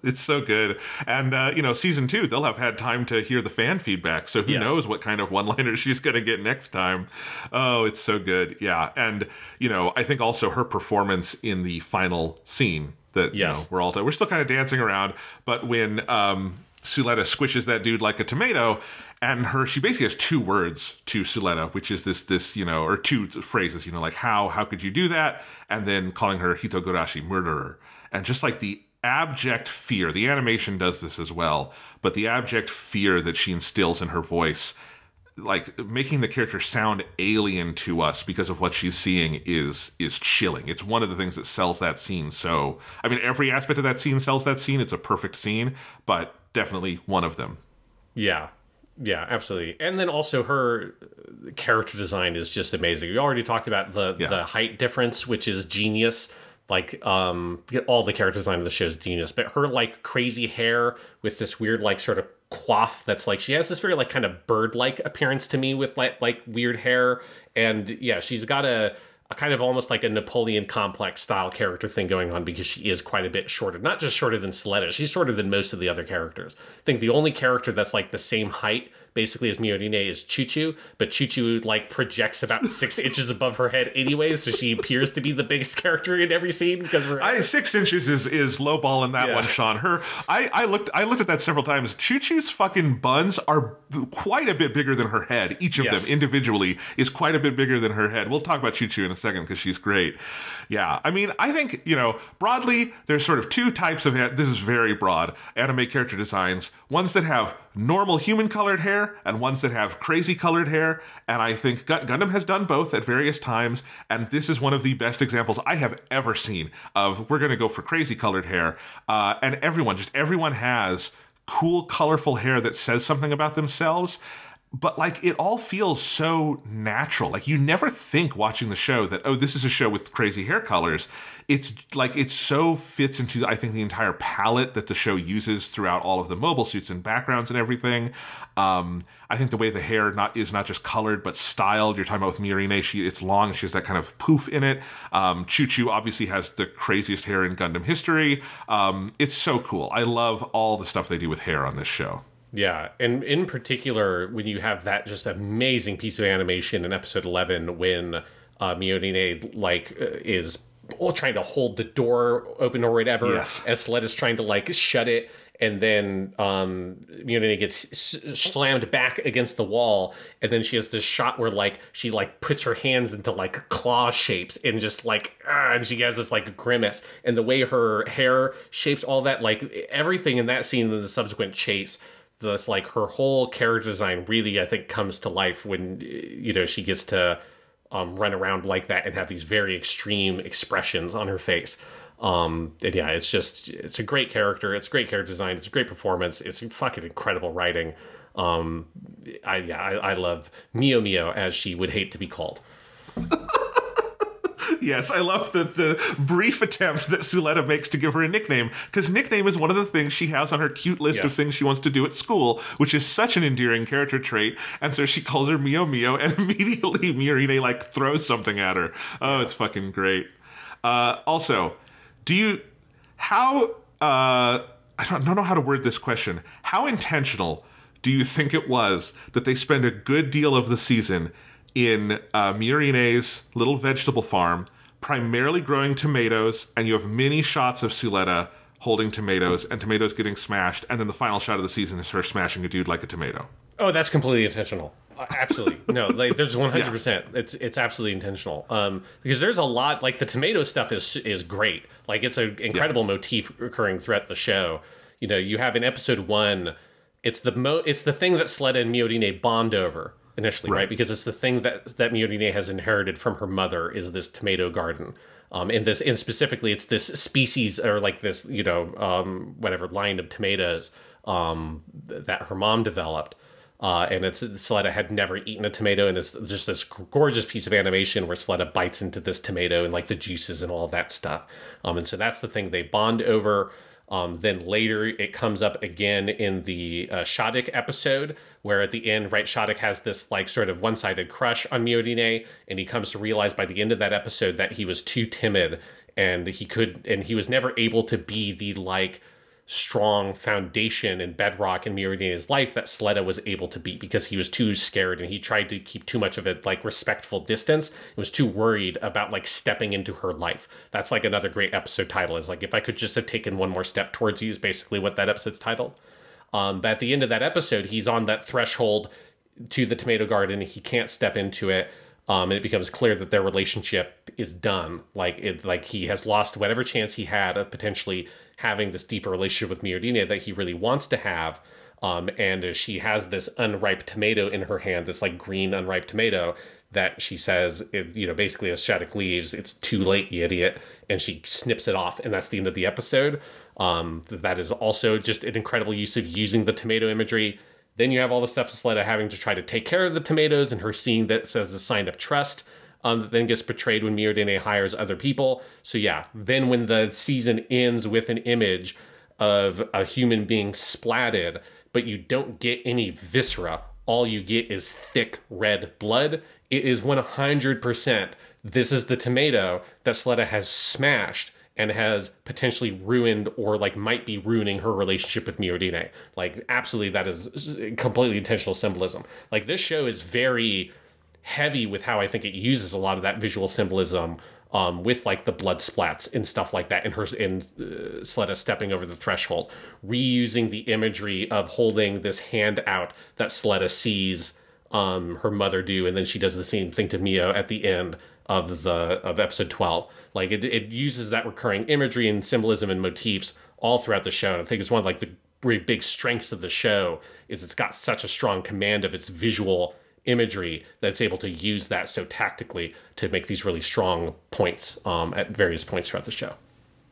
S2: It's so good. And, season 2, they'll have had time to hear the fan feedback. So who knows what kind of one-liner she's going to get next time. Oh, it's so good. Yeah. And, I think also her performance in the final scene that, we're still kind of dancing around. But when Suletta squishes that dude like a tomato, and she basically has 2 words to Suletta, which is this, or 2 phrases, like how could you do that? And then calling her Hitogurashi, murderer. And just like the abject fear, the animation does this as well, but the abject fear that she instills in her voice, like making the character sound alien to us because of what she's seeing is chilling. It's one of the things that sells that scene. So, I mean, every aspect of that scene sells that scene. It's a perfect scene, but definitely one of them.
S1: Yeah. Yeah, absolutely. And then also her character design is just amazing. We already talked about the height difference, which is genius. Like, all the character design of the show is genius, but her like crazy hair with this weird like sort of coif that's like, she has this very like kind of bird-like appearance to me with like weird hair. And yeah, she's got a kind of almost like a Napoleon complex style character thing going on, because she is quite a bit shorter. Not just shorter than Suletta, she's shorter than most of the other characters. I think the only character that's like the same height basically as Miorine is Chuchu, but Chuchu like projects about 6 inches above her head anyway, so she appears to be the biggest character in every scene because of her
S2: 6 inches is low ball in that one, Sean. I looked at that several times. Chuchu's fucking buns are quite a bit bigger than her head. Each of them individually is quite a bit bigger than her head. We'll talk about Chuchu in a second because she's great. Yeah, I mean, I think, broadly, there's sort of 2 types of, this is very broad, anime character designs. Ones that have normal human colored hair and ones that have crazy colored hair. And I think Gundam has done both at various times. And this is one of the best examples I have ever seen of, we're going to go for crazy colored hair. And everyone has cool, colorful hair that says something about themselves. But like, it all feels so natural. Like, you never think watching the show that, oh, this is a show with crazy hair colors. It's like, it so fits into, I think, the entire palette that the show uses throughout all of the mobile suits and backgrounds and everything. I think the way the hair is not just colored, but styled. You're talking about with Miorine, it's long. She has that kind of poof in it. Chuchu obviously has the craziest hair in Gundam history. It's so cool. I love all the stuff they do with hair on this show.
S1: Yeah, and in particular, when you have that just amazing piece of animation in episode 11, when Miorine is trying to hold the door open or whatever, as Suletta's trying to like shut it, and then Miorine gets slammed back against the wall, and then she has this shot where like she like puts her hands into like claw shapes and just like and she has this like grimace, and the way her hair shapes all that, like everything in that scene and the subsequent chase. This like her whole character design really, I think, comes to life when she gets to run around like that and have these very extreme expressions on her face. And yeah, it's a great character. It's a great character design. It's a great performance. It's fucking incredible writing. I love Mio Mio, as she would hate to be called.
S2: Yes, I love the brief attempt that Suletta makes to give her a nickname, because nickname is one of the things she has on her cute list of things she wants to do at school, which is such an endearing character trait. And so she calls her Mio Mio, and immediately Miorine like throws something at her. Oh, it's fucking great. Also, I don't know how to word this question. How intentional do you think it was that they spend a good deal of the season in Miorine's little vegetable farm, primarily growing tomatoes, and you have many shots of Suletta holding tomatoes and tomatoes getting smashed, and then the final shot of the season is her smashing a dude like a tomato?
S1: Oh, that's completely intentional. Absolutely. No, like there's 100%. It's absolutely intentional. Because there's a lot, like the tomato stuff is great. Like it's an incredible motif occurring throughout the show. You have in episode 1, it's the thing that Suletta and Miorine bond over initially, right? Because it's the thing that Miorine has inherited from her mother, is this tomato garden. And specifically it's this species, or like this, whatever line of tomatoes that her mom developed. And Suletta had never eaten a tomato, and it's just this gorgeous piece of animation where Suletta bites into this tomato and like the juices and all of that stuff. And so that's the thing they bond over. Then later it comes up again in the Shattuck episode, where at the end, right, Shattuck has this like sort of one-sided crush on Miorine, and he comes to realize by the end of that episode that he was too timid, and he was never able to be the like strong foundation and bedrock in Miorine's life that Suletta was able to be, because he was too scared and he tried to keep too much of a like respectful distance and was too worried about like stepping into her life. That's like another great episode title, is like, if I could just have taken one more step towards you, is basically what that episode's titled. But at the end of that episode, he's on that threshold to the tomato garden. He can't step into it. And it becomes clear that their relationship is done. Like he has lost whatever chance he had of potentially having this deeper relationship with Miorine that he really wants to have. And she has this unripe tomato in her hand, this like green unripe tomato that she says, basically as Shattuck leaves, "It's too late, you idiot." And she snips it off, and that's the end of the episode. That is also just an incredible use of using the tomato imagery. Then you have all the stuff of Suletta having to try to take care of the tomatoes, and her seeing that as a sign of trust, that then gets betrayed when Miorine hires other people. So yeah, then when the season ends with an image of a human being splatted, but you don't get any viscera, all you get is thick red blood, it is 100%. This is the tomato that Suletta has smashed and has potentially ruined, or like might be ruining, her relationship with Miorine. Like, absolutely, that is completely intentional symbolism. Like, this show is very heavy with how I think it uses a lot of that visual symbolism, with like the blood splats and stuff like that, and Suletta stepping over the threshold, reusing the imagery of holding this hand out that Suletta sees her mother do, and then she does the same thing to Mio at the end of episode 12. Like, it uses that recurring imagery and symbolism and motifs all throughout the show. And I think it's one of like the really big strengths of the show, is it's got such a strong command of its visual imagery that it's able to use that so tactically to make these really strong points at various points throughout the show.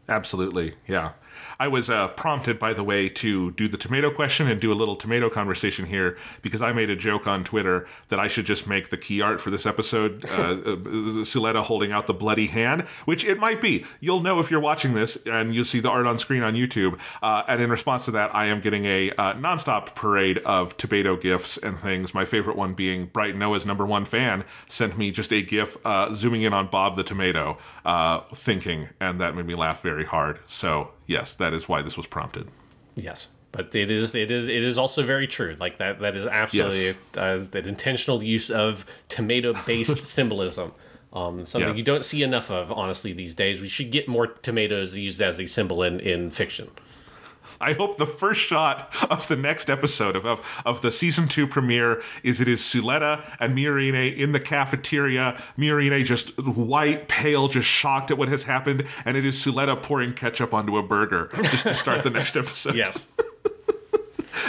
S2: Absolutely, yeah. I was prompted, by the way, to do the tomato question and do a little tomato conversation here, because I made a joke on Twitter that I should just make the key art for this episode Suletta holding out the bloody hand, which it might be. You'll know if you're watching this, and you'll see the art on screen on YouTube. And in response to that, I am getting a nonstop parade of tomato gifs and things. My favorite one being Bright Noah's #1 fan sent me just a gif zooming in on Bob the tomato, thinking, and that made me laugh very hard. So yes, that is why this was prompted.
S1: Yes, but it is also very true. Like that is absolutely an intentional use of tomato-based symbolism. Something
S2: Yes.
S1: you don't see enough of, honestly, these days. We should get more tomatoes used as a symbol in fiction.
S2: I hope the first shot of the next episode of the season 2 premiere is Suletta and Miorine in the cafeteria. Miorine just white, pale, just shocked at what has happened, and it is Suletta pouring ketchup onto a burger just to start the next episode.
S1: Yes.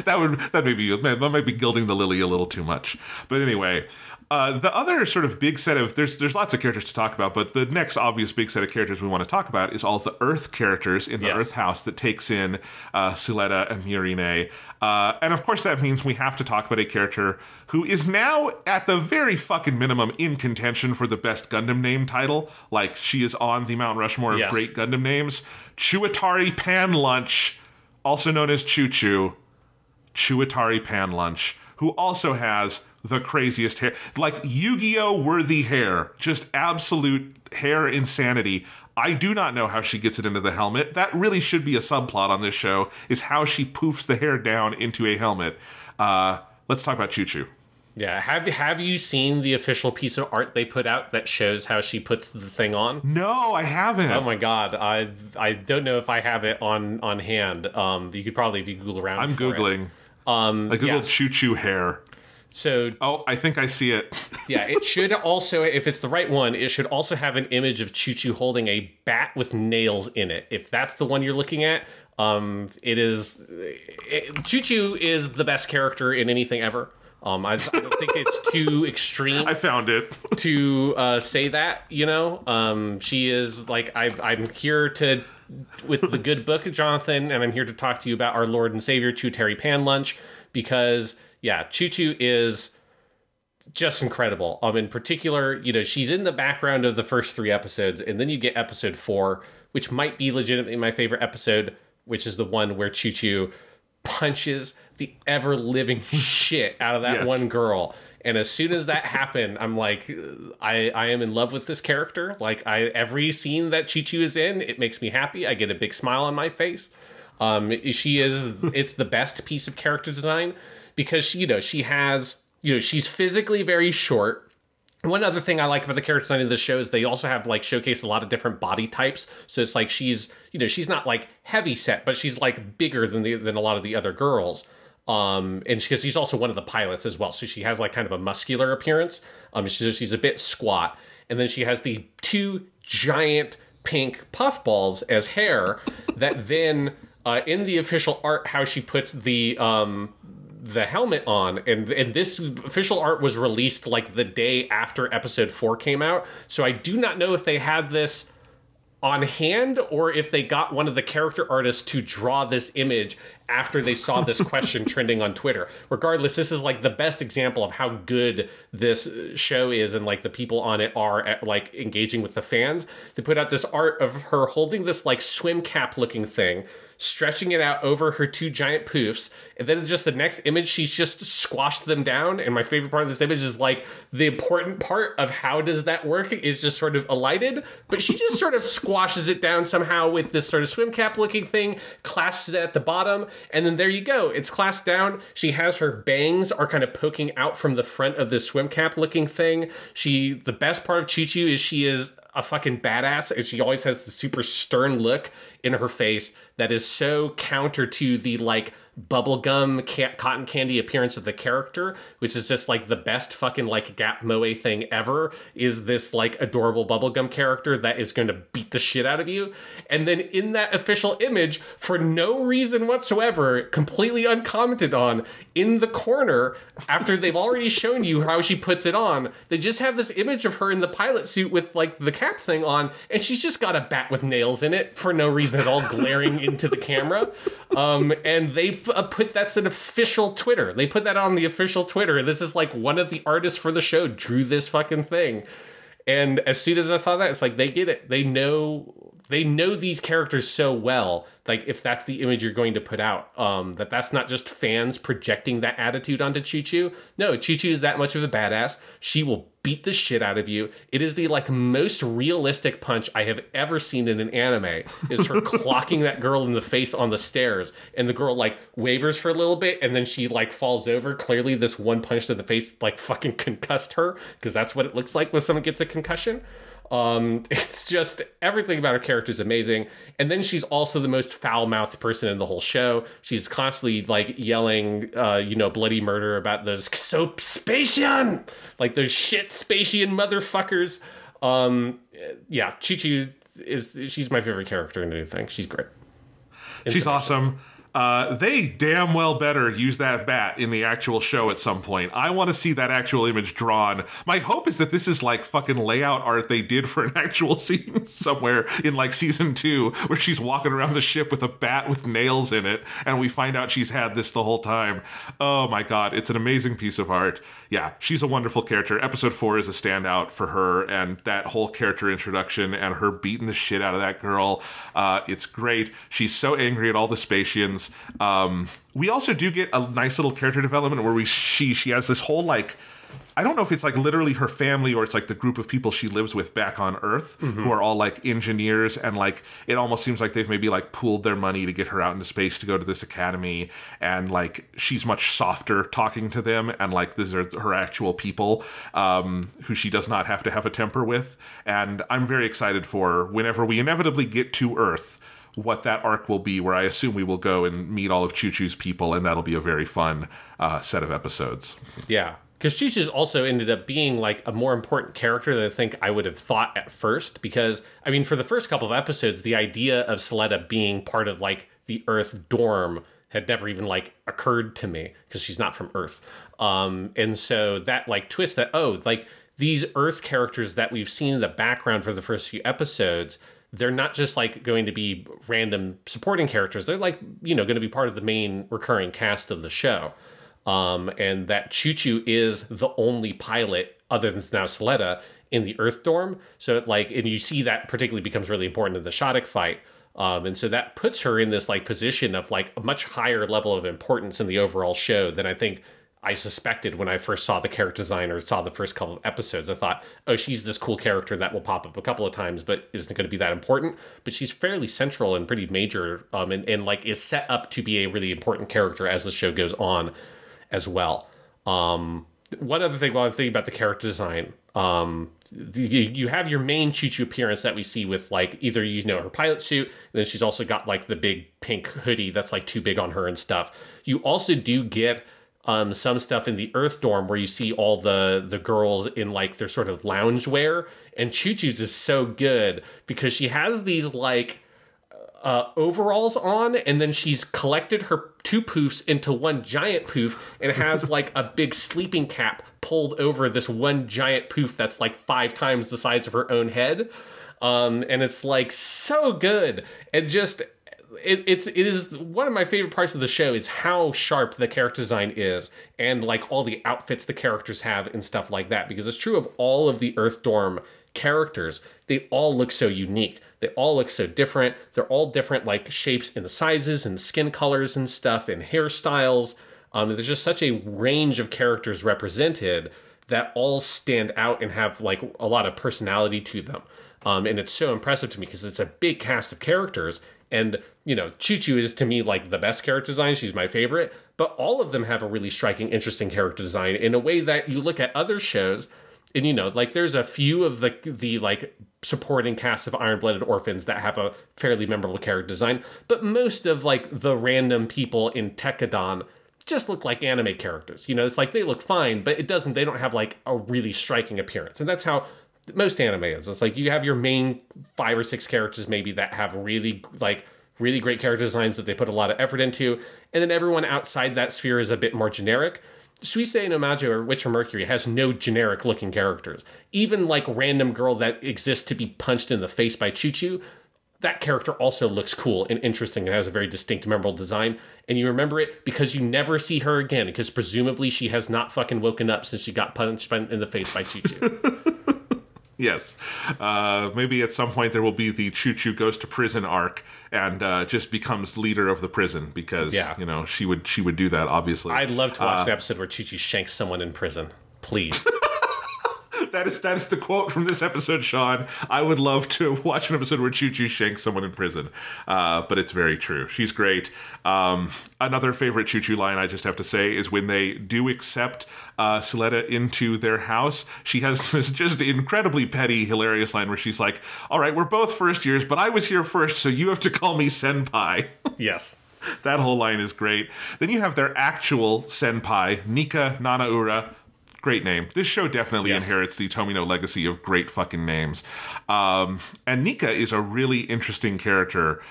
S2: that might be gilding the lily a little too much. But anyway, the other sort of big set of there's lots of characters to talk about, but the next obvious big set of characters we want to talk about is all the Earth characters in the Earth house that takes in Suletta and Miorine. And of course that means we have to talk about a character who is now at the very fucking minimum in contention for the best Gundam name title. Like, she is on the Mount Rushmore of great Gundam names. Chuitari Pan Lunch, also known as Choo Choo. Chuitari Pan Lunch, who also has the craziest hair, like Yu-Gi-Oh worthy hair, just absolute hair insanity. I do not know how she gets it into the helmet. That really should be a subplot on this show, is how she poofs the hair down into a helmet. Let's talk about Choo Choo.
S1: Yeah, have you seen the official piece of art they put out that shows how she puts the thing on?
S2: No, I haven't.
S1: Oh my god, I don't know if I have it on hand. You could probably, if you Google around.
S2: I'm Googling. I googled Choo Choo hair.
S1: So,
S2: I think I see it.
S1: Yeah, it should also, if it's the right one, it should also have an image of Choo Choo holding a bat with nails in it. If that's the one you're looking at, Choo Choo is the best character in anything ever. I don't think it's too extreme.
S2: I found it.
S1: To say that, she is like, I'm here with the good book, Jonathan, and I'm here to talk to you about our Lord and Savior, Chuitari Pan Lunch, because Yeah, Choo Choo is just incredible. In particular, you know, she's in the background of the first 3 episodes, and then you get episode 4, which might be legitimately my favorite episode, which is the one where Choo Choo punches the ever-living shit out of that one girl. And as soon as that happened, I'm like, I am in love with this character. Like, every scene that Choo Choo is in, it makes me happy. I get a big smile on my face. It's the best piece of character design because she has, she's physically very short. One other thing I like about the character design of the show is they also have like showcased a lot of different body types. So it's like she's not like heavy set, but she's like bigger than a lot of the other girls. And because she's also one of the pilots as well, so she has like kind of a muscular appearance. She's a bit squat, and then she has the 2 giant pink puffballs as hair that then in the official art, how she puts the helmet on, and this official art was released like the day after episode 4 came out, so I do not know if they had this on hand or if they got one of the character artists to draw this image after they saw this question trending on Twitter. Regardless, this is like the best example of how good this show is and like the people on it are at like engaging with the fans. They put out this art of her holding this like swim cap looking thing, stretching it out over her 2 giant poofs, and then just the next image, she's just squashed them down. And my favorite part of this image is like the important part of how does that work is just sort of elided, but she just sort of squashes it down somehow with this sort of swim cap looking thing, clasps it at the bottom, and then there you go. It's clasped down. She has her bangs are kind of poking out from the front of this swim cap looking thing. The best part of Choo Choo is she is a fucking badass, and she always has the super stern look in her face that is so counter to the like bubblegum cotton candy appearance of the character, which is just like the best fucking like Gap Moe thing ever, is this like adorable bubblegum character that is going to beat the shit out of you. And then in that official image, for no reason whatsoever, completely uncommented on, in the corner, after they've already shown you how she puts it on, they just have this image of her in the pilot suit with like the cap thing on, and she's just got a bat with nails in it for no reason at all, glaring into the camera. And they've that's an official Twitter. They put that on the official Twitter. This is like one of the artists for the show drew this fucking thing. And as soon as I thought that, it's like they get it. They know these characters so well. Like if that's the image you're going to put out, that's not just fans projecting that attitude onto Choo Choo. No, Choo Choo is that much of a badass. She will beat the shit out of you. It is the like most realistic punch I have ever seen in an anime, is her clocking that girl in the face on the stairs, and the girl like wavers for a little bit and then she like falls over. Clearly this one punch to the face like fucking concussed her, because that's what it looks like when someone gets a concussion. It's just everything about her character is amazing. And then she's also the most foul-mouthed person in the whole show. She's constantly like yelling, bloody murder about those Xopspatian, like those shit Spatian motherfuckers. Choo Choo she's my favorite character in anything. She's great.
S2: She's awesome. They damn well better use that bat in the actual show at some point. I want to see that actual image drawn. My hope is that this is like fucking layout art they did for an actual scene somewhere in like season 2, where she's walking around the ship with a bat with nails in it, and we find out she's had this the whole time. Oh my god, it's an amazing piece of art. Yeah, she's a wonderful character. Episode 4 is a standout for her, and that whole character introduction and her beating the shit out of that girl, it's great. She's so angry at all the Spatians. We also do get a nice little character development where she has this whole like, I don't know if it's like literally her family or it's like the group of people she lives with back on Earth, who are all like engineers, and like it almost seems like they've maybe like pooled their money to get her out into space to go to this academy, and like she's much softer talking to them, and like these are her actual people who she does not have to have a temper with. And I'm very excited for whenever we inevitably get to Earth, what that arc will be, where I assume we will go and meet all of Choo Choo's people, and that'll be a very fun set of episodes.
S1: Yeah, because Choo Choo's also ended up being like a more important character than I think I would have thought at first, because, I mean, for the first couple of episodes, the idea of Suletta being part of like the Earth dorm had never even like occurred to me, because she's not from Earth. And so that like twist that, oh, like these Earth characters that we've seen in the background for the first few episodes, they're not just like going to be random supporting characters. They're like, going to be part of the main recurring cast of the show. and that Choo-Choo is the only pilot other than now Suletta in the Earth dorm. So like, and you see that particularly becomes really important in the Shoddyk fight. And so that puts her in this like position of like a much higher level of importance in the overall show than I think I suspected when I first saw the character design or saw the first couple of episodes. I thought, oh, she's this cool character that will pop up a couple of times, but isn't going to be that important. But she's fairly central and pretty major, and like is set up to be a really important character as the show goes on as well. One other thing while I'm thinking about the character design, you have your main Choo-Choo appearance that we see with like either, you know, her pilot suit, and then she's also got like the big pink hoodie that's like too big on her and stuff. You also do get some stuff in the Earth dorm where you see all the girls in like their sort of loungewear, and Choo-Choo's is so good because she has these like overalls on, and then she's collected her two poofs into one giant poof and has like a big sleeping cap pulled over this one giant poof that's like 5 times the size of her own head. And it's like so good. And just it is one of my favorite parts of the show is how sharp the character design is, and like all the outfits the characters have and stuff like that, because it's true of all of the Earth dorm characters. They all look so unique. They all look so different. They're all different like shapes and sizes and skin colors and stuff and hairstyles. There's just such a range of characters represented that all stand out and have like a lot of personality to them. And it's so impressive to me because it's a big cast of characters. And, you know, Choo-Choo is to me like the best character design. She's my favorite. But all of them have a really striking, interesting character design in a way that you look at other shows and, you know, like there's a few of the like supporting cast of Iron-Blooded Orphans that have a fairly memorable character design. But most of like the random people in Tekkadan just look like anime characters. You know, it's like they look fine, but they don't have like a really striking appearance. And that's how most anime is. It's like you have your main 5 or 6 characters maybe that have really great character designs that they put a lot of effort into, and then everyone outside that sphere is a bit more generic. Suisei no Majo or Witch from Mercury has no generic looking characters. Even like random girl that exists to be punched in the face by Choo-Choo, that character also looks cool and interesting and has a very distinct, memorable design. And you remember it because you never see her again, because presumably she has not fucking woken up since she got punched in the face by Choo-Choo.
S2: Yes. Maybe at some point there will be the Choo-Choo goes to prison arc and just becomes leader of the prison because, you know, she would do that, obviously.
S1: I'd love to watch an episode where Choo-Choo shanks someone in prison. Please.
S2: That is the quote from this episode, Sean. I would love to watch an episode where Choo-Choo shanks someone in prison. But it's very true. She's great. Another favorite Choo-Choo line I just have to say is when they do accept Suletta into their house. She has this just incredibly petty, hilarious line where she's like, all right, we're both first years, but I was here first, so you have to call me Senpai.
S1: Yes.
S2: That whole line is great. Then you have their actual Senpai, Nika Nanaura. Great name. This show definitely inherits the Tomino legacy of great fucking names. And Nika is a really interesting character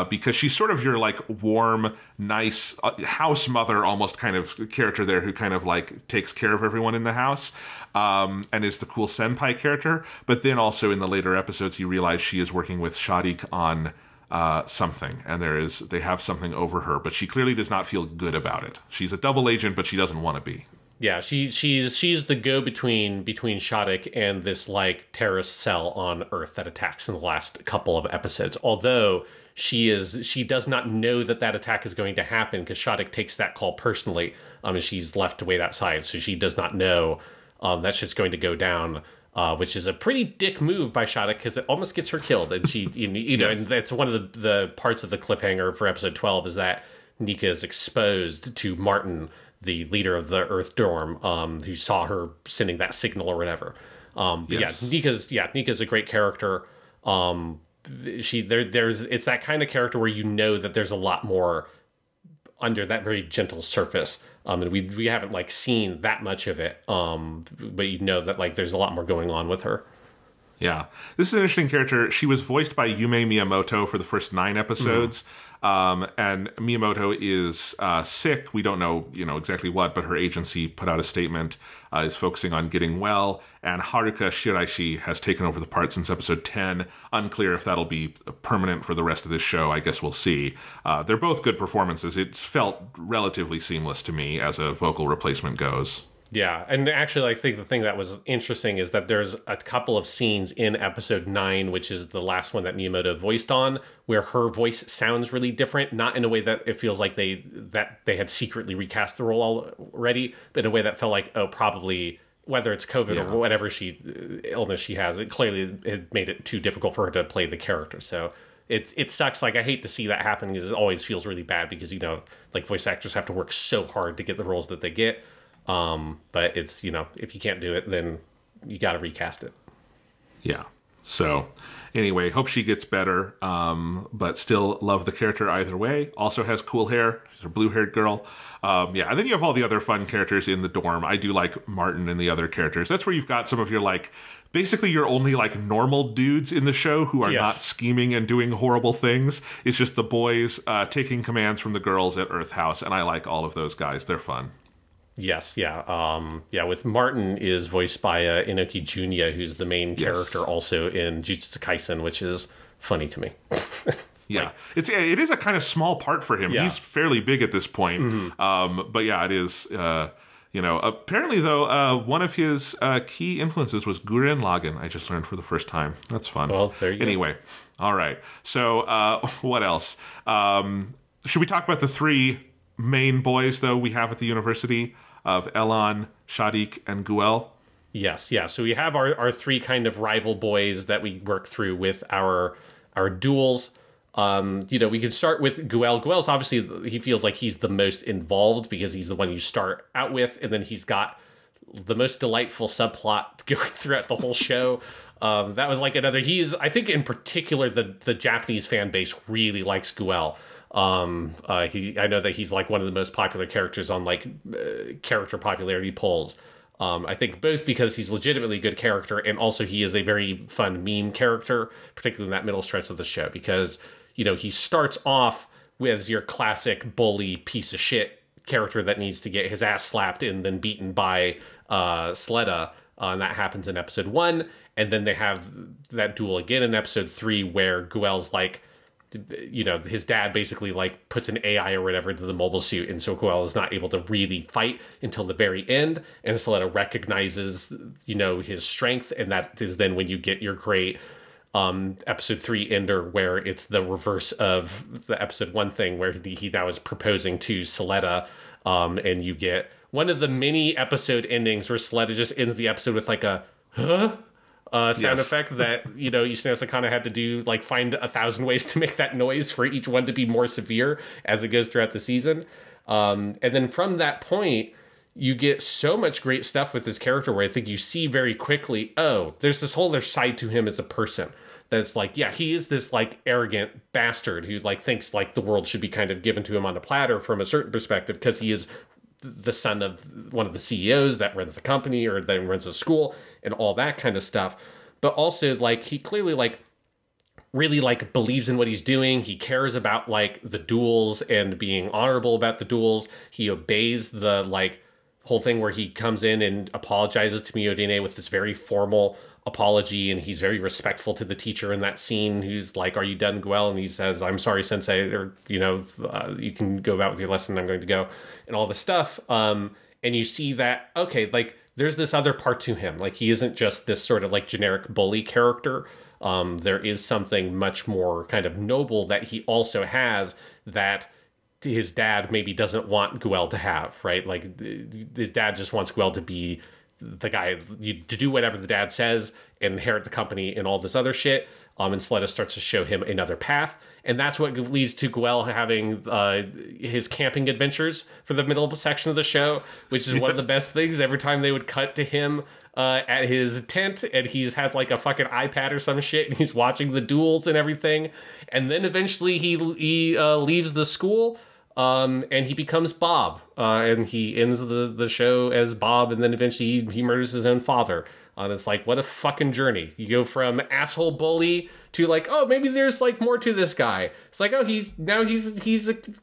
S2: because she's sort of your like warm, nice house mother almost kind of character there who kind of like takes care of everyone in the house and is the cool senpai character. But then also in the later episodes, you realize she is working with Shoddyk on something, and they have something over her, but she clearly does not feel good about it. She's a double agent, but she doesn't want to be.
S1: Yeah, she's the go-between between Shoddyk and this like terrorist cell on Earth that attacks in the last couple of episodes. Although she does not know that attack is going to happen because Shoddyk takes that call personally, and she's left to wait outside, so she does not know that's just going to go down. Which is a pretty dick move by Shoddyk because it almost gets her killed, and she you know, and that's one of the parts of the cliffhanger for episode 12 is that Nika is exposed to Martin, the leader of the Earth dorm, who saw her sending that signal or whatever. But Nika's a great character. It's that kind of character where you know that there's a lot more under that very gentle surface. And we haven't like seen that much of it. But you know that like there's a lot more going on with her.
S2: Yeah. This is an interesting character. She was voiced by Yume Miyamoto for the first 9 episodes. And Miyamoto is sick. We don't know, exactly what, but her agency put out a statement, is focusing on getting well. And Haruka Shiraishi has taken over the part since episode 10. Unclear if that'll be permanent for the rest of this show. I guess we'll see. They're both good performances. It's felt relatively seamless to me as a vocal replacement goes.
S1: Yeah, and actually, I think the thing that was interesting is that there's a couple of scenes in episode 9, which is the last one that Miyamoto voiced on, where her voice sounds really different, not in a way that it feels like they had secretly recast the role already, but in a way that felt like, oh, probably, whether it's COVID or whatever illness she has, it clearly had made it too difficult for her to play the character. So it sucks. Like, I hate to see that happen because it always feels really bad because, like, voice actors have to work so hard to get the roles that they get. But it's, if you can't do it, then you got to recast it.
S2: Yeah. So anyway, hope she gets better. But still love the character either way. Also has cool hair. She's a blue-haired girl. And then you have all the other fun characters in the dorm. I do like Martin and the other characters. That's where you've got some of your, basically you're only, normal dudes in the show who are not scheming and doing horrible things. It's just the boys taking commands from the girls at Earth House. And I like all of those guys. They're fun.
S1: Yes, yeah. With Martin is voiced by Inoki Junya, who's the main character also in Jujutsu Kaisen, which is funny to me.
S2: Yeah, it is a kind of small part for him. Yeah. He's fairly big at this point. Mm-hmm. But yeah, it is, apparently though, one of his key influences was Gurren Lagann. I just learned for the first time. That's fun.
S1: Well, there you go.
S2: Anyway, all right. So what else? Should we talk about the 3 main boys, though, we have at the university of Elan, Shadiq, and Guel?
S1: Yes, yeah. So we have our 3 kind of rival boys that we work through with our duels. We could start with Guel. Guel's obviously, he feels like he's the most involved because he's the one you start out with, and then he's got the most delightful subplot going throughout the whole show. That was I think in particular, the Japanese fan base really likes Guel. I know that he's one of the most popular characters on character popularity polls. I think both because he's legitimately a good character and also he is a very fun meme character, particularly in that middle stretch of the show, because, he starts off with your classic bully piece of shit character that needs to get his ass slapped and then beaten by Sleda. And that happens in episode 1. And then they have that duel again in episode 3 where Guel's his dad basically puts an AI or whatever into the mobile suit, and so Guel is not able to really fight until the very end, and Sleda recognizes his strength, and that is then when you get your great episode 3 ender where it's the reverse of the episode 1 thing where he now is proposing to Sleda, and you get one of the mini episode endings where Sleda just ends the episode with a huh sound effect that Yoshinosa kind of had to do, find 1,000 ways to make that noise for each one to be more severe as it goes throughout the season. And then from that point, you get so much great stuff with this character where I think you see very quickly, oh, there's this whole other side to him as a person. That's he is this arrogant bastard who thinks the world should be kind of given to him on a platter from a certain perspective because he is the son of one of the CEOs that runs the company or that runs the school and all that kind of stuff. But also he clearly really believes in what he's doing. He cares about the duels and being honorable about the duels. He obeys the whole thing where he comes in and apologizes to Miyodine with this very formal apology, and he's very respectful to the teacher in that scene who's are you done, Guel? And he says, I'm sorry, sensei, or you can go about with your lesson, I'm going to go, and all this stuff. And you see that, okay, there's this other part to him. He isn't just this sort of generic bully character. There is something much more kind of noble that he also has that his dad maybe doesn't want Guel to have, right? His dad just wants Guel to be the guy to do whatever the dad says and inherit the company and all this other shit. And Sleda starts to show him another path. And that's what leads to Guel having his camping adventures for the middle section of the show, which is one of the best things. Every time they would cut to him at his tent, and he has a fucking iPad or some shit, and he's watching the duels and everything. And then eventually he leaves the school, and he becomes Bob. And he ends the show as Bob, and then eventually he murders his own father. And it's like, what a fucking journey. You go from asshole bully to like, oh, maybe there's like more to this guy. It's like, oh, he's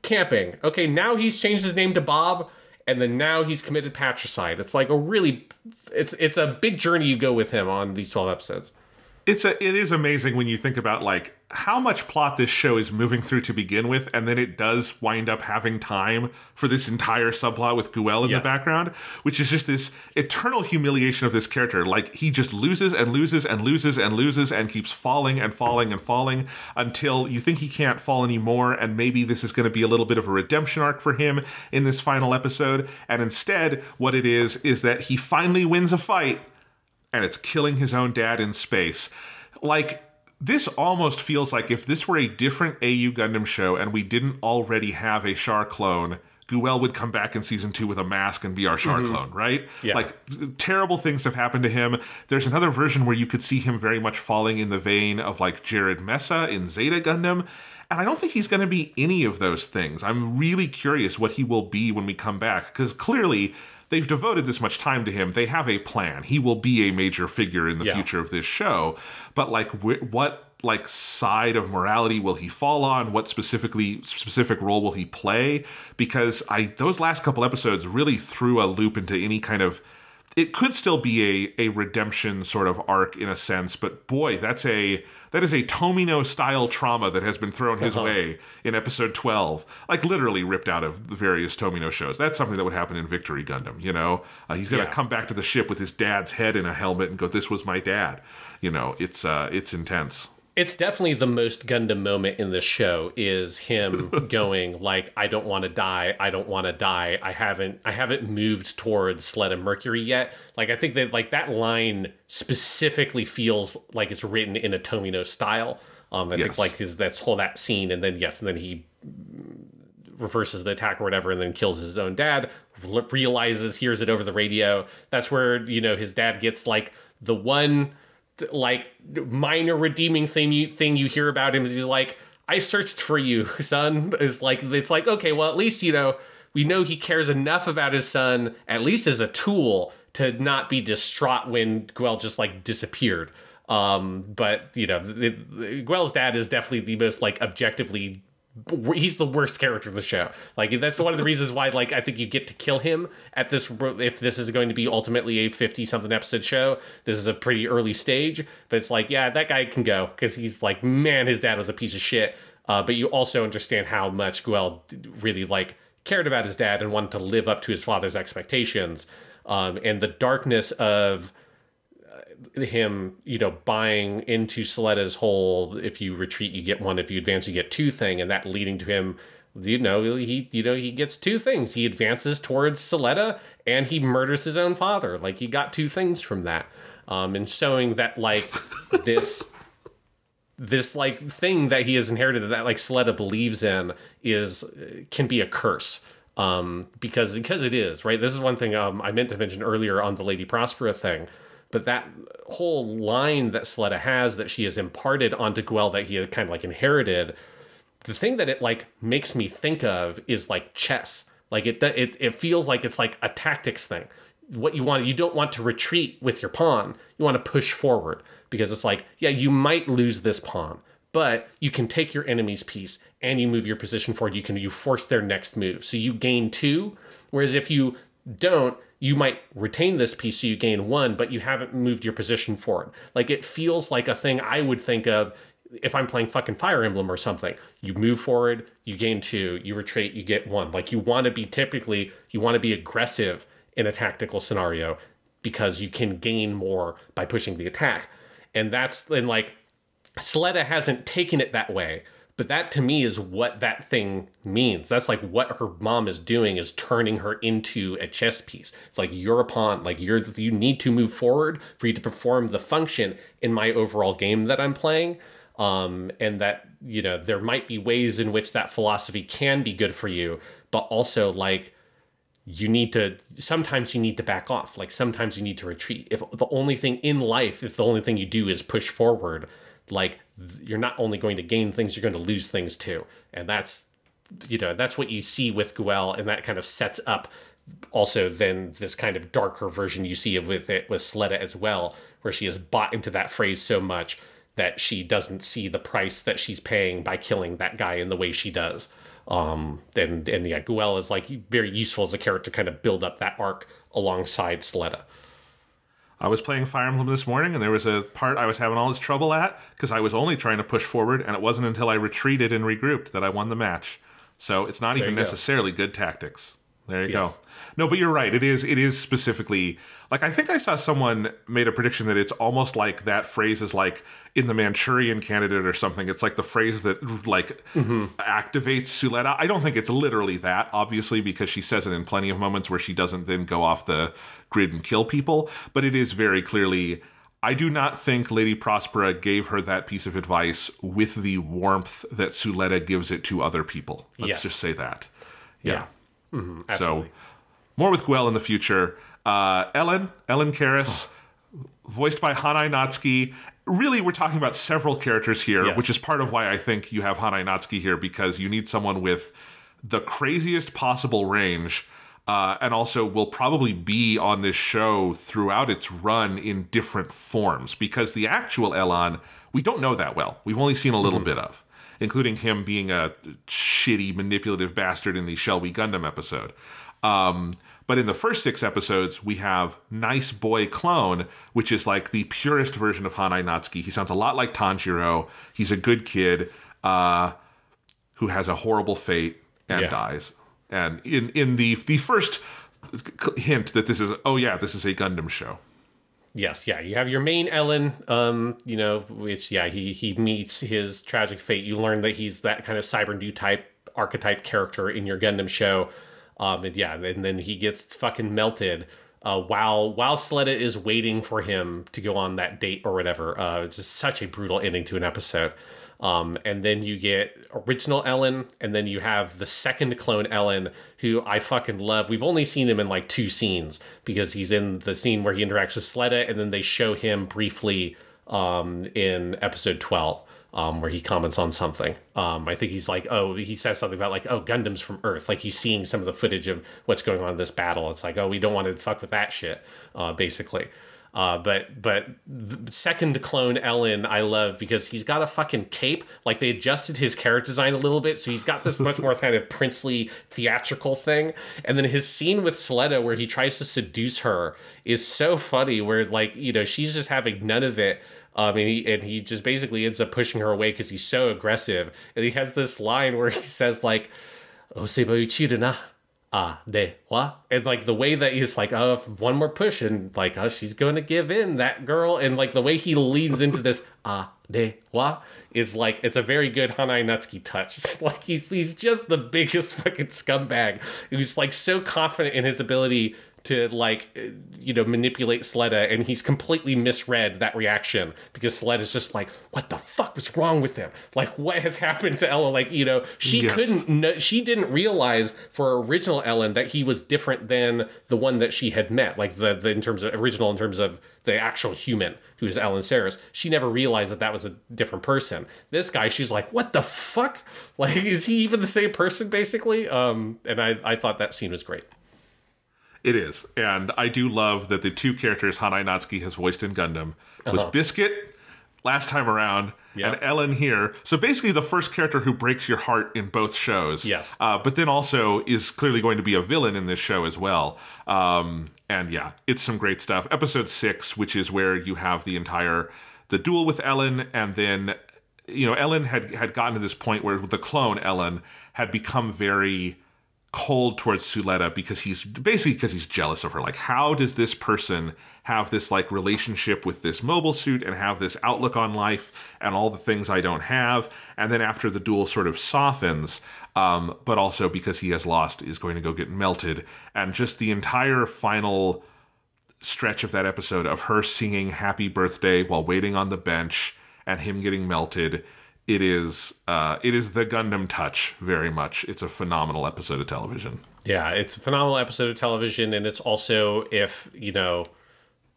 S1: camping. Okay, now he's changed his name to Bob, and then now he's committed patricide. It's like it's a big journey you go with him on these 12 episodes.
S2: It is amazing when you think about like how much plot this show is moving through to begin with, and then it does wind up having time for this entire subplot with Guel in the background, which is just this eternal humiliation of this character. Like, he just loses and loses and loses and loses and keeps falling and falling and falling until you think he can't fall anymore, and maybe this is going to be a little bit of a redemption arc for him in this final episode. And instead, what it is that he finally wins a fight, and it's killing his own dad in space. Like, this almost feels like if this were a different AU Gundam show and we didn't already have a Char clone, Guel would come back in season 2 with a mask and be our Char clone, right? Yeah. Like, terrible things have happened to him. There's another version where you could see him very much falling in the vein of, like, Jared Mesa in Zeta Gundam. And I don't think he's going to be any of those things. I'm really curious what he will be when we come back, because clearly they've devoted this much time to him. They have a plan. He will be a major figure in the future of this show. But like, what like side of morality will he fall on? What specific role will he play? Because those last couple episodes really threw a loop into any kind of. It could still be a redemption sort of arc in a sense, but boy, that is a Tomino style trauma that has been thrown his way in episode 12, like literally ripped out of the various Tomino shows. That's something that would happen in Victory Gundam, you know? He's going to come back to the ship with his dad's head in a helmet and go, "This was my dad." You know, it's intense.
S1: It's definitely the most Gundam moment in this show is him going like, "I don't want to die. I don't want to die. I haven't moved towards Sled and Mercury yet." Like, I think that like that line specifically feels like it's written in a Tomino style. I think like that scene, and then he reverses the attack or whatever, and then kills his own dad. Realizes, hears it over the radio. That's where, you know, his dad gets like the one like minor redeeming thing you hear about him is he's like, "I searched for you, son." It's like, okay, well, at least, you know, we know he cares enough about his son, at least as a tool, to not be distraught when Guel just like disappeared. But you know, Guel's dad is definitely the most like objectively, he's the worst character of the show. Like, that's one of the reasons why, like, I think you get to kill him at this, if this is going to be ultimately a 50-something episode show. This is a pretty early stage, but it's like, yeah, that guy can go, because he's like, man, his dad was a piece of shit. But you also understand how much Guel really, like, cared about his dad and wanted to live up to his father's expectations. And the darkness of him, you know, buying into Seletta's whole, if you retreat you get one, if you advance you get two thing, and that leading to him, you know, he gets two things. He advances towards Seletta and he murders his own father. Like, he got two things from that. And showing that like this like thing that he has inherited, that like Seletta believes in, can be a curse. Because it is, right? This is one thing I meant to mention earlier on the Lady Prospera thing. But that whole line that Seletta has that she has imparted onto Guel that he has kind of like inherited, the thing that it like makes me think of is like chess. Like it feels like it's like a tactics thing. What you don't want to retreat with your pawn. You want to push forward, because it's like, yeah, you might lose this pawn, but you can take your enemy's piece and you move your position forward. You force their next move. So you gain two. Whereas if you don't, you might retain this piece, so you gain one, but you haven't moved your position forward. Like, it feels like a thing I would think of if I'm playing fucking Fire Emblem or something. You move forward, you gain two, you retreat, you get one. Like, you want to be aggressive in a tactical scenario because you can gain more by pushing the attack. And like, Seletta hasn't taken it that way. But that, to me, is what that thing means. That's like what her mom is doing, is turning her into a chess piece. It's like, you're a pawn. Like, you need to move forward for you to perform the function in my overall game that I'm playing. And that, you know, there might be ways in which that philosophy can be good for you, but also like, sometimes you need to back off. Like, sometimes you need to retreat. If the only thing you do is push forward, like, you're not only going to gain things, you're going to lose things too. And that's what you see with Guel, and that kind of sets up also then this kind of darker version you see with Sletta as well, where she has bought into that phrase so much that she doesn't see the price that she's paying by killing that guy in the way she does. And yeah, Guel is like very useful as a character to kind of build up that arc alongside Sletta.
S2: I was playing Fire Emblem this morning, and there was a part I was having all this trouble at because I was only trying to push forward, and it wasn't until I retreated and regrouped that I won the match. So it's not even necessarily good tactics. There you go. No, but you're right. It is specifically, like, I think I saw someone made a prediction that it's almost like that phrase is like in the Manchurian Candidate or something. It's like the phrase that like activates Suletta. I don't think it's literally that, obviously, because she says it in plenty of moments where she doesn't then go off the grid and kill people. But it is very clearly, I do not think Lady Prospera gave her that piece of advice with the warmth that Suletta gives it to other people. Let's just say that. Yeah. So, more with Guel in the future. Ellen Karas, voiced by Hanai Natsuki. Really, we're talking about several characters here, which is part of why I think you have Hanai Natsuki here, because you need someone with the craziest possible range, and also will probably be on this show throughout its run in different forms, because the actual Elan, we don't know that well. We've only seen a little bit of, including him being a shitty, manipulative bastard in the Shall We Gundam episode. But in the first 6 episodes, we have Nice Boy Clone, which is like the purest version of Hanai Natsuki. He sounds a lot like Tanjiro. He's a good kid who has a horrible fate and dies. And in the first hint that this is a Gundam show.
S1: Yes, yeah. You have your main Ellen, which, he meets his tragic fate. You learn that he's that kind of Cyber New type archetype character in your Gundam show. And then he gets fucking melted while Sletta is waiting for him to go on that date or whatever. It's just such a brutal ending to an episode. And then you get original Ellen, and then you have the second clone Ellen, who I fucking love. We've only seen him in like 2 scenes, because he's in the scene where he interacts with Sletta, and then they show him briefly in episode 12, where he comments on something. I think he's like, he says something about like, Gundam's from Earth. Like he's seeing some of the footage of what's going on in this battle. It's like, we don't want to fuck with that shit, basically. But the second clone Ellen I love because he's got a fucking cape. Like they adjusted his character design a little bit, so he's got this much more kind of princely theatrical thing. And then his scene with Sletta where he tries to seduce her is so funny, where like, she's just having none of it. And he just basically ends up pushing her away because he's so aggressive. And he has this line where he says like, "Oseba Uchida na." De what? And like the way that he's like, one more push, and like, she's going to give in, that girl. And like the way he leans into this de what is like, it's a very good Hanai Natsuki touch. It's like he's just the biggest fucking scumbag who's like so confident in his ability to like, manipulate Sletta, and he's completely misread that reaction because Sletta's just like, what the fuck was wrong with him? Like, what has happened to Ella? Like, she didn't realize for original Ellen that he was different than the one that she had met, like the in terms of the actual human who is Ellen Saris. She never realized that was a different person. This guy, she's like, what the fuck? Like, is he even the same person, basically? And I thought that scene was great.
S2: It is. And I do love that the 2 characters Hanai Natsuki has voiced in Gundam was Biscuit last time around and Ellen here. So basically the first character who breaks your heart in both shows.
S1: Yes.
S2: But then also is clearly going to be a villain in this show as well. And yeah, it's some great stuff. Episode 6, which is where you have the duel with Ellen, and then, Ellen had gotten to this point where the clone Ellen had become very cold towards Suletta because he's jealous of her. Like, how does this person have this like relationship with this mobile suit and have this outlook on life and all the things I don't have? And then after the duel sort of softens, but also because he has lost, is going to go get melted. And just the entire final stretch of that episode of her singing Happy Birthday while waiting on the bench and him getting melted. It is the Gundam touch, very much. It's a phenomenal episode of television.
S1: Yeah, it's a phenomenal episode of television, and it's also, if,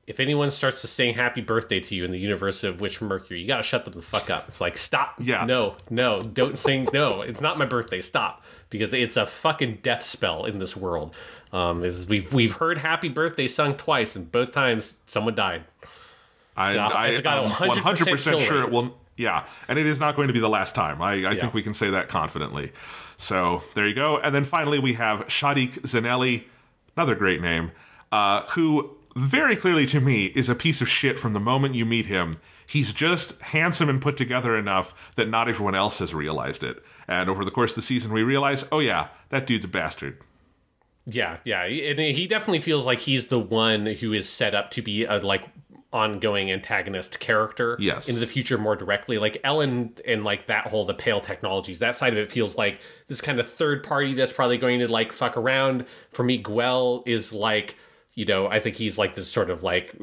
S1: if anyone starts to sing happy birthday to you in the universe of Witch from Mercury, you gotta shut them the fuck up. It's like, stop.
S2: Yeah.
S1: No, don't sing. No, it's not my birthday. Stop. Because it's a fucking death spell in this world. We've heard happy birthday sung twice, and both times someone died.
S2: It's got a 100% sure it will. Yeah, and it is not going to be the last time. I think we can say that confidently. So there you go. And then finally we have Shadiq Zanelli, another great name, who very clearly to me is a piece of shit from the moment you meet him. He's just handsome and put together enough that not everyone else has realized it. And over the course of the season, we realize, oh yeah, that dude's a bastard.
S1: Yeah, and he definitely feels like he's the one who is set up to be a ongoing antagonist character into the future more directly. Like Ellen and like that whole the Pale Technologies, that side of it feels like this kind of third party that's probably going to like fuck around. For me, Guel is like, I think he's like this sort of like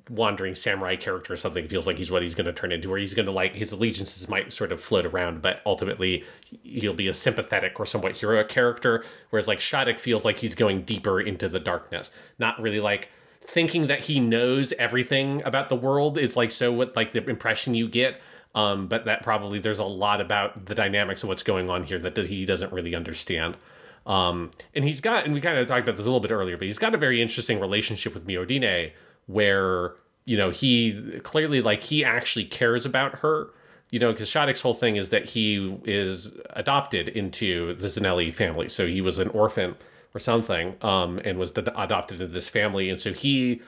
S1: wandering samurai character or something. It feels like he's what he's going to turn into, where he's going to like his allegiances might sort of float around, but ultimately he'll be a sympathetic or somewhat heroic character. Whereas like Shadiq feels like he's going deeper into the darkness, not really like thinking that he knows everything about the world is like so what like the impression you get. But that probably there's a lot about the dynamics of what's going on here that he doesn't really understand. And we kind of talked about this a little bit earlier, but he's got a very interesting relationship with Miodine where, he clearly like he actually cares about her, because Shadiq's whole thing is that he is adopted into the Zanelli family. So he was an orphan or something, and was adopted into this family. And so he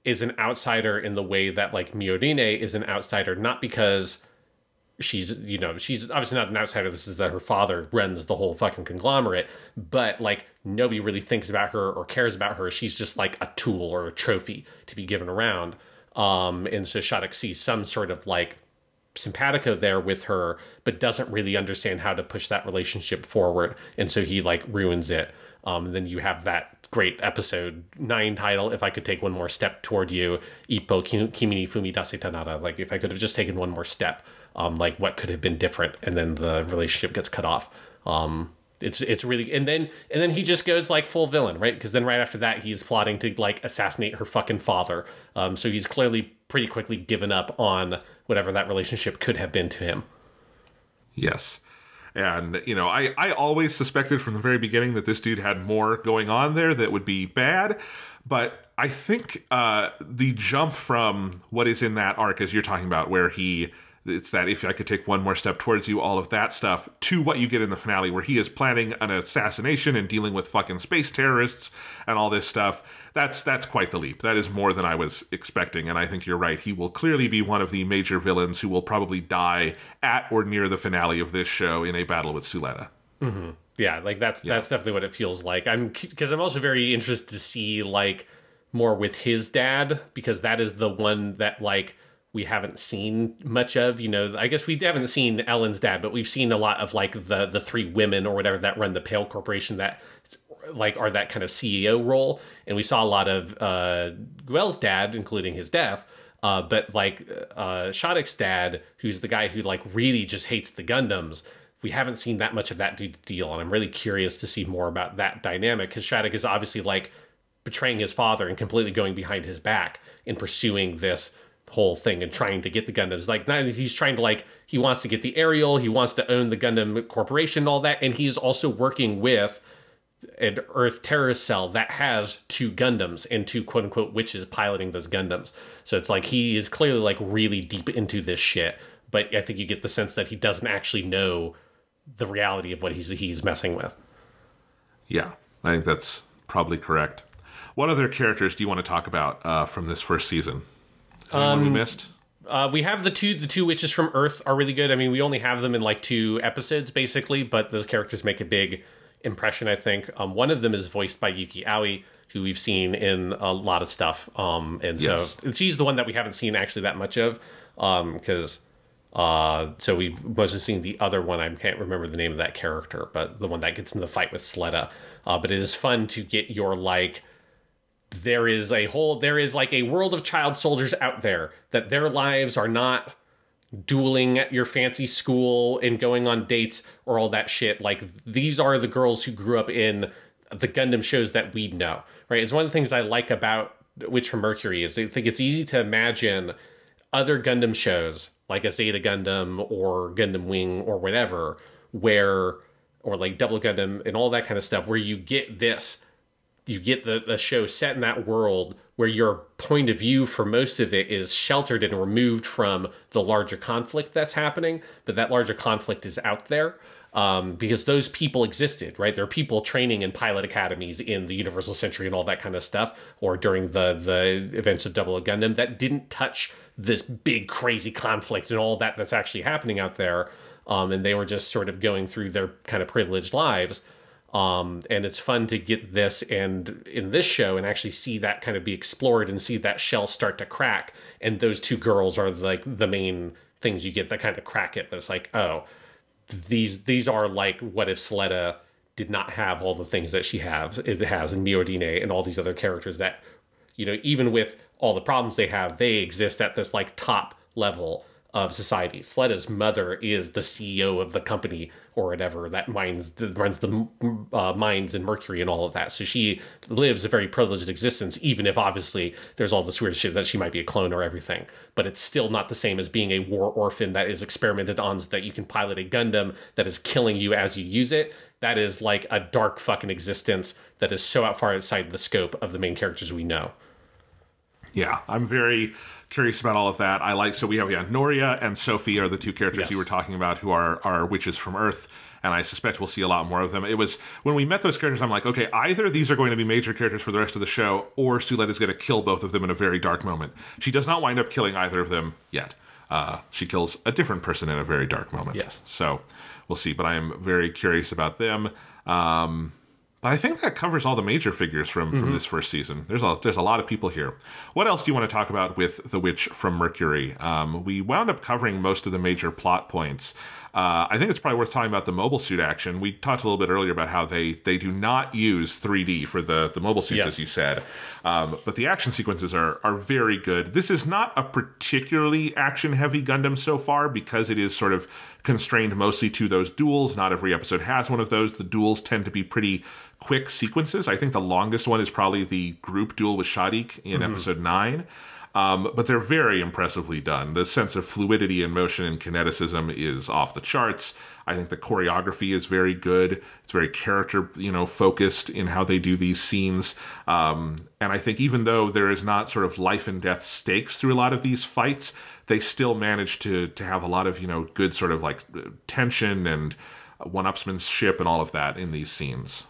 S1: is an outsider in the way that like Miodine is an outsider, not because she's obviously not an outsider. This is that her father runs the whole fucking conglomerate, but like nobody really thinks about her or cares about her. She's just like a tool or a trophy to be given around. And so Shadiq sees some sort of like simpatico there with her, but doesn't really understand how to push that relationship forward. And so he like ruins it. And then you have that great episode 9 title, If I Could Take One More Step Toward You, Ippo Kimi ni Fumi Dase Tanara. Like if I could have just taken one more step, like what could have been different, and then the relationship gets cut off. It's really, and then he just goes like full villain, right? Because then right after that he's plotting to like assassinate her fucking father. So he's clearly pretty quickly given up on whatever that relationship could have been to him.
S2: Yes. And, I always suspected from the very beginning that this dude had more going on there that would be bad. But I think the jump from what is in that arc, as you're talking about, where it's that if I could take one more step towards you, all of that stuff, to what you get in the finale, where he is planning an assassination and dealing with fucking space terrorists and all this stuff. That's quite the leap. That is more than I was expecting, and I think you're right. He will clearly be one of the major villains who will probably die at or near the finale of this show in a battle with Suletta.
S1: Mm-hmm. Yeah, like that's definitely what it feels like. Because I'm also very interested to see like more with his dad, because that is the one that like we haven't seen much of. I guess we haven't seen Ellen's dad, but we've seen a lot of like the 3 women or whatever that run the Pale Corporation that like are that kind of CEO role. And we saw a lot of Guel's dad, including his death. But like Shadiq's dad, who's the guy who like really just hates the Gundams, we haven't seen that much of that deal. And I'm really curious to see more about that dynamic, because Shadiq is obviously like betraying his father and completely going behind his back in pursuing this whole thing and trying to get the Gundams. Like he's trying to like, he wants to get the Ariel, he wants to own the Gundam Corporation and all that, and he's also working with an Earth terrorist cell that has 2 Gundams and 2 quote-unquote witches piloting those Gundams. So it's like he is clearly like really deep into this shit, but I think you get the sense that he doesn't actually know the reality of what he's messing with.
S2: Yeah, I think that's probably correct. What other characters do you want to talk about from this first season? Anyone we missed?
S1: We have the two witches from Earth are really good. I mean, we only have them in like 2 episodes basically, but those characters make a big impression, I think. One of them is voiced by Yuki Aoi, who we've seen in a lot of stuff. So she's the one that we haven't seen actually that much of, because so we've mostly seen the other one. I can't remember the name of that character, but the one that gets in the fight with Suletta. But it is fun to get your like, there is like a world of child soldiers out there that their lives are not dueling at your fancy school and going on dates or all that shit. Like, these are the girls who grew up in the Gundam shows that we know, right? It's one of the things I like about Witch from Mercury is I think it's easy to imagine other Gundam shows like a Zeta Gundam or Gundam Wing or whatever, where, or like Double Gundam and all that kind of stuff, where you get the show set in that world where your point of view for most of it is sheltered and removed from the larger conflict that's happening, but that larger conflict is out there. Because those people existed, right? There are people training in pilot academies in the Universal Century and all that kind of stuff, or during the events of Double Gundam that didn't touch this big crazy conflict and all that that's actually happening out there. And they were just sort of going through their kind of privileged lives. And it's fun to get this and in this show and actually see that kind of be explored and see that shell start to crack. And those two girls are like the main things you get that kind of crack it. That's like, oh, these are like, what if Suletta did not have all the things that it has in Miodine and all these other characters that, you know, even with all the problems they have, they exist at this like top level of society. Suletta's mother is the CEO of the company or whatever that runs the mines in Mercury and all of that. So she lives a very privileged existence, even if obviously there's all this weird shit that she might be a clone or everything. But it's still not the same as being a war orphan that is experimented on so that you can pilot a Gundam that is killing you as you use it. That is like a dark fucking existence that is so far outside the scope of the main characters we know.
S2: Yeah, I'm very curious about all of that. So we have Noria and Sophie are the two characters you were talking about who are witches from Earth, and I suspect we'll see a lot more of them. It was when we met those characters, I'm like, okay, either these are going to be major characters for the rest of the show, or Suletta is going to kill both of them in a very dark moment. She does not wind up killing either of them yet. She kills a different person in a very dark moment.
S1: Yes.
S2: So we'll see, but I am very curious about them. But I think that covers all the major figures from this first season. There's a lot of people here. What else do you want to talk about with The Witch from Mercury? We wound up covering most of the major plot points. I think it's probably worth talking about the mobile suit action. We talked a little bit earlier about how they do not use 3D for the mobile suits, as you said. But the action sequences are very good. This is not a particularly action-heavy Gundam so far because it is sort of constrained mostly to those duels. Not every episode has one of those. The duels tend to be pretty quick sequences. I think the longest one is probably the group duel with Shadik in episode 9. But they're very impressively done. The sense of fluidity and motion and kineticism is off the charts. I think the choreography is very good. It's very character, focused in how they do these scenes. And I think even though there is not sort of life and death stakes through a lot of these fights, they still manage to have a lot of, good sort of like tension and one-upsmanship and all of that in these scenes.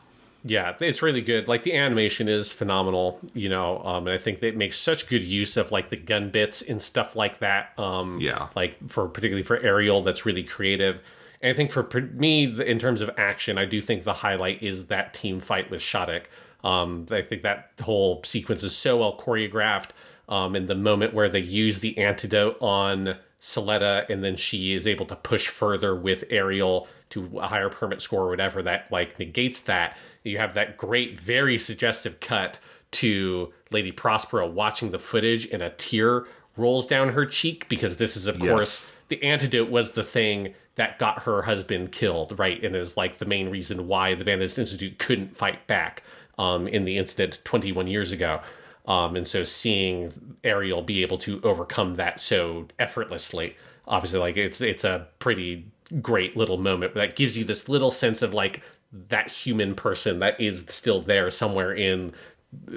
S1: Yeah, it's really good. Like, the animation is phenomenal, and I think it makes such good use of, like, the gun bits and stuff like that. Like, particularly for Aerial, that's really creative. And I think for me, in terms of action, I do think the highlight is that team fight with Shadik. I think that whole sequence is so well choreographed. And the moment where they use the antidote on Suletta, and then she is able to push further with Aerial to a higher permit score or whatever, that, like, negates that. You have that great, very suggestive cut to Lady Prospera watching the footage, and a tear rolls down her cheek, because this is, of course, the antidote was the thing that got her husband killed, right? And is, like, the main reason why the Vanadis Institute couldn't fight back in the incident 21 years ago. And so seeing Aerial be able to overcome that so effortlessly, obviously, like, it's a pretty great little moment that gives you this little sense of, like, that human person that is still there somewhere in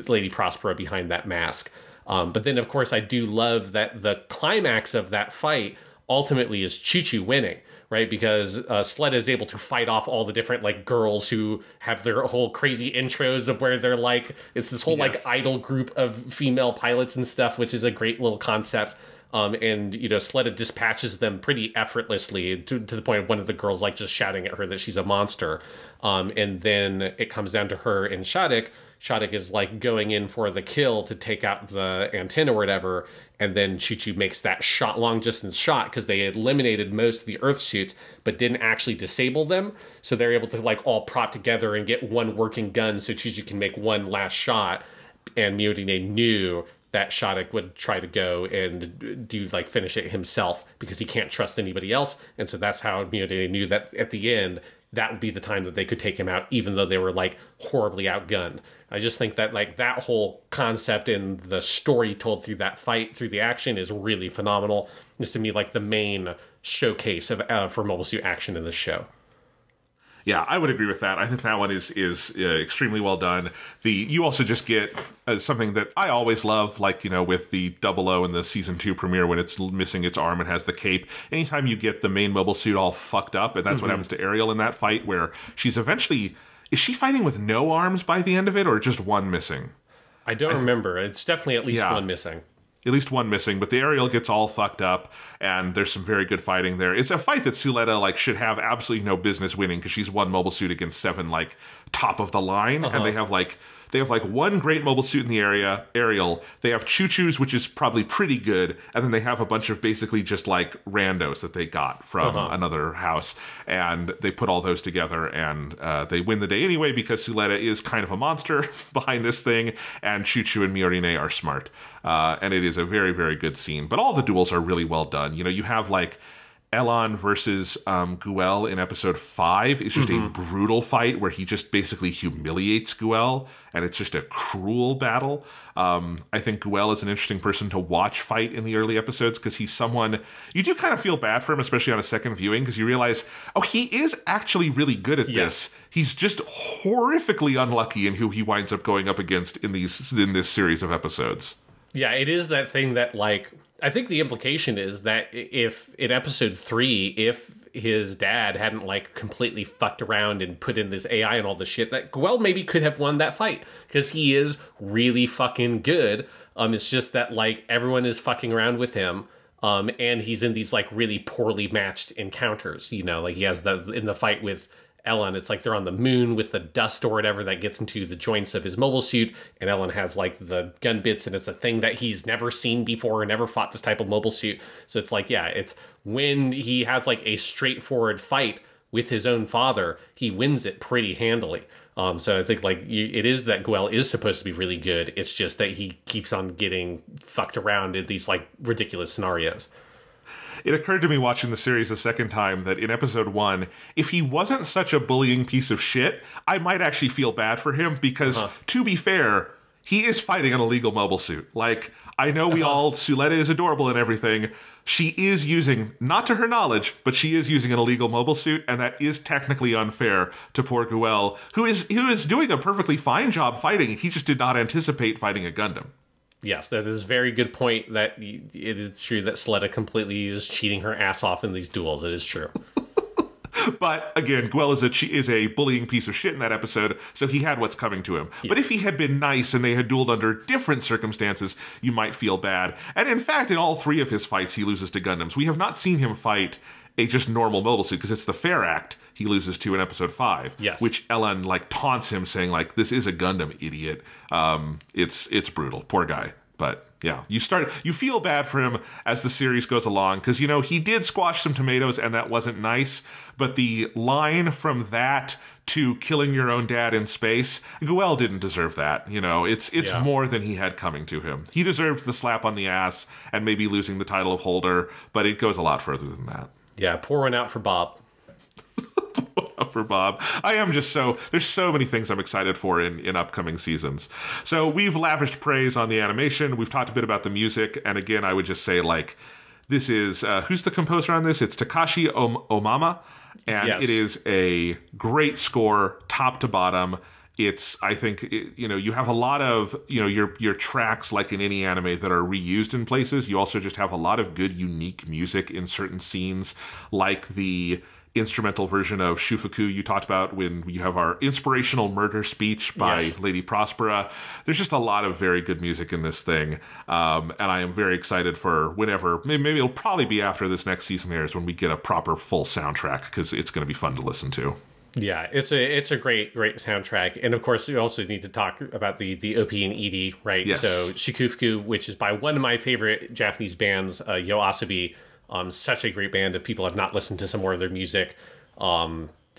S1: Lady Prospera behind that mask. But then, of course, I do love that the climax of that fight ultimately is Choo-Choo winning, right? Because Suletta is able to fight off all the different, like, girls who have their whole crazy intros of where they're, like, it's this whole, like, idol group of female pilots and stuff, which is a great little concept. And, Suletta dispatches them pretty effortlessly to the point of one of the girls, like, just shouting at her that she's a monster. And then it comes down to her and Shadik. Shadik is, like, going in for the kill to take out the antenna or whatever. And then Choo-Choo makes that long distance shot because they eliminated most of the Earth suits, but didn't actually disable them. So they're able to, like, all prop together and get one working gun so Choo-Choo can make one last shot. And Miodine knew that Shadik would try to go and finish it himself because he can't trust anybody else. And so that's how Miodine knew that at the end, that would be the time that they could take him out, even though they were like horribly outgunned. I just think that like that whole concept and the story told through that fight, through the action, is really phenomenal. It's to me like the main showcase of for mobile suit action in this show.
S2: Yeah, I would agree with that. I think that one is extremely well done. You also just get something that I always love, like, you know, with the 00 in the season 2 premiere when it's missing its arm and has the cape. Anytime you get the main mobile suit all fucked up, and that's what happens to Ariel in that fight, where she's eventually, is she fighting with no arms by the end of it, or just one missing?
S1: I don't remember. It's definitely at least one missing.
S2: At least one missing, but the Ariel gets all fucked up, and there's some very good fighting there. It's a fight that Suletta, like, should have absolutely no business winning, because she's one mobile suit against 7, like, top of the line, and they have one great mobile suit in the Ariel. They have Choo-Choo's, which is probably pretty good, and then they have a bunch of basically just, like, randos that they got from another house, and they put all those together, and they win the day anyway, because Suletta is kind of a monster behind this thing, and Choo-Choo and Miorine are smart. And it is a very, very good scene. But all the duels are really well done. You know, you have, like, Elan versus Guel in episode 5 is just a brutal fight where he just basically humiliates Guel, and it's just a cruel battle. I think Guel is an interesting person to watch fight in the early episodes, because he's someone you do kind of feel bad for him, especially on a second viewing, because you realize, oh, he is actually really good at this. He's just horrifically unlucky in who he winds up going up against in this series of episodes.
S1: Yeah, it is that thing that, like, I think the implication is that if in episode 3, if his dad hadn't, like, completely fucked around and put in this AI and all this shit, that Guel maybe could have won that fight, because he is really fucking good. It's just that, like, everyone is fucking around with him, and he's in these, like, really poorly matched encounters. You know, like, he has in the fight with Elan, it's like they're on the moon with the dust or whatever that gets into the joints of his mobile suit, and Elan has, like, the gun bits, and it's a thing that he's never seen before or never fought this type of mobile suit. So it's like, yeah, it's when he has, like, a straightforward fight with his own father, he wins it pretty handily. So I think, like, it is that Guel is supposed to be really good. It's just that he keeps on getting fucked around in these, like, ridiculous scenarios.
S2: It occurred to me watching the series a second time that in episode 1, if he wasn't such a bullying piece of shit, I might actually feel bad for him, because, to be fair, he is fighting an illegal mobile suit. Like, I know Suletta is adorable and everything. She is using, not to her knowledge, but she is using an illegal mobile suit, and that is technically unfair to poor Guel, who is doing a perfectly fine job fighting. He just did not anticipate fighting a Gundam.
S1: Yes, that is a very good point, that it is true that Suletta completely is cheating her ass off in these duels. It is true.
S2: But again, Guel is a bullying piece of shit in that episode, so he had what's coming to him. Yeah. But if he had been nice and they had dueled under different circumstances, you might feel bad. And in fact, in all 3 of his fights, he loses to Gundams. We have not seen him fight a just normal mobile suit, because it's the Fair Act he loses to in episode 5.
S1: Yes.
S2: Which Elan, like, taunts him, saying, like, this is a Gundam, idiot. It's brutal. Poor guy. But yeah, you feel bad for him as the series goes along, because, you know, he did squash some tomatoes and that wasn't nice, but the line from that to killing your own dad in space, Guel didn't deserve that. You know, it's more than he had coming to him. He deserved the slap on the ass and maybe losing the title of holder, but it goes a lot further than that.
S1: Yeah, pour one out for Bob.
S2: For Bob. There's so many things I'm excited for in upcoming seasons. So we've lavished praise on the animation. We've talked a bit about the music. And again, I would just say, like, this is, who's the composer on this? It's Takashi Omama. And It is a great score, top to bottom. It's, I think, you have a lot of, your tracks, like in any anime, that are reused in places. You also just have a lot of good, unique music in certain scenes, like the instrumental version of Shufuku you talked about when you have our inspirational murder speech by Lady Prospera. There's just a lot of very good music in this thing. And I am very excited for whenever, maybe it'll probably be after this next season airs, when we get a proper full soundtrack, because it's going to be fun to listen to.
S1: Yeah, it's a great soundtrack. And of course, we also need to talk about the OP and ED, right?
S2: Yes.
S1: So Shikufuku, which is by one of my favorite Japanese bands, YOASOBI. Such a great band. If people have not listened to some more of their music,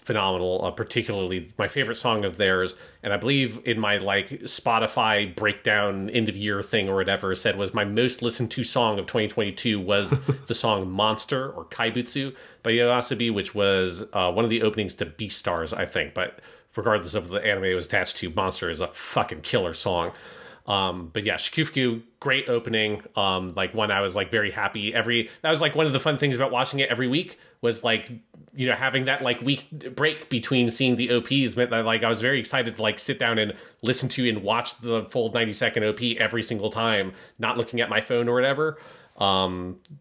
S1: phenomenal. Particularly my favorite song of theirs, and I believe in my like Spotify breakdown end of year thing or whatever, said was my most listened to song of 2022 was the song Monster or Kaibutsu by Yoasobi, which was one of the openings to Beastars, I think. But regardless of the anime it was attached to, Monster is a fucking killer song. But yeah, Shikufuku, great opening. Like one I was like very happy. That was like one of the fun things about watching it every week was like, you know, having that like week break between seeing the OPs meant that like I was very excited to like sit down and listen to and watch the full 90-second OP every single time, not looking at my phone or whatever.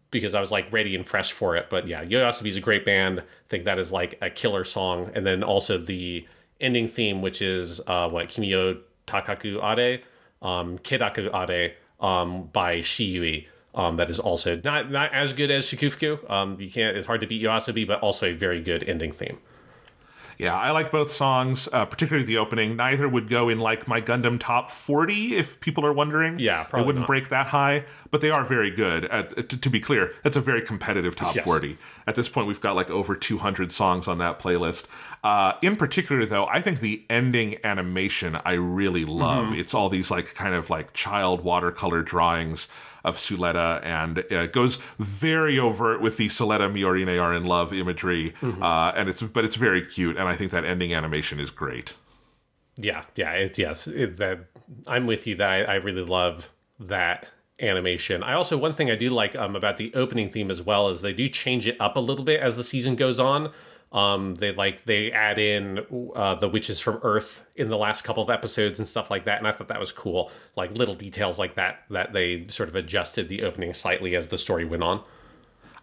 S1: Because I was like ready and fresh for it. But yeah, Yoasobi is a great band. I think that is like a killer song. And then also the ending theme, which is Kimio Takaku Ade. Kedaku Ade by Shiyui. That is also not as good as Shikufuku. It's hard to beat Yoasobi, but also a very good ending theme.
S2: Yeah, I like both songs, particularly the opening. Neither would go in like my Gundam top 40, if people are wondering.
S1: Yeah, probably
S2: it wouldn't
S1: not
S2: break that high, but they are very good. To be clear, that's a very competitive top 40. At this point, we've got like over 200 songs on that playlist. In particular, though, I think the ending animation I really love. It's all these like kind of like child watercolor drawings of Suletta, and it goes very overt with the Suletta Miorine are in love imagery, and it's very cute, and I think that ending animation is great. I'm with you that I really love that animation. I also, one thing I do like about the opening theme as well is they do change it up a little bit as the season goes on. They add in the witches from Earth in the last couple of episodes and stuff like that, and I thought that was cool. Like little details like that they sort of adjusted the opening slightly as the story went on.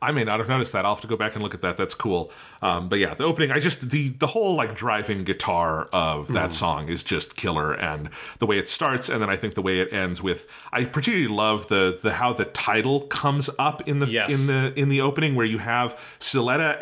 S2: I may not have noticed that. I'll have to go back and look at that. That's cool. But yeah, the opening, the whole like driving guitar of that song is just killer, and the way it starts, and then I think the way it ends with, I particularly love the how the title comes up in the opening, where you have Suletta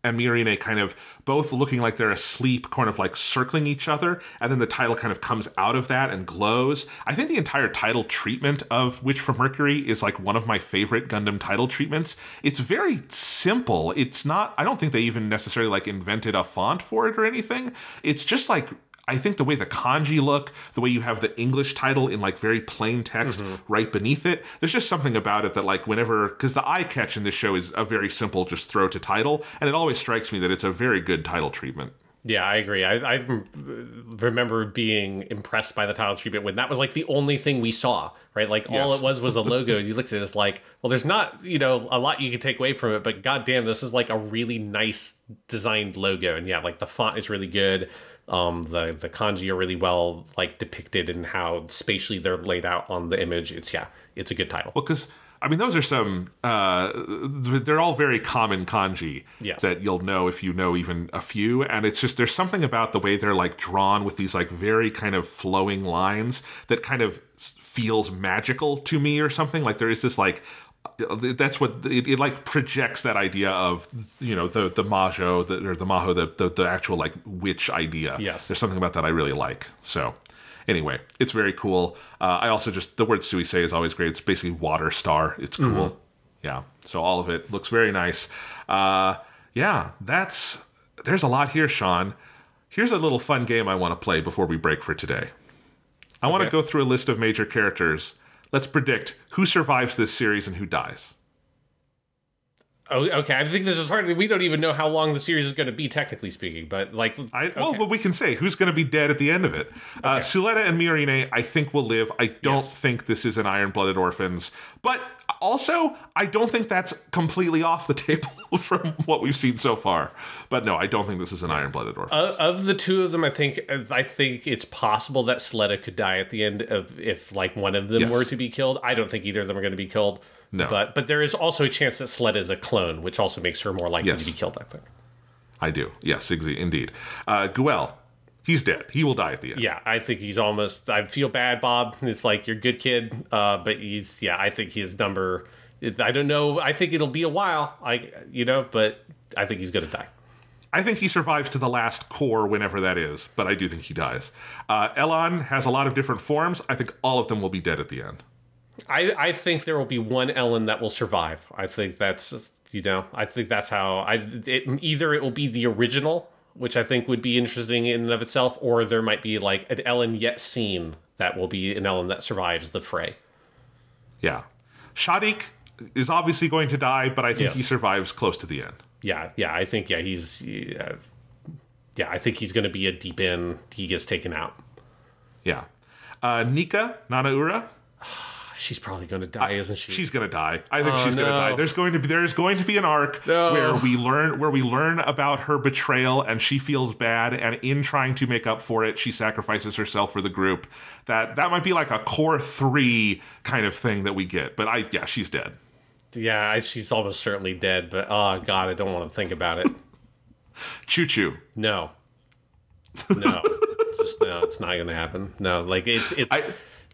S2: and Miorine kind of both looking like they're asleep, kind of like circling each other, and then the title kind of comes out of that and glows. I think the entire title treatment of Witch from Mercury is like one of my favorite Gundam title treatments. It's very simple. It's not, I don't think they even necessarily like invented a font for it or anything. It's just like, I think the way the kanji look, the way you have the English title in like very plain text right beneath it, there's just something about it that like whenever, because the eye catch in this show is a very simple just throw to title, and it always strikes me that it's a very good title treatment.
S1: Yeah, I agree. I remember being impressed by the title treatment when that was like the only thing we saw, right? Like all it was a logo. You looked at it as like, well, there's not, a lot you can take away from it, but goddamn, this is like a really nice designed logo. And yeah, like the font is really good. The kanji are really well like depicted in how spatially they're laid out on the image. It's a good title.
S2: Well, because I mean, those are some, they're all very common kanji that you'll know if you know even a few. And it's just, there's something about the way they're like drawn with these like very kind of flowing lines that kind of feels magical to me or something. Like there is this like, that's what it like projects that idea of, the majo, or the maho, the actual like witch idea.
S1: Yes.
S2: There's something about that I really like. So anyway, it's very cool. I also just, the word suisei is always great. It's basically water star. It's cool. Yeah. So all of it looks very nice. There's a lot here, Sean. Here's a little fun game I want to play before we break for today. I want to go through a list of major characters. Let's predict who survives this series and who dies.
S1: Oh, okay. I think this is hard. We don't even know how long the series is going to be, technically speaking. But like,
S2: but we can say who's going to be dead at the end of it. Suletta and Miorine, I think, will live. I don't think this is an Iron-Blooded Orphans, but also I don't think that's completely off the table from what we've seen so far. But no, I don't think this is an Iron-Blooded Orphans.
S1: Of the two of them, I think it's possible that Suletta could die at the end of if like one of them were to be killed. I don't think either of them are going to be killed.
S2: No.
S1: But there is also a chance that Suletta is a clone, which also makes her more likely to be killed, I think.
S2: I do. Yes, indeed. Guel, he's dead. He will die at the end.
S1: Yeah, I think he's almost... I feel bad, Bob. It's like, you're a good kid. But I think his number... I don't know. I think it'll be a while, but I think he's going to die.
S2: I think he survives to the last core, whenever that is, but I do think he dies. Elan has a lot of different forms. I think all of them will be dead at the end.
S1: I think there will be one Ellen that will survive. I think that's, I think that's how either it will be the original, which I think would be interesting in and of itself, or there might be like an Ellen yet seen that will be an Ellen that survives the fray.
S2: Yeah. Shadik is obviously going to die, but I think he survives close to the end.
S1: Yeah, I think, I think he's going to be a deep in. He gets taken out.
S2: Yeah. Nika, Nanaura.
S1: She's probably going to die, isn't she?
S2: She's going to die. I think she's going to die. There's going to be an arc where we learn about her betrayal, and she feels bad, and in trying to make up for it, she sacrifices herself for the group. That might be like a core 3 kind of thing that we get. But she's dead.
S1: Yeah, she's almost certainly dead. But oh god, I don't want to think about it.
S2: Choo Choo.
S1: No. Just no. It's not going to happen. No, like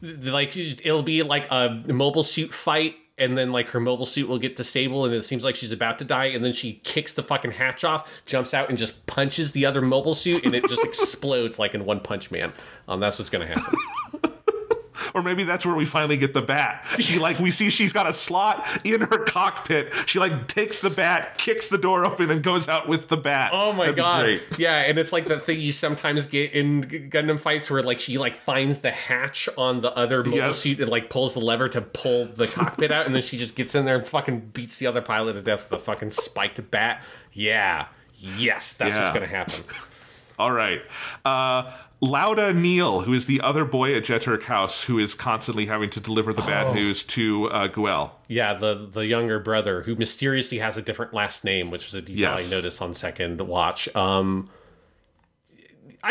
S1: it'll be like a mobile suit fight, and then like her mobile suit will get disabled, and it seems like she's about to die, and then she kicks the fucking hatch off, jumps out, and just punches the other mobile suit, and it just explodes like in One Punch Man. That's what's gonna happen.
S2: Or maybe that's where we finally get the bat. We see she's got a slot in her cockpit. She takes the bat, kicks the door open, and goes out with the bat.
S1: Oh my god! Yeah, and it's like the thing you sometimes get in Gundam fights where she finds the hatch on the other mobile suit and pulls the lever to pull the cockpit out, and then she just gets in there and fucking beats the other pilot to death with a fucking spiked bat. Yeah. Yes, that's what's gonna happen.
S2: All right. Lauda Neal, who is the other boy at Jeturk House, who is constantly having to deliver the bad news to Guel.
S1: Yeah, the younger brother, who mysteriously has a different last name, which was a detail I noticed on second watch. I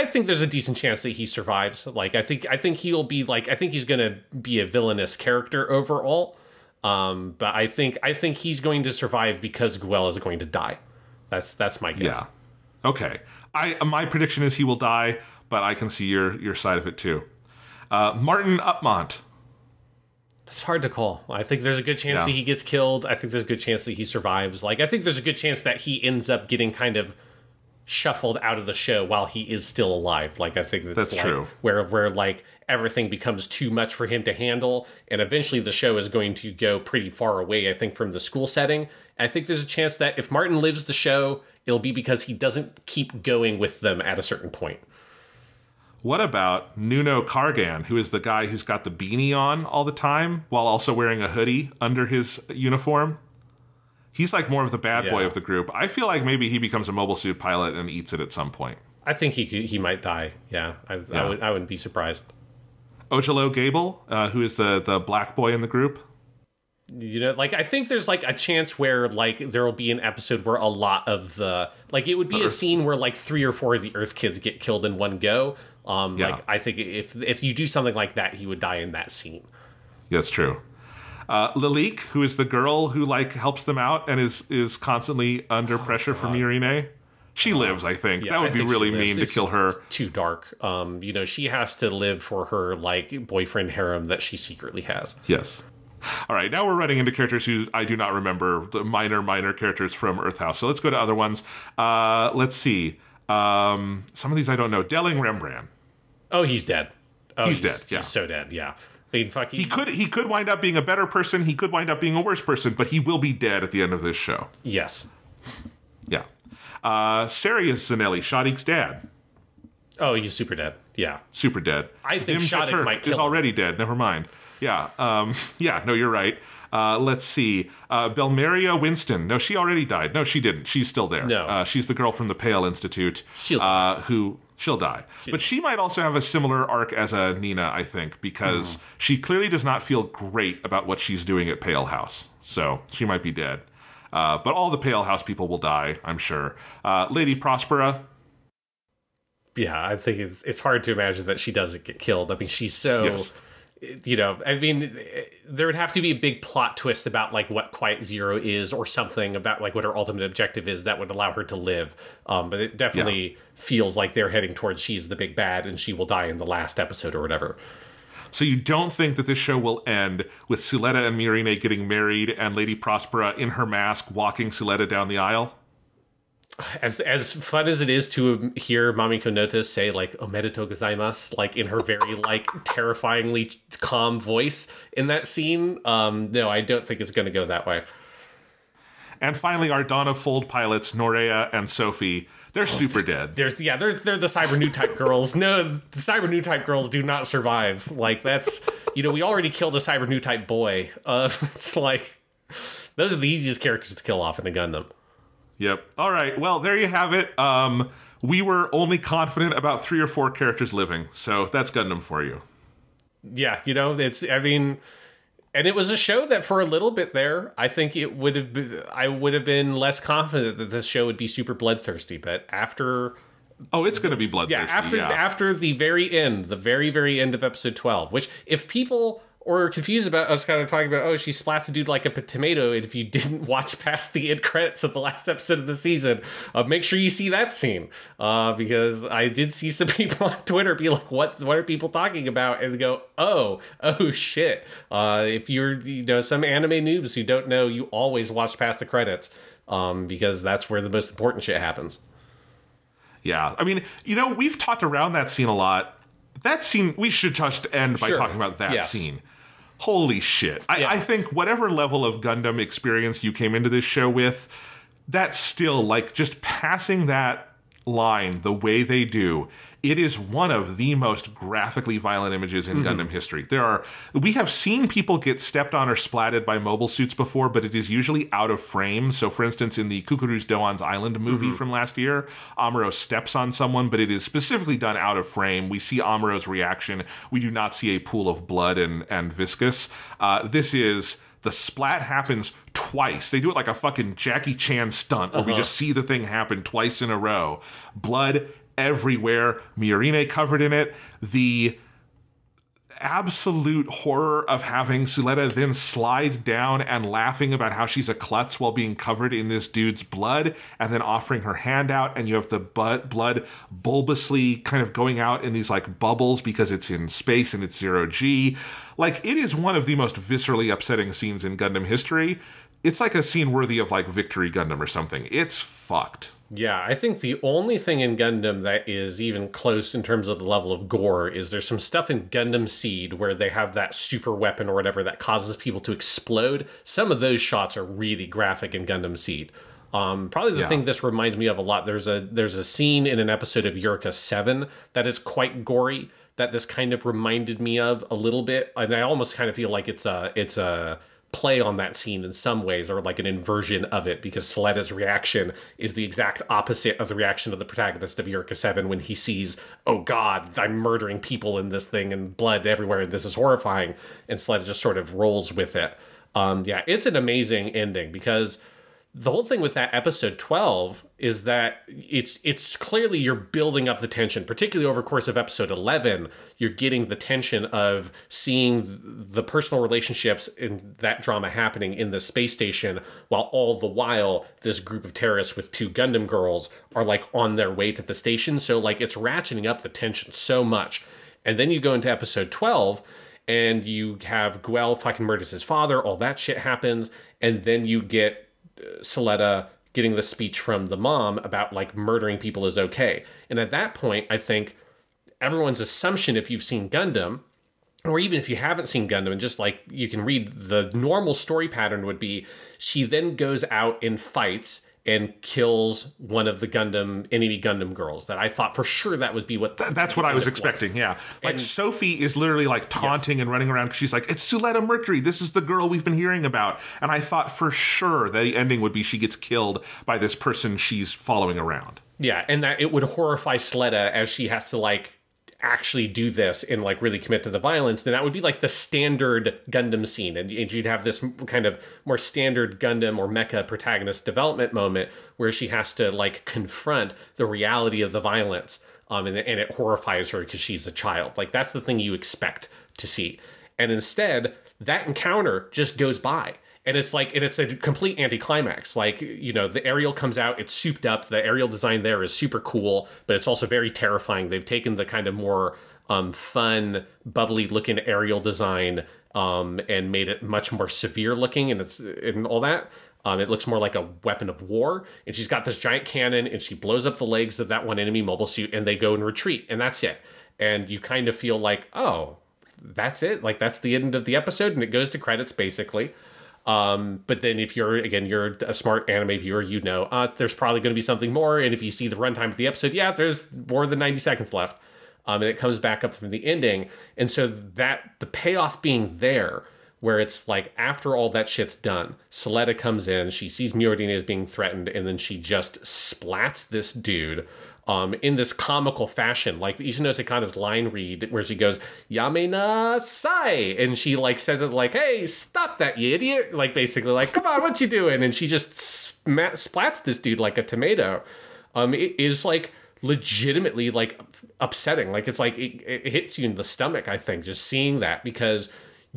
S1: think there's a decent chance that he survives. I think he'll be I think he's going to be a villainous character overall. But I think he's going to survive because Guel is going to die. That's my guess.
S2: Yeah. Okay. My prediction is he will die, but I can see your side of it too. Martin Upmont.
S1: It's hard to call. I think there's a good chance that he gets killed. I think there's a good chance that he survives. I think there's a good chance that he ends up getting kind of shuffled out of the show while he is still alive. I think that's true. Where everything becomes too much for him to handle, and eventually the show is going to go pretty far away, I think, from the school setting. I think there's a chance that if Martin lives the show, it'll be because he doesn't keep going with them at a certain point.
S2: What about Nuno Kargan, who is the guy who's got the beanie on all the time while also wearing a hoodie under his uniform? He's more of the bad boy of the group. I feel like maybe he becomes a mobile suit pilot and eats it at some point.
S1: I think he might die. Yeah, I wouldn't be surprised.
S2: Ojalo Gable, who is the black boy in the group.
S1: I think there's a chance where there will be an episode where a lot of the it would be a scene where 3 or 4 of the Earth kids get killed in one go. I think if you do something like that, he would die in that scene.
S2: Yeah, that's true. Lilik, who is the girl who helps them out and is constantly under pressure from Mirine. She lives, I think. That would be really mean to kill her.
S1: Too dark. She has to live for her boyfriend harem that she secretly has.
S2: Yes. All right, now we're running into characters who I do not remember, the minor characters from Earth House. So let's go to other ones. Let's see. Some of these I don't know. Delling Rembrandt.
S1: Oh, he's dead.
S2: He's dead. Yeah,
S1: he's so dead. Yeah.
S2: He could wind up being a better person. He could wind up being a worse person, but he will be dead at the end of this show.
S1: Yes.
S2: Yeah. Sarius Zanelli, Shadik's dad.
S1: Oh, he's super dead. Yeah.
S2: Super dead.
S1: I think Shadik might kill him.
S2: Is already dead. Never mind. Yeah. No, you're right. Let's see. Belmeria Winston. No, she already died. No, she didn't. She's still there.
S1: No.
S2: She's the girl from the Pale Institute. She'll die. But she might also have a similar arc as a Nina, I think, because she clearly does not feel great about what she's doing at Pale House. So she might be dead. But all the Pale House people will die, I'm sure. Lady Prospera.
S1: Yeah, I think it's hard to imagine that she doesn't get killed. I mean, she's so... Yes. There would have to be a big plot twist about what Quiet Zero is, or something about what her ultimate objective is that would allow her to live. But it definitely feels like they're heading towards she's the big bad and she will die in the last episode or whatever.
S2: So you don't think that this show will end with Suletta and Mirine getting married and Lady Prospera in her mask walking Suletta down the aisle?
S1: As fun as it is to hear Mamiko Noto say like "omedetou gozaimasu" like in her very like terrifyingly calm voice in that scene, no, I don't think it's going to go that way.
S2: And finally, our Dawn of Fold pilots, Norea and Sophie, they're super dead.
S1: They're the Cyber New Type girls. No, the Cyber New Type girls do not survive. Like that's, we already killed a Cyber New Type boy. It's like those are the easiest characters to kill off in a Gundam.
S2: Yep. All right. Well, there you have it. We were only confident about 3 or 4 characters living, so that's Gundam for you.
S1: Yeah, and it was a show that for a little bit there, I think I would have been less confident that this show would be super bloodthirsty. But after,
S2: it's going to be bloodthirsty.
S1: After the very end, the very, very end of episode 12, which if people or confused about us kind of talking about, she splats a dude like a tomato, and if you didn't watch past the end credits of the last episode of the season, make sure you see that scene, because I did see some people on Twitter be like, what are people talking about? And go, oh shit. If you're, some anime noobs who don't know, you always watch past the credits, because that's where the most important shit happens.
S2: Yeah. I mean, we've talked around that scene a lot. That scene, we should just end by talking about that scene. Holy shit. I think whatever level of Gundam experience you came into this show with, that's still, like, just passing that line the way they do, it is one of the most graphically violent images in Gundam history. We have seen people get stepped on or splatted by mobile suits before, but it is usually out of frame. So, for instance, in the Kukuru's Doan's Island movie from last year, Amuro steps on someone, but it is specifically done out of frame. We see Amuro's reaction. We do not see a pool of blood and viscous. The splat happens twice. They do it like a fucking Jackie Chan stunt where we just see the thing happen twice in a row. Blood everywhere. Miorine covered in it. The absolute horror of having Suletta then slide down and laughing about how she's a klutz while being covered in this dude's blood, and then offering her hand out, and you have the blood bulbously kind of going out in these like bubbles because it's in space and it's 0G. Like, it is one of the most viscerally upsetting scenes in Gundam history. It's like a scene worthy of like Victory Gundam or something. It's fucked.
S1: Yeah, I think the only thing in Gundam that is even close in terms of the level of gore is there's some stuff in Gundam Seed where they have that super weapon or whatever that causes people to explode. Some of those shots are really graphic in Gundam Seed. Probably the thing this reminds me of a lot, there's a scene in an episode of Eureka 7 that is quite gory that this kind of reminded me of a little bit, and I almost kind of feel like it's a play on that scene in some ways, or like an inversion of it, because Soletta's reaction is the exact opposite of the reaction of the protagonist of Eureka 7 when he sees, oh god, I'm murdering people in this thing and blood everywhere and this is horrifying, and Soletta just sort of rolls with it. It's an amazing ending, because the whole thing with that episode 12 is that it's clearly you're building up the tension, particularly over the course of episode 11. You're getting the tension of seeing the personal relationships in that drama happening in the space station, while all the while this group of terrorists with 2 Gundam girls are like on their way to the station. So like it's ratcheting up the tension so much. And then you go into episode 12 and you have Guel fucking murders his father. All that shit happens. And then you get Soletta getting the speech from the mom about like murdering people is okay. And at that point, I think everyone's assumption, if you've seen Gundam, or even if you haven't seen Gundam, and just like you can read, the normal story pattern would be she then goes out and fights and kills one of the enemy Gundam girls. That I thought for sure that would be what...
S2: That's what I was expecting, yeah. Like, and Sophie is literally, like, taunting and running around because she's like, it's Suletta Mercury, this is the girl we've been hearing about. And I thought for sure the ending would be she gets killed by this person she's following around.
S1: Yeah, and that it would horrify Suletta as she has to, like, actually do this and like really commit to the violence. Then that would be like the standard Gundam scene, and you'd have this kind of more standard Gundam or mecha protagonist development moment where she has to like confront the reality of the violence, and it horrifies her because she's a child. Like that's the thing you expect to see, and instead that encounter just goes by. And it's like, and it's a complete anticlimax. Like, you know, the aerial comes out, it's souped up. The aerial design there is super cool, but it's also very terrifying. They've taken the kind of more fun, bubbly looking aerial design and made it much more severe looking, and all that. It looks more like a weapon of war, and she's got this giant cannon, and she blows up the legs of that one enemy mobile suit, and they go and retreat, and that's it. And you kind of feel like, oh, that's it? Like, that's the end of the episode, and it goes to credits, basically. But then if you're a smart anime viewer, you know, there's probably going to be something more, and if you see the runtime of the episode, yeah, there's more than 90 seconds left. And it comes back up from the ending, and so that, the payoff being there, where it's like, after all that shit's done, Suletta comes in, she sees Miorodine as being threatened, and then she just splats this dude in this comical fashion. Like Ishino Sekana's line read, where she goes, Yamena sai, and she like says it like, hey, stop that, you idiot. Like, basically, like, come on, what you doing? And she just splats this dude like a tomato. It is like legitimately like upsetting. Like, it's like it hits you in the stomach, I think, just seeing that, because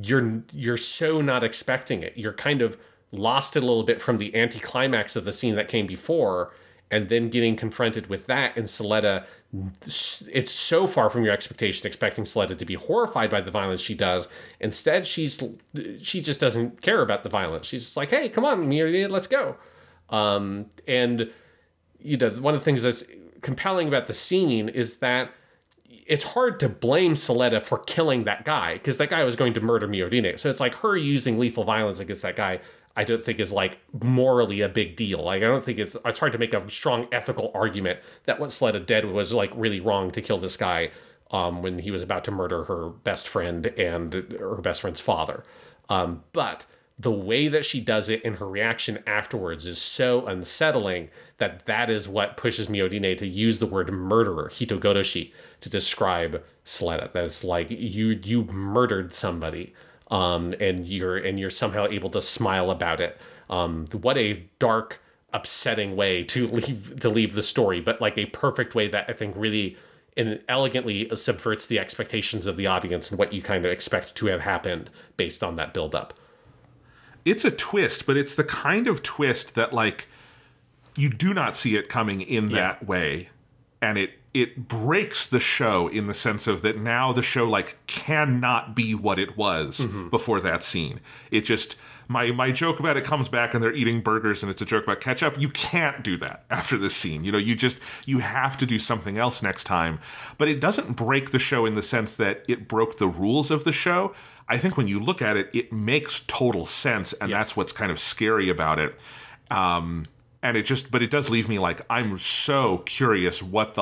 S1: you're so not expecting it. You're kind of lost it a little bit from the anticlimax of the scene that came before, and then getting confronted with that, and Suletta, it's so far from your expectation, expecting Suletta to be horrified by the violence she does. Instead, she just doesn't care about the violence. She's just like, hey, come on, let's go. And, you know, one of the things that's compelling about the scene is that it's hard to blame Suletta for killing that guy, because that guy was going to murder Miorodine. So it's like, her using lethal violence against that guy, I don't think is like morally a big deal. Like, I don't think it's hard to make a strong ethical argument that what Suletta did was like really wrong to kill this guy when he was about to murder her best friend and her best friend's father. But the way that she does it and her reaction afterwards is so unsettling that is what pushes Miorodine to use the word murderer, hitogoroshi, to describe Suletta. That's like, you murdered somebody, and you're somehow able to smile about it. What a dark, upsetting way to leave the story, but like a perfect way that I think really and elegantly subverts the expectations of the audience and what you kind of expect to have happened based on that buildup.
S2: It's a twist, but it's the kind of twist that, like, you do not see it coming in that way. And it breaks the show in the sense of that now the show, like, cannot be what it was before that scene. It just, my joke about it comes back and they're eating burgers and it's a joke about ketchup. You can't do that after this scene. You know, you have to do something else next time. But it doesn't break the show in the sense that it broke the rules of the show. I think when you look at it, it makes total sense, and that's what's kind of scary about it. And but it does leave me like, I'm so curious what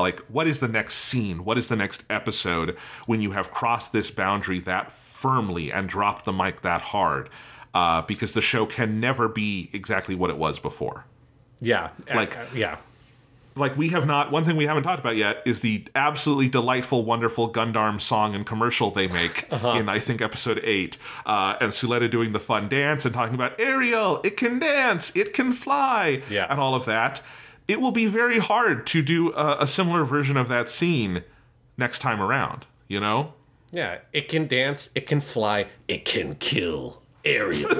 S2: is the next scene? What is the next episode when you have crossed this boundary that firmly and dropped the mic that hard? Because the show can never be exactly what it was before.
S1: Yeah.
S2: Like, we have not, one thing we haven't talked about yet is the absolutely delightful, wonderful Gundam song and commercial they make in, I think, episode 8. And Suletta doing the fun dance and talking about, Ariel, it can dance, it can fly, and all of that. It will be very hard to do a similar version of that scene next time around, you know?
S1: Yeah, it can dance, it can fly, it can kill Ariel.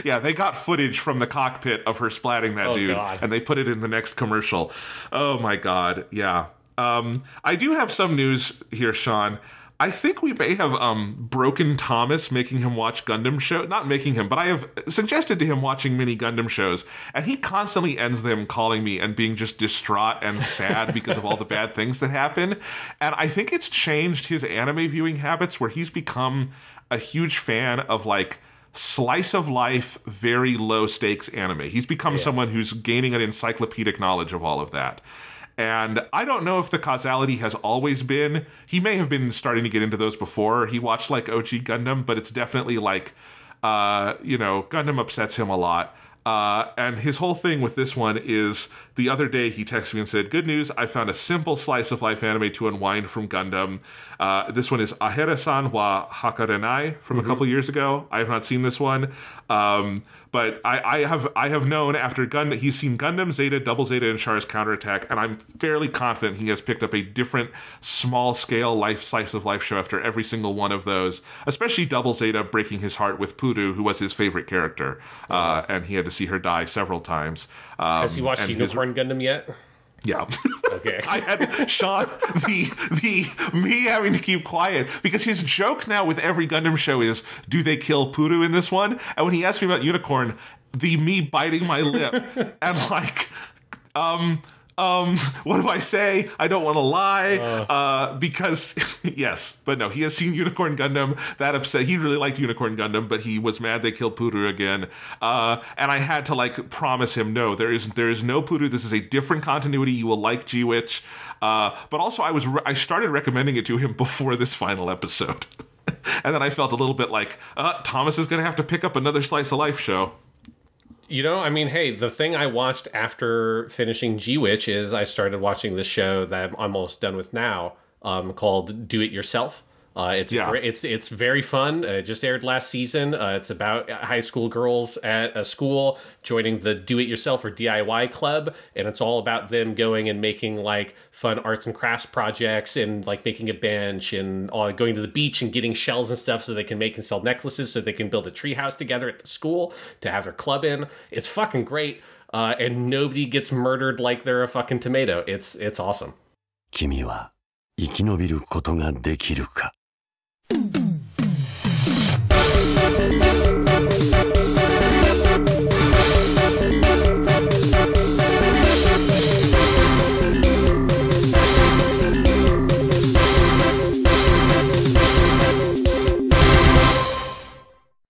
S2: Yeah, they got footage from the cockpit of her splatting that dude, and they put it in the next commercial. Oh, my God. Yeah. I do have some news here, Sean. I think we may have broken Thomas, making him watch Gundam show. Not making him, but I have suggested to him watching mini Gundam shows, and he constantly ends them calling me and being just distraught and sad because of all the bad things that happen. And I think it's changed his anime viewing habits, where he's become a huge fan of, like, slice of life, very low stakes anime. He's become someone who's gaining an encyclopedic knowledge of all of that. And I don't know if the causality has always been, he may have been starting to get into those before he watched like OG Gundam, but it's definitely like, you know, Gundam upsets him a lot. And his whole thing with this one is, the other day he texted me and said, good news, I found a simple slice of life anime to unwind from Gundam. This one is Ahera-san wa Hakarenai from a couple years ago. I have not seen this one. But I have known after he's seen Gundam, Zeta, Double Zeta, and Char's Counterattack, and I'm fairly confident he has picked up a different small-scale slice of life show after every single one of those, especially Double Zeta breaking his heart with Puru, who was his favorite character, and he had to see her die several times.
S1: Has he watched Unicorn Gundam yet?
S2: Yeah.
S1: Okay.
S2: I had Sean, me having to keep quiet because his joke now with every Gundam show is, do they kill Puru in this one? And when he asked me about Unicorn, me biting my lip and like, what do I say? I don't want to lie, because yes, but no, he has seen Unicorn Gundam. That upset. He really liked Unicorn Gundam, but he was mad they killed Puru again. And I had to like promise him, no, there is no Puru. This is a different continuity. You will like G-Witch. But also, I started recommending it to him before this final episode, and then I felt a little bit like Thomas is going to have to pick up another Slice of Life show.
S1: You know, I mean, hey, the thing I watched after finishing G-Witch is I started watching this show that I'm almost done with now, called Do It Yourself. It's great. It's very fun. It just aired last season. It's about high school girls at a school joining the Do It Yourself or DIY club, and it's all about them going and making like fun arts and crafts projects and like making a bench and going to the beach and getting shells and stuff so they can make and sell necklaces so they can build a tree house together at the school to have their club in. It's fucking great, and nobody gets murdered like they're a fucking tomato. It's awesome. 君は生き延びることができるか